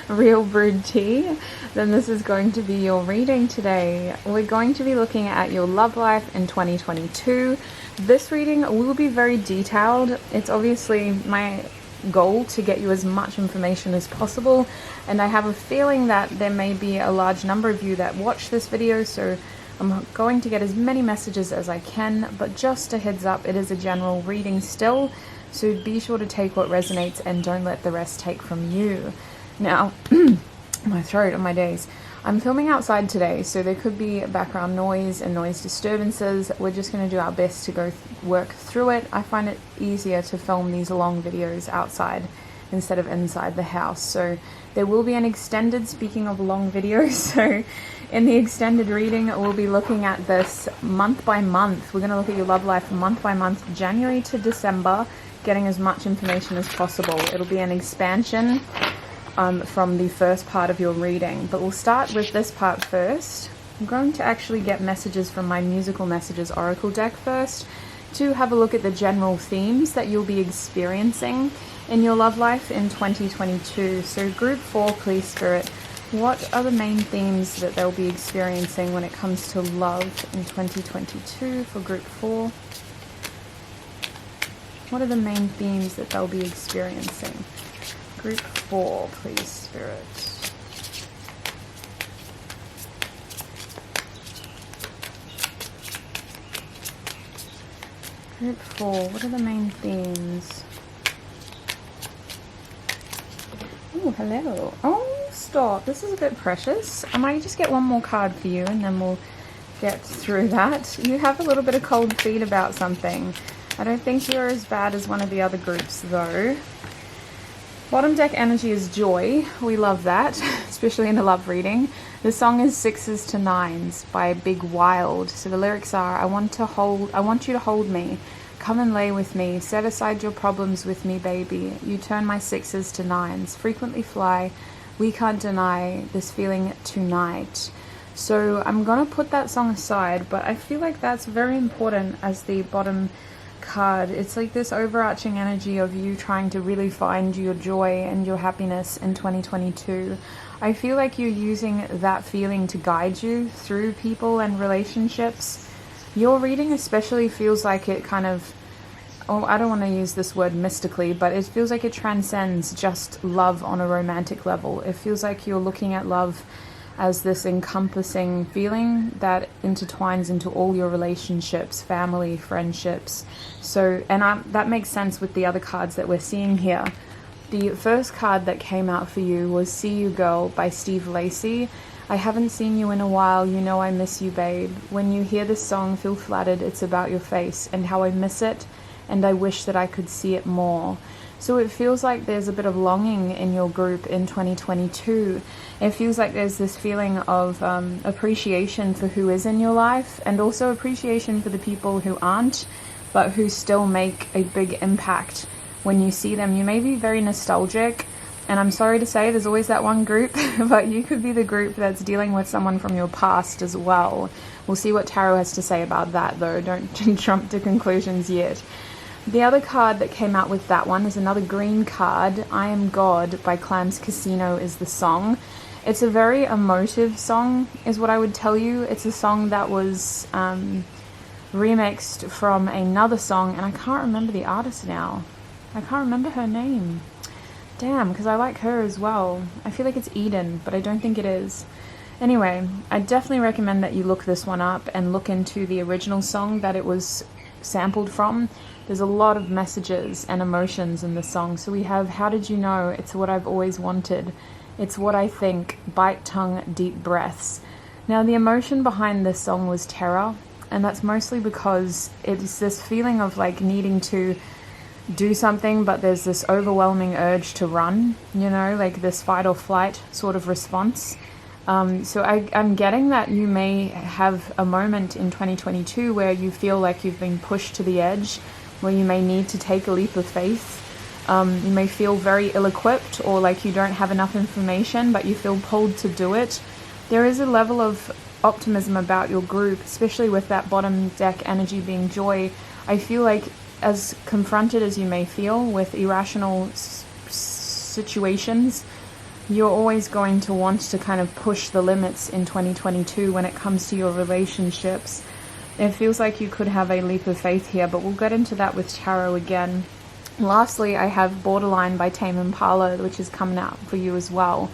real brewed tea, then this is going to be your reading today. We're going to be looking at your love life in 2022. This reading will be very detailed. It's obviously my goal to get you as much information as possible, and I have a feeling that there may be a large number of you that watch this video, so I'm going to get as many messages as I can, but just a heads up, it is a general reading still, so be sure to take what resonates and don't let the rest take from you. Now, my throat on my days. I'm filming outside today, so there could be background noise and noise disturbances. We're just going to do our best to go work through it. I find it easier to film these long videos outside instead of inside the house. So there will be an extended, speaking of long videos, so in the extended reading, we'll be looking at this month by month. We're going to look at your love life month by month, January to December, getting as much information as possible. It'll be an expansion from the first part of your reading, but we'll start with this part first. I'm going to actually get messages from my Musical Messages Oracle deck first to have a look at the general themes that you'll be experiencing in your love life in 2022. So group 4, please Spirit, what are the main themes that they'll be experiencing when it comes to love in 2022 for group 4? What are the main themes that they'll be experiencing? Group 4, please Spirit. Group 4, what are the main themes? Oh, hello. Oh, stop. This is a bit precious. I might just get one more card for you and then we'll get through that. You have a little bit of cold feet about something. I don't think you're as bad as one of the other groups though. Bottom deck energy is joy. We love that, especially in a love reading. The song is 6s to 9s by Big Wild. So the lyrics are, I want you to hold me. Come and lay with me. Set aside your problems with me, baby. You turn my 6s to 9s. Frequently fly. We can't deny this feeling tonight. So I'm going to put that song aside, but I feel like that's very important as the bottom card. It's like this overarching energy of you trying to really find your joy and your happiness in 2022. I feel like you're using that feeling to guide you through people and relationships. Your reading especially feels like it kind of, I don't want to use this word mystically, but it feels like it transcends just love on a romantic level. It feels like you're looking at love as this encompassing feeling that intertwines into all your relationships, family, friendships. So, and that makes sense with the other cards that we're seeing here. The first card that came out for you was See You Girl by Steve Lacy. I haven't seen you in a while, you know I miss you, babe. When you hear this song, feel flattered, it's about your face and how I miss it, and I wish that I could see it more. So it feels like there's a bit of longing in your group in 2022. It feels like there's this feeling of appreciation for who is in your life, and also appreciation for the people who aren't, but who still make a big impact when you see them. You may be very nostalgic, and I'm sorry to say there's always that one group, but you could be the group that's dealing with someone from your past as well. We'll see what Tarot has to say about that though. Don't jump to conclusions yet. The other card that came out with that one is another green card. I Am God by Clams Casino is the song. It's a very emotive song is what I would tell you. It's a song that was remixed from another song, and I can't remember the artist now. I can't remember her name. Damn, because I like her as well. I feel like it's Eden, but I don't think it is. Anyway, I definitely recommend that you look this one up and look into the original song that it was sampled from. There's a lot of messages and emotions in the song. So we have How Did You Know? It's What I've Always Wanted. It's What I Think. Bite Tongue, Deep Breaths. Now the emotion behind this song was terror, and that's mostly because it's this feeling of like needing to do something, but there's this overwhelming urge to run, you know, like this fight or flight sort of response. So I'm getting that you may have a moment in 2022 where you feel like you've been pushed to the edge, where you may need to take a leap of faith. You may feel very ill-equipped, or like you don't have enough information, but you feel pulled to do it. There is a level of optimism about your group, especially with that bottom deck energy being joy. I feel like as confronted as you may feel with irrational situations, you're always going to want to kind of push the limits in 2022 when it comes to your relationships. It feels like you could have a leap of faith here, but we'll get into that with Tarot again. Lastly, I have Borderline by Tame Impala, which is coming out for you as well.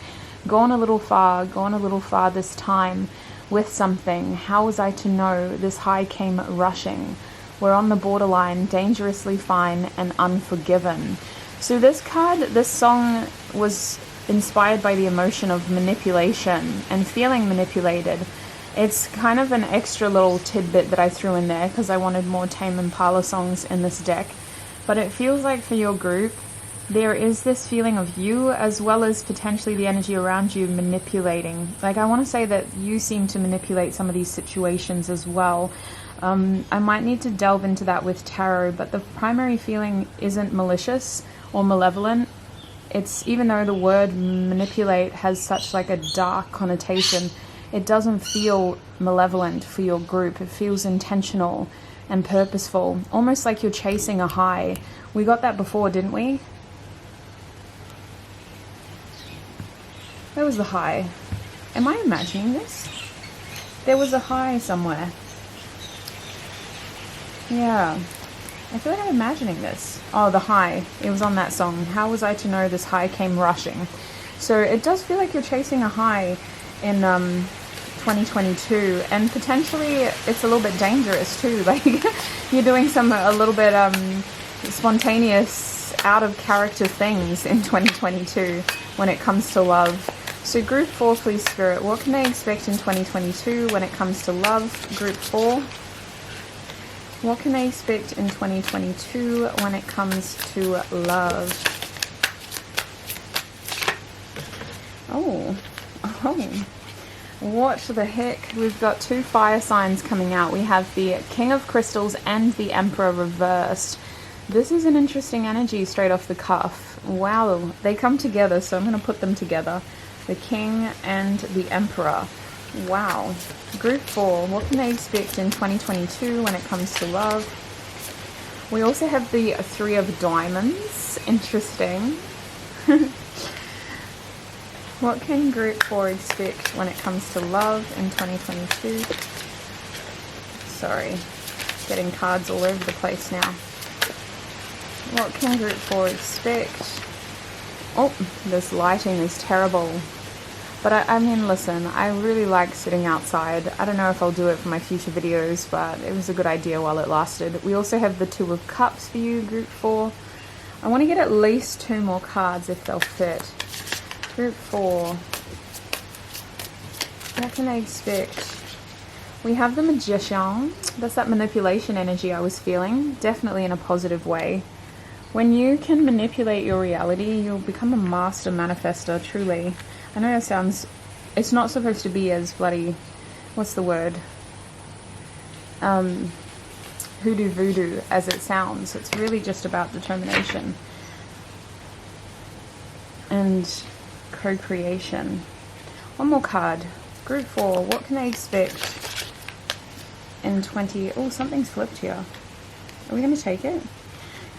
Gone a little far this time with something. How was I to know this high came rushing? We're on the borderline, dangerously fine and unforgiven. So this card, this song was inspired by the emotion of manipulation and feeling manipulated. It's kind of an extra little tidbit that I threw in there because I wanted more Tame Impala songs in this deck. But it feels like for your group, there is this feeling of you as well as potentially the energy around you manipulating. Like, I want to say that you seem to manipulate some of these situations as well. I might need to delve into that with tarot, but the primary feeling isn't malicious or malevolent. It's, even though the word manipulate has such like a dark connotation, it doesn't feel malevolent for your group. It feels intentional and purposeful, almost like you're chasing a high. We got that before, didn't we? Where was the high? Am I imagining this? There was a high somewhere. Yeah. I feel like I'm imagining this. Oh, the high. It was on that song. How was I to know this high came rushing? So it does feel like you're chasing a high in 2022, and potentially it's a little bit dangerous too. Like, you're doing a little bit spontaneous, out of character things in 2022 when it comes to love. So group 4, please Spirit, what can they expect in 2022 when it comes to love? Group 4. What can they expect in 2022 when it comes to love? Oh. What the heck? We've got 2 fire signs coming out. We have the King of Crystals and the Emperor reversed. This is an interesting energy straight off the cuff. Wow, they come together, so I'm going to put them together. The King and the Emperor. Wow. Group 4, what can they expect in 2022 when it comes to love? We also have the 3 of Diamonds. Interesting. What can group 4 expect when it comes to love in 2022? Sorry, getting cards all over the place now. What can group 4 expect? Oh, this lighting is terrible. But I mean, listen, I really like sitting outside. I don't know if I'll do it for my future videos, but it was a good idea while it lasted. We also have the 2 of Cups for you, group 4. I want to get at least 2 more cards if they'll fit. Group 4. What can they expect? We have the Magician. That's that manipulation energy I was feeling, definitely in a positive way. When you can manipulate your reality, you'll become a master manifester, truly. I know it sounds, it's not supposed to be as bloody, what's the word? Hoodoo voodoo as it sounds. It's really just about determination and co-creation. One more card. Group 4, what can they expect in 20... Oh, something's flipped here. Are we going to take it?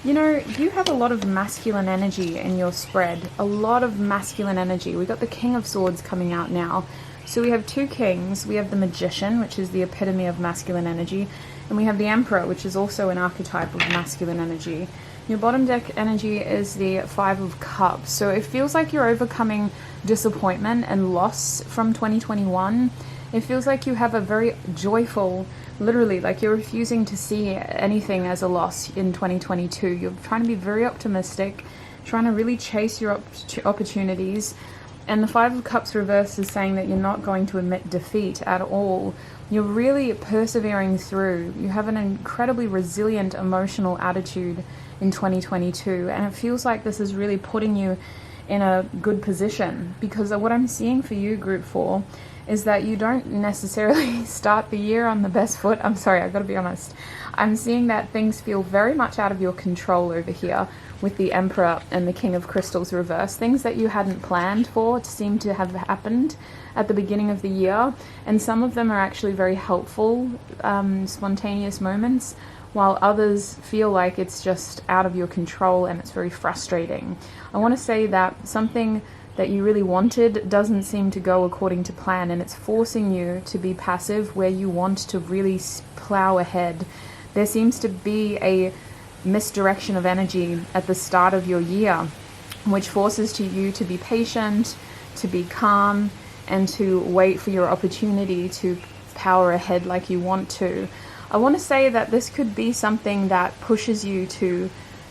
You know, you have a lot of masculine energy in your spread. A lot of masculine energy. We got the King of Swords coming out now. So we have 2 kings. We have the Magician, which is the epitome of masculine energy. And we have the Emperor, which is also an archetype of masculine energy. Your bottom deck energy is the 5 of Cups. So it feels like you're overcoming disappointment and loss from 2021. It feels like you have a very joyful, literally, like you're refusing to see anything as a loss in 2022. You're trying to be very optimistic, trying to really chase your opportunities. And the 5 of Cups reverse is saying that you're not going to admit defeat at all. You're really persevering through. You have an incredibly resilient emotional attitude in 2022. And it feels like this is really putting you in a good position. Because what I'm seeing for you, Group 4, is that you don't necessarily start the year on the best foot. I'm sorry, I've got to be honest. I'm seeing that things feel very much out of your control over here with the Emperor and the King of Crystals reverse. Things that you hadn't planned for seem to have happened at the beginning of the year. And some of them are actually very helpful, spontaneous moments, while others feel like it's just out of your control and it's very frustrating. I want to say that something that you really wanted doesn't seem to go according to plan, and it's forcing you to be passive where you want to really plow ahead. There seems to be a misdirection of energy at the start of your year, which forces you to be patient, to be calm, and to wait for your opportunity to power ahead like you want to. I want to say that this could be something that pushes you to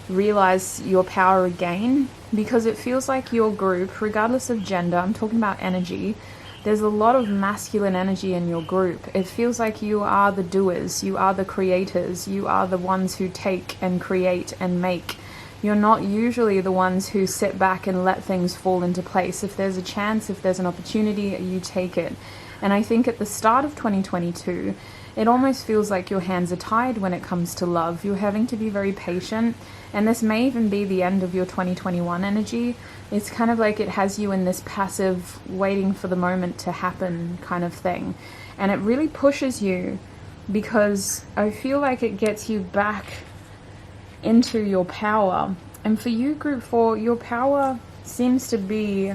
realize your power again, because it feels like your group, regardless of gender, I'm talking about energy, there's a lot of masculine energy in your group. It feels like you are the doers, you are the creators, you are the ones who take and create and make. You're not usually the ones who sit back and let things fall into place. If there's a chance, if there's an opportunity, you take it. And I think at the start of 2022, it almost feels like your hands are tied when it comes to love. You're having to be very patient, and this may even be the end of your 2021 energy. It's kind of like it has you in this passive, waiting for the moment to happen kind of thing. And it really pushes you, because I feel like it gets you back into your power. And for you, group 4, your power seems to be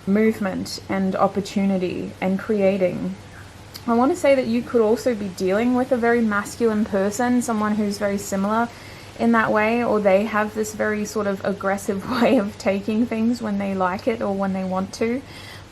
movement and opportunity and creating. I want to say that you could also be dealing with a very masculine person, someone who's very similar in that way, or they have this very sort of aggressive way of taking things when they like it or when they want to.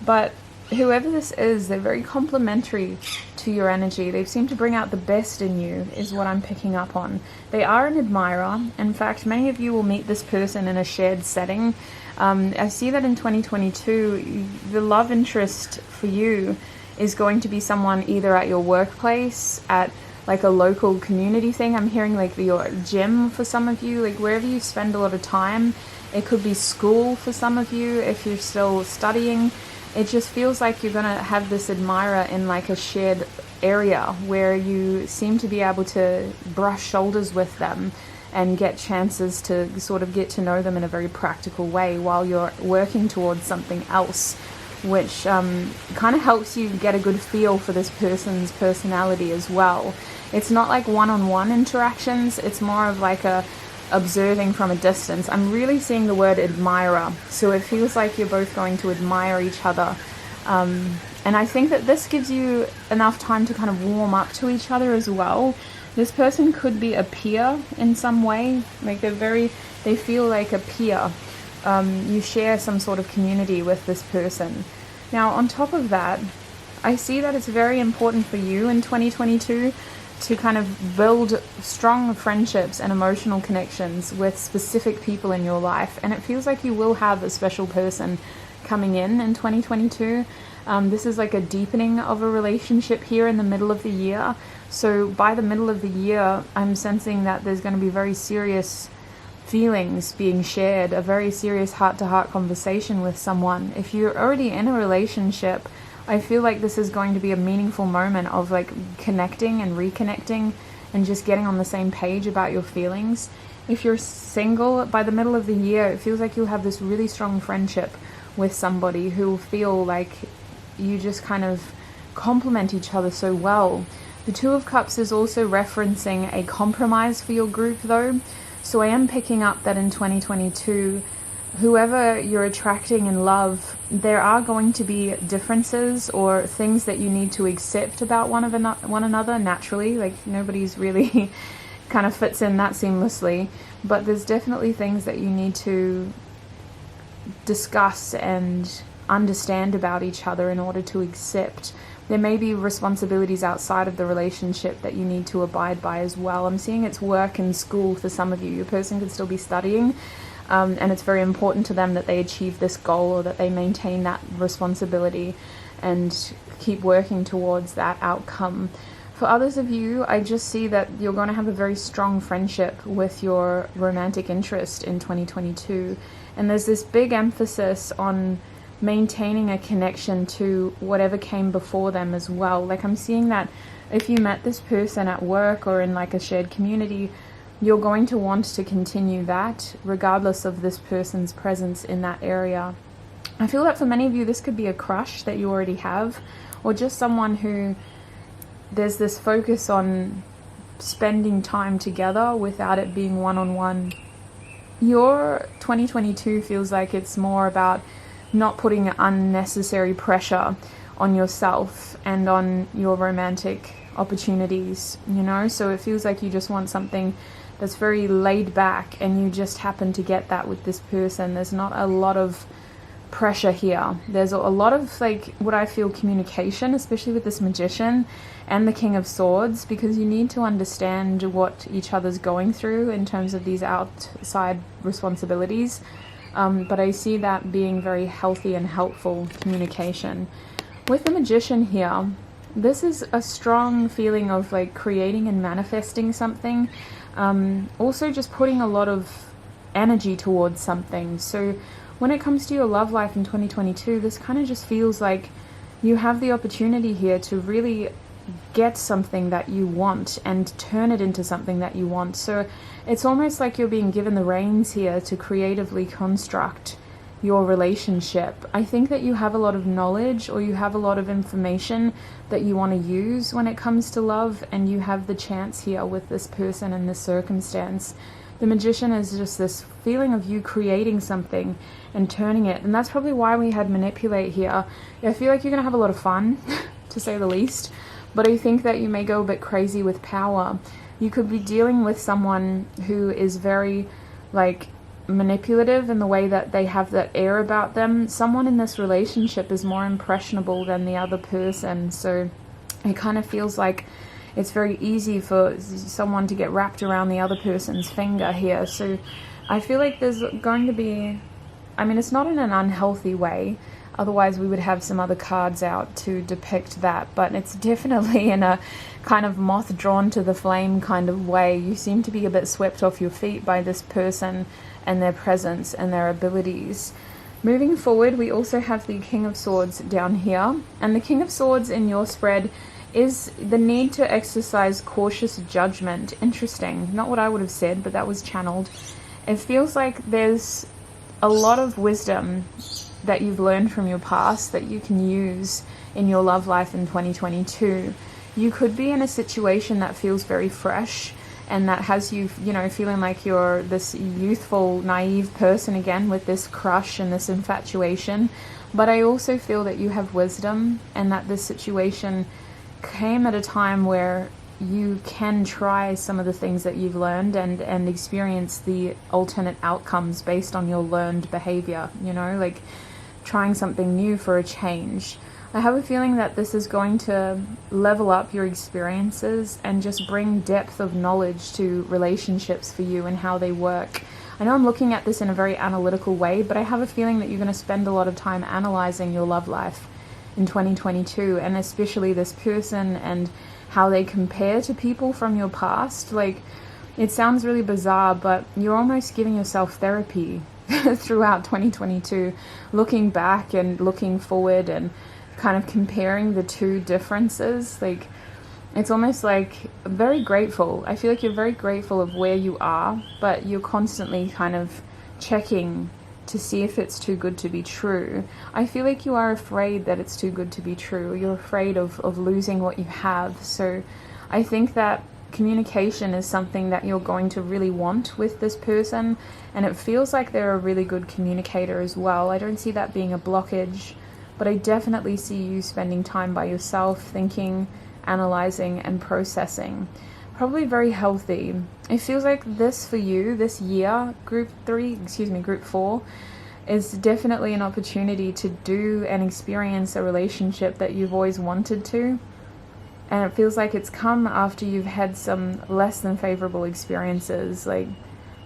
But whoever this is, they're very complementary to your energy. They seem to bring out the best in you, is what I'm picking up on. They are an admirer. In fact, many of you will meet this person in a shared setting. I see that in 2022, the love interest for you is going to be someone either at your workplace, at like a local community thing. I'm hearing like your gym for some of you, like wherever you spend a lot of time. It could be school for some of you if you're still studying. It just feels like you're going to have this admirer in like a shared area where you seem to be able to brush shoulders with them and get chances to sort of get to know them in a very practical way while you're working towards something else, which kind of helps you get a good feel for this person's personality as well. It's not like one-on-one interactions, it's more of like a observing from a distance. I'm really seeing the word admirer, so it feels like you're both going to admire each other. And I think that this gives you enough time to kind of warm up to each other as well. This person could be a peer in some way, like they feel like a peer. You share some sort of community with this person. Now, on top of that, I see that it's very important for you in 2022 to kind of build strong friendships and emotional connections with specific people in your life. And it feels like you will have a special person coming in 2022. This is like a deepening of a relationship here in the middle of the year. So by the middle of the year, I'm sensing that there's going to be very serious feelings being shared, a very serious heart-to-heart conversation with someone. If you're already in a relationship, I feel like this is going to be a meaningful moment of like connecting and reconnecting and just getting on the same page about your feelings. If you're single, by the middle of the year, it feels like you'll have this really strong friendship with somebody who will feel like you just kind of complement each other so well. The Two of Cups is also referencing a compromise for your group though. So I am picking up that in 2022, whoever you're attracting in love, there are going to be differences or things that you need to accept about one another naturally. Like nobody's really kind of fits in that seamlessly, but there's definitely things that you need to discuss and understand about each other in order to accept. There may be responsibilities outside of the relationship that you need to abide by as well. I'm seeing it's work and school for some of you. Your person could still be studying, and it's very important to them that they achieve this goal or that they maintain that responsibility and keep working towards that outcome. For others of you, I just see that you're going to have a very strong friendship with your romantic interest in 2022. And there's this big emphasis on maintaining a connection to whatever came before them as well. Like I'm seeing that if you met this person at work or in like a shared community, you're going to want to continue that regardless of this person's presence in that area. I feel that for many of you, this could be a crush that you already have, or just someone who there's this focus on spending time together without it being one-on-one. Your 2022 feels like it's more about not putting unnecessary pressure on yourself and on your romantic opportunities, you know? So it feels like you just want something that's very laid back and you just happen to get that with this person. There's not a lot of pressure here. There's a lot of like what I feel communication, especially with this Magician and the King of Swords, because you need to understand what each other's going through in terms of these outside responsibilities. But I see that being very healthy and helpful communication. With the Magician here, this is a strong feeling of like creating and manifesting something. Also just putting a lot of energy towards something. So when it comes to your love life in 2022, this kind of just feels like you have the opportunity here to really get something that you want and turn it into something that you want. So it's almost like you're being given the reins here to creatively construct your relationship. I think that you have a lot of knowledge, or you have a lot of information that you want to use when it comes to love, and you have the chance here with this person and this circumstance. The Magician is just this feeling of you creating something and turning it, and that's probably why we had manipulate here. I feel like you're going to have a lot of fun, to say the least, but I think that you may go a bit crazy with power. You could be dealing with someone who is very, like, manipulative in the way that they have that air about them. Someone in this relationship is more impressionable than the other person, so it kind of feels like it's very easy for someone to get wrapped around the other person's finger here. So I feel like there's going to be, I mean, it's not in an unhealthy way, otherwise we would have some other cards out to depict that, but it's definitely in a kind of moth drawn to the flame kind of way. You seem to be a bit swept off your feet by this person and their presence and their abilities. Moving forward, we also have the King of Swords down here, and the King of Swords in your spread is the need to exercise cautious judgment. Interesting. Not what I would have said, but that was channeled. It feels like there's a lot of wisdom that you've learned from your past that you can use in your love life in 2022. You could be in a situation that feels very fresh, and that has you, you know, feeling like you're this youthful, naive person again with this crush and this infatuation. But I also feel that you have wisdom, and that this situation came at a time where you can try some of the things that you've learned and experience the alternate outcomes based on your learned behavior, you know, like trying something new for a change. I have a feeling that this is going to level up your experiences and just bring depth of knowledge to relationships for you and how they work. I know I'm looking at this in a very analytical way, but I have a feeling that you're going to spend a lot of time analyzing your love life in 2022, and especially this person and how they compare to people from your past. Like, it sounds really bizarre, but you're almost giving yourself therapy throughout 2022, looking back and looking forward and kind of comparing the two differences. Like, it's almost like very grateful. I feel like you're very grateful of where you are, but you're constantly kind of checking to see if it's too good to be true. I feel like you are afraid that it's too good to be true. You're afraid of losing what you have. So I think that communication is something that you're going to really want with this person, and it feels like they're a really good communicator as well. I don't see that being a blockage, but I definitely see you spending time by yourself, thinking, analyzing, and processing. Probably very healthy. It feels like this for you, this year, group 4, is definitely an opportunity to do and experience a relationship that you've always wanted to. And it feels like it's come after you've had some less than favorable experiences. Like,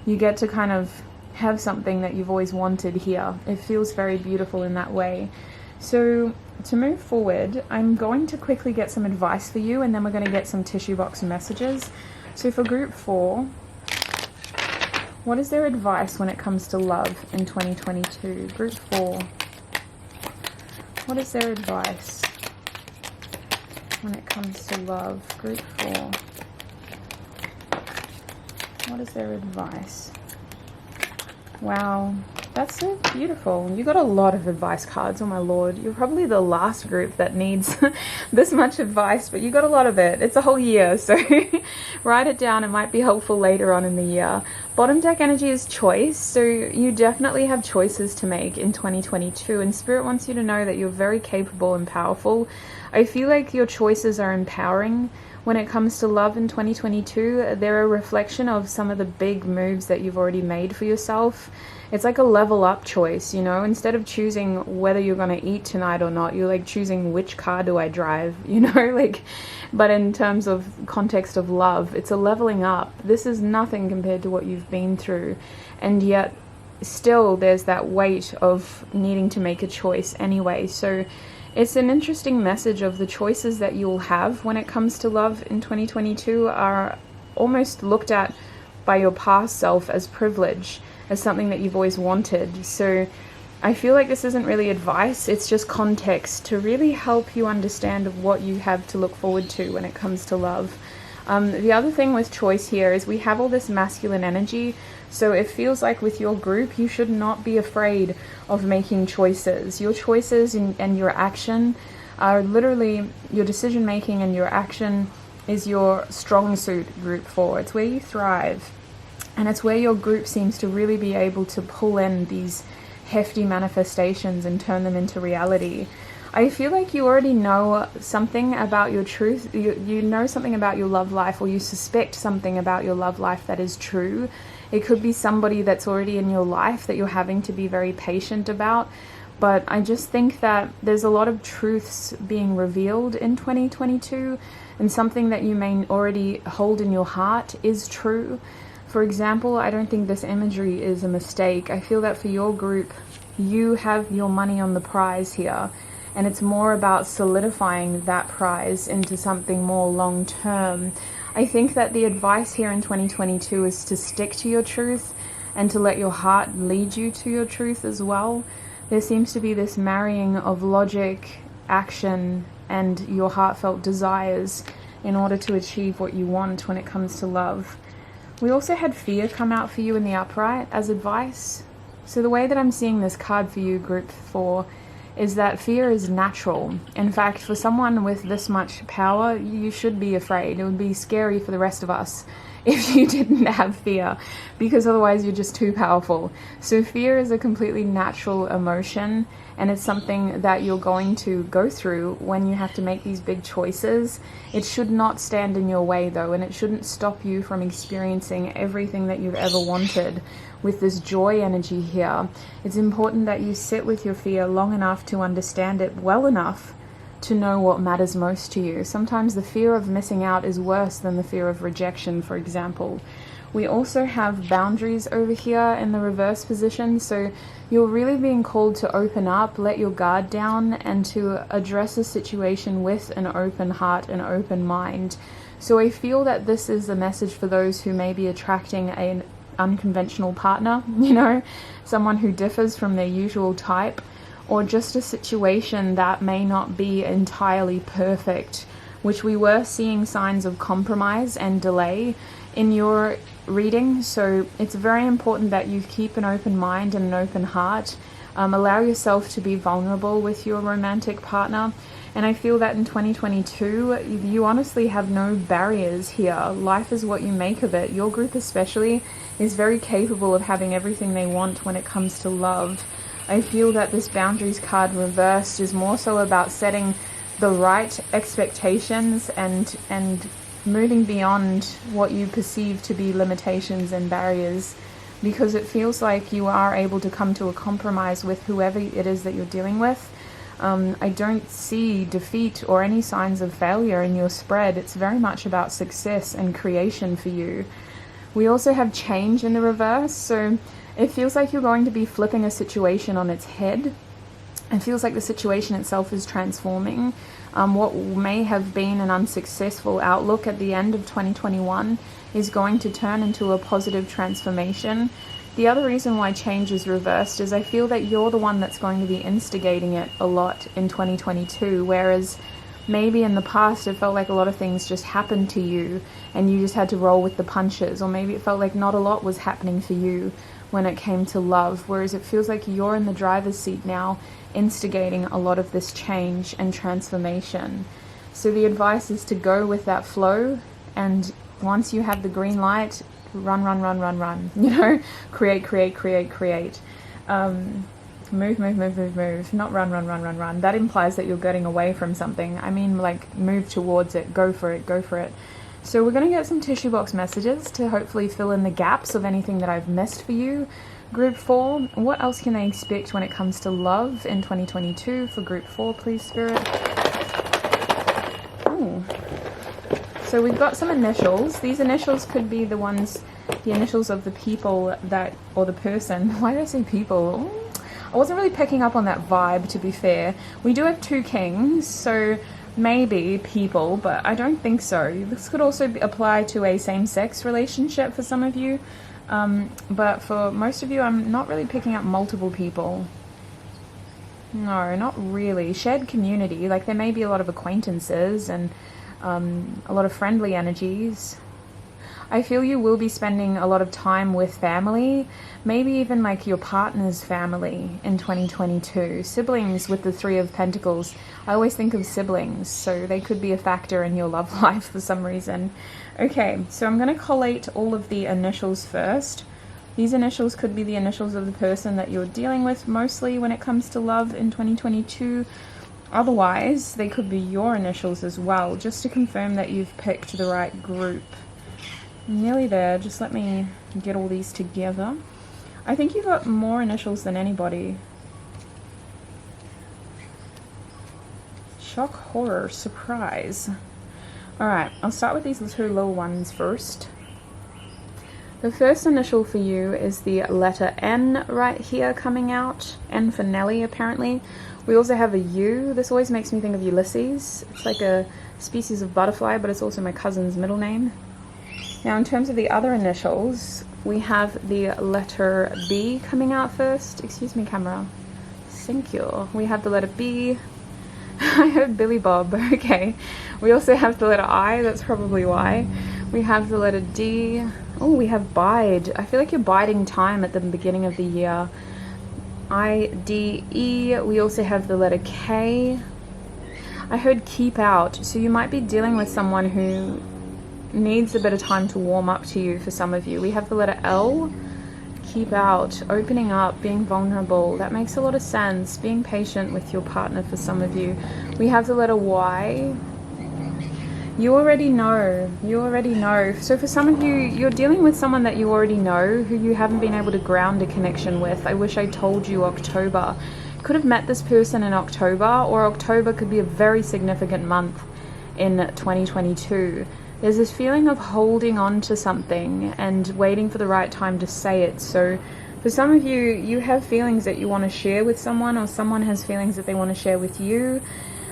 you get to kind of have something that you've always wanted here. It feels very beautiful in that way. So to move forward, I'm going to quickly get some advice for you, and then we're going to get some tissue box messages. So for group 4, what is their advice when it comes to love in 2022? Group 4, what is their advice when it comes to love? Group 4, what is their advice? Wow, that's so beautiful. You got a lot of advice cards, oh my lord. You're probably the last group that needs this much advice, but you got a lot of it. It's a whole year, so write it down. It might be helpful later on in the year. Bottom deck energy is choice, so you definitely have choices to make in 2022, and Spirit wants you to know that you're very capable and powerful. I feel like your choices are empowering, when it comes to love in 2022, they're a reflection of some of the big moves that you've already made for yourself. It's like a level up choice, you know, instead of choosing whether you're going to eat tonight or not, you're like choosing which car do I drive, you know, like, but in terms of context of love, it's a leveling up. This is nothing compared to what you've been through. And yet still there's that weight of needing to make a choice anyway. So it's an interesting message of the choices that you'll have when it comes to love in 2022 are almost looked at by your past self as privilege, as something that you've always wanted. So I feel like this isn't really advice, it's just context to really help you understand what you have to look forward to when it comes to love. The other thing with choice here is we have all this masculine energy, so it feels like with your group you should not be afraid of making choices. Your choices and your action are literally your decision making, and your action is your strong suit, group 4. It's where you thrive, and it's where your group seems to really be able to pull in these hefty manifestations and turn them into reality. I feel like you already know something about your truth. You know something about your love life, or you suspect something about your love life that is true. It could be somebody that's already in your life that you're having to be very patient about. But I just think that there's a lot of truths being revealed in 2022, and something that you may already hold in your heart is true. For example, I don't think this imagery is a mistake. I feel that for your group, you have your money on the prize here. And it's more about solidifying that prize into something more long term. I think that the advice here in 2022 is to stick to your truth and to let your heart lead you to your truth as well. There seems to be this marrying of logic, action, and your heartfelt desires in order to achieve what you want when it comes to love. We also had fear come out for you in the upright as advice. So the way that I'm seeing this card for you, group 4, is that fear is natural. In fact, for someone with this much power, you should be afraid. It would be scary for the rest of us if you didn't have fear, because otherwise you're just too powerful. So fear is a completely natural emotion, and it's something that you're going to go through when you have to make these big choices. It should not stand in your way though, and it shouldn't stop you from experiencing everything that you've ever wanted with this joy energy here. It's important that you sit with your fear long enough to understand it well enough to know what matters most to you. Sometimes the fear of missing out is worse than the fear of rejection, for example. We also have boundaries over here in the reverse position, so you're really being called to open up, let your guard down, and to address a situation with an open heart and open mind. So I feel that this is a message for those who may be attracting an unconventional partner, you know, someone who differs from their usual type, or just a situation that may not be entirely perfect, which we were seeing signs of compromise and delay in your reading. So it's very important that you keep an open mind and an open heart. Allow yourself to be vulnerable with your romantic partner. And I feel that in 2022, you honestly have no barriers here. Life is what you make of it. Your group especially is very capable of having everything they want when it comes to love. I feel that this boundaries card reversed is more so about setting the right expectations and moving beyond what you perceive to be limitations and barriers, because it feels like you are able to come to a compromise with whoever it is that you're dealing with. I don't see defeat or any signs of failure in your spread. It's very much about success and creation for you. We also have change in the reverse, so it feels like you're going to be flipping a situation on its head. It feels like the situation itself is transforming. What may have been an unsuccessful outlook at the end of 2021 is going to turn into a positive transformation. The other reason why change is reversed is I feel that you're the one that's going to be instigating it a lot in 2022, whereas maybe in the past it felt like a lot of things just happened to you and you just had to roll with the punches, or maybe it felt like not a lot was happening for you when it came to love, whereas it feels like you're in the driver's seat now, instigating a lot of this change and transformation. So the advice is to go with that flow, and once you have the green light, run, you know, create. Move, move, move, move, move. Not run, run, run, run, run. That implies that you're getting away from something. I mean, like, move towards it. Go for it. Go for it. So we're going to get some tissue box messages to hopefully fill in the gaps of anything that I've missed for you. Group 4, what else can they expect when it comes to love in 2022 for Group 4, please, Spirit? Ooh. So we've got some initials. These initials could be the initials of the people that, or the person. Why did I say people? Ooh. I wasn't really picking up on that vibe, to be fair. We do have 2 kings, so maybe people, but I don't think so. This could also apply to a same-sex relationship for some of you, but for most of you, I'm not really picking up multiple people. No, not really. Shared community, like there may be a lot of acquaintances and a lot of friendly energies. I feel you will be spending a lot of time with family, maybe even like your partner's family in 2022. Siblings with the 3 of Pentacles. I always think of siblings, so they could be a factor in your love life for some reason. Okay, so I'm going to collate all of the initials first. These initials could be the initials of the person that you're dealing with mostly when it comes to love in 2022. Otherwise, they could be your initials as well, just to confirm that you've picked the right group. Nearly there, just let me get all these together. I think you've got more initials than anybody. Shock, horror, surprise. Alright, I'll start with these 2 little ones first. The first initial for you is the letter N right here coming out. N for Nelly, apparently. We also have a U. This always makes me think of Ulysses. It's like a species of butterfly, but it's also my cousin's middle name. Now, in terms of the other initials, we have the letter B coming out first. Excuse me, camera. Thank you. We have the letter B. I heard Billy Bob. Okay. We also have the letter I. That's probably why. We have the letter D. Oh, we have bide. I feel like you're biding time at the beginning of the year. I, D, E. We also have the letter K. I heard keep out. So you might be dealing with someone who needs a bit of time to warm up to you for some of you. We have the letter L. Keep out, opening up, being vulnerable. That makes a lot of sense. Being patient with your partner for some of you. We have the letter Y. You already know. You already know. So for some of you, you're dealing with someone that you already know who you haven't been able to ground a connection with. I wish I told you October. Could have met this person in October, or October could be a very significant month in 2022. There's this feeling of holding on to something and waiting for the right time to say it. So for some of you, you have feelings that you want to share with someone, or someone has feelings that they want to share with you.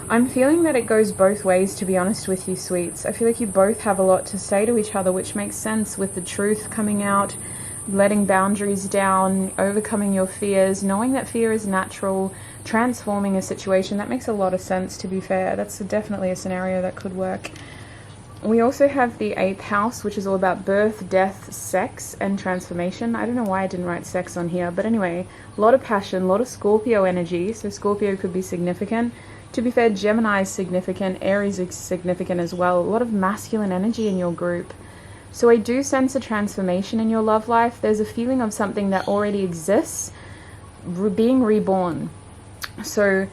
I'm feeling that it goes both ways, to be honest with you, sweets. I feel like you both have a lot to say to each other, which makes sense with the truth coming out, letting boundaries down, overcoming your fears, knowing that fear is natural, transforming a situation. That makes a lot of sense, to be fair. That's definitely a scenario that could work. We also have the 8th house, which is all about birth, death, sex, and transformation. I don't know why I didn't write sex on here, but anyway, a lot of passion, a lot of Scorpio energy, so Scorpio could be significant. To be fair, Gemini is significant, Aries is significant as well. A lot of masculine energy in your group. So I do sense a transformation in your love life. There's a feeling of something that already exists being reborn. So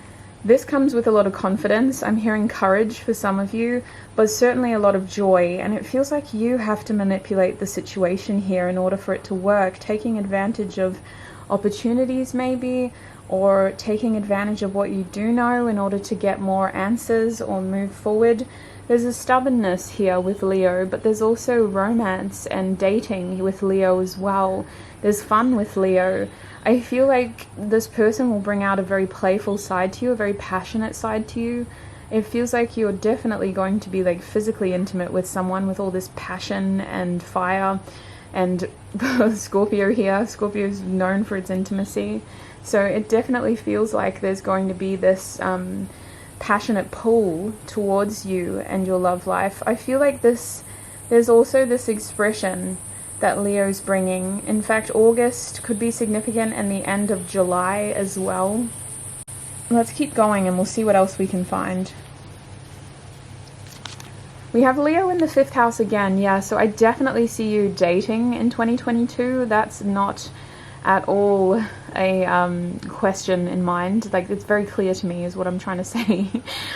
this comes with a lot of confidence. I'm hearing courage for some of you, but certainly a lot of joy. And it feels like you have to manipulate the situation here in order for it to work, taking advantage of opportunities maybe, or taking advantage of what you do know in order to get more answers or move forward. There's a stubbornness here with Leo, but there's also romance and dating with Leo as well. There's fun with Leo. I feel like this person will bring out a very playful side to you, a very passionate side to you. It feels like you're definitely going to be like physically intimate with someone with all this passion and fire. And Scorpio here, Scorpio is known for its intimacy. So it definitely feels like there's going to be this passionate pull towards you and your love life. I feel like there's also this expression that Leo's bringing. In fact, August could be significant, and the end of July as well. Let's keep going and we'll see what else we can find. We have Leo in the 5th house again. Yeah, so I definitely see you dating in 2022. That's not at all a question in mind. Like, it's very clear to me is what I'm trying to say.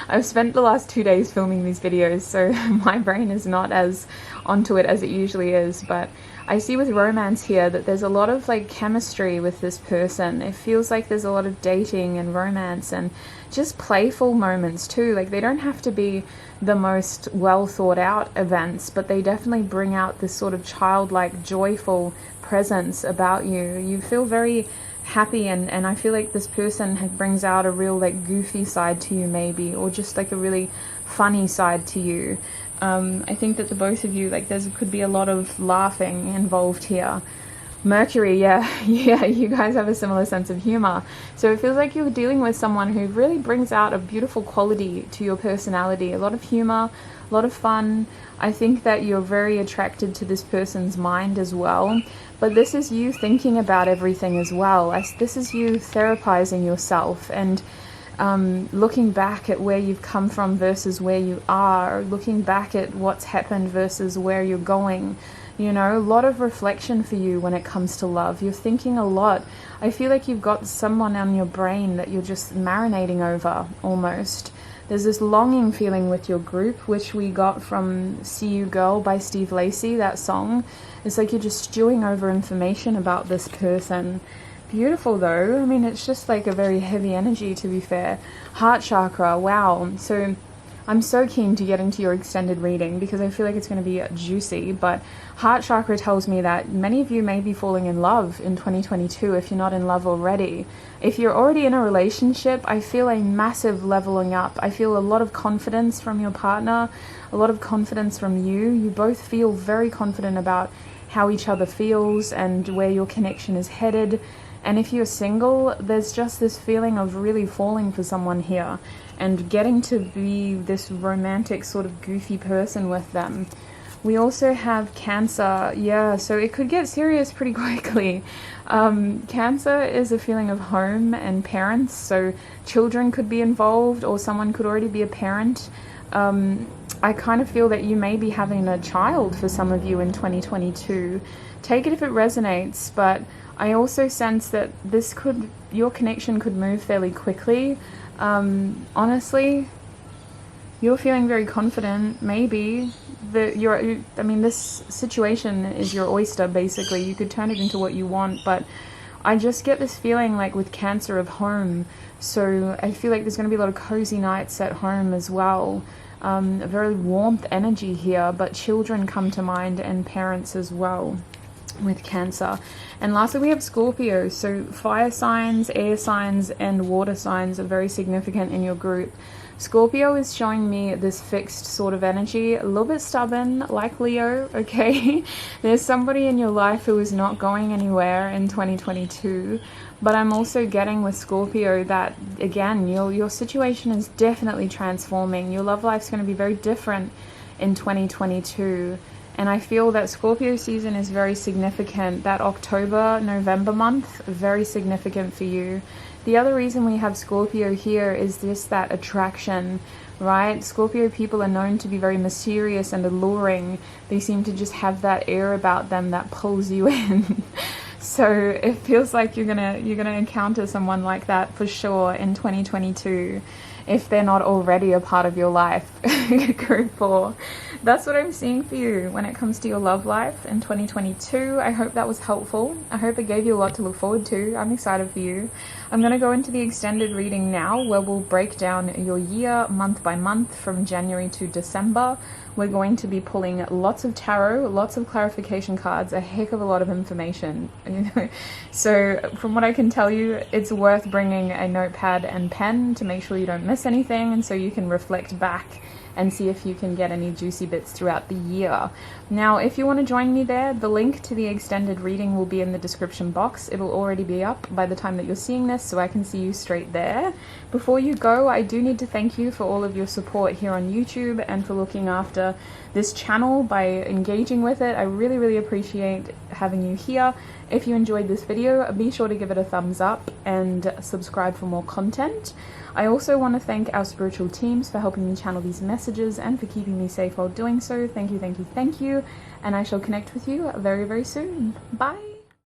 I've spent the last 2 days filming these videos, so my brain is not as onto it as it usually is, but I see with romance here that there's a lot of like chemistry with this person. It feels like there's a lot of dating and romance and just playful moments too. Like, they don't have to be the most well thought out events, but they definitely bring out this sort of childlike, joyful presence about you. You feel very happy, and I feel like this person brings out a real like goofy side to you maybe, or just like a really funny side to you. I think that the both of you, like, could be a lot of laughing involved here. Mercury, yeah, you guys have a similar sense of humor. So it feels like you're dealing with someone who really brings out a beautiful quality to your personality. A lot of humor, a lot of fun. I think that you're very attracted to this person's mind as well. But this is you thinking about everything as well. This is you therapizing yourself and looking back at where you've come from versus where you are, looking back at what's happened versus where you're going. You know, a lot of reflection for you when it comes to love. You're thinking a lot. I feel like you've got someone on your brain that you're just marinating over almost. There's this longing feeling with your group, which we got from See You Girl by Steve Lacy, that song. It's like you're just stewing over information about this person. Beautiful though. I mean, it's just like a very heavy energy, to be fair. Heart chakra, wow. So I'm so keen to get into your extended reading because I feel like it's going to be juicy. But heart chakra tells me that many of you may be falling in love in 2022 if you're not in love already. If you're already in a relationship, I feel a massive leveling up. I feel a lot of confidence from your partner, a lot of confidence from you. You both feel very confident about how each other feels and where your connection is headed. And if you're single, there's just this feeling of really falling for someone here and getting to be this romantic sort of goofy person with them. We also have Cancer. Yeah, so it could get serious pretty quickly. Cancer is a feeling of home and parents, so children could be involved or someone could already be a parent. I kind of feel that you may be having a child for some of you in 2022. Take it if it resonates, but I also sense that your connection could move fairly quickly. Honestly, you're feeling very confident, maybe, that this situation is your oyster, basically. You could turn it into what you want, but I just get this feeling like with Cancer of home. So I feel like there's going to be a lot of cozy nights at home as well. A very warmth energy here, but children come to mind and parents as well with Cancer. And lastly, we have Scorpio. So fire signs, air signs, and water signs are very significant in your group. Scorpio is showing me this fixed sort of energy, a little bit stubborn, like Leo, okay? There's somebody in your life who is not going anywhere in 2022, but I'm also getting with Scorpio that, again, your situation is definitely transforming. Your love life's going to be very different in 2022. And I feel that Scorpio season is very significant. That October, November month, very significant for you. The other reason we have Scorpio here is just that attraction, right? Scorpio people are known to be very mysterious and alluring. They seem to just have that air about them that pulls you in. So it feels like you're gonna encounter someone like that for sure in 2022. If they're not already a part of your life. Group 4. That's what I'm seeing for you when it comes to your love life in 2022. I hope that was helpful. I hope it gave you a lot to look forward to. I'm excited for you. I'm going to go into the extended reading now where we'll break down your year month by month from January to December. We're going to be pulling lots of tarot, lots of clarification cards, a heck of a lot of information. So from what I can tell you, it's worth bringing a notepad and pen to make sure you don't miss anything, and so you can reflect back and see if you can get any juicy bits throughout the year. Now, if you want to join me there, the link to the extended reading will be in the description box. It'll already be up by the time that you're seeing this, so I can see you straight there. Before you go, I do need to thank you for all of your support here on YouTube and for looking after this channel by engaging with it. I really, really appreciate having you here. If you enjoyed this video, be sure to give it a thumbs up and subscribe for more content. I also want to thank our spiritual teams for helping me channel these messages and for keeping me safe while doing so. Thank you, thank you, thank you. And I shall connect with you very, very soon. Bye.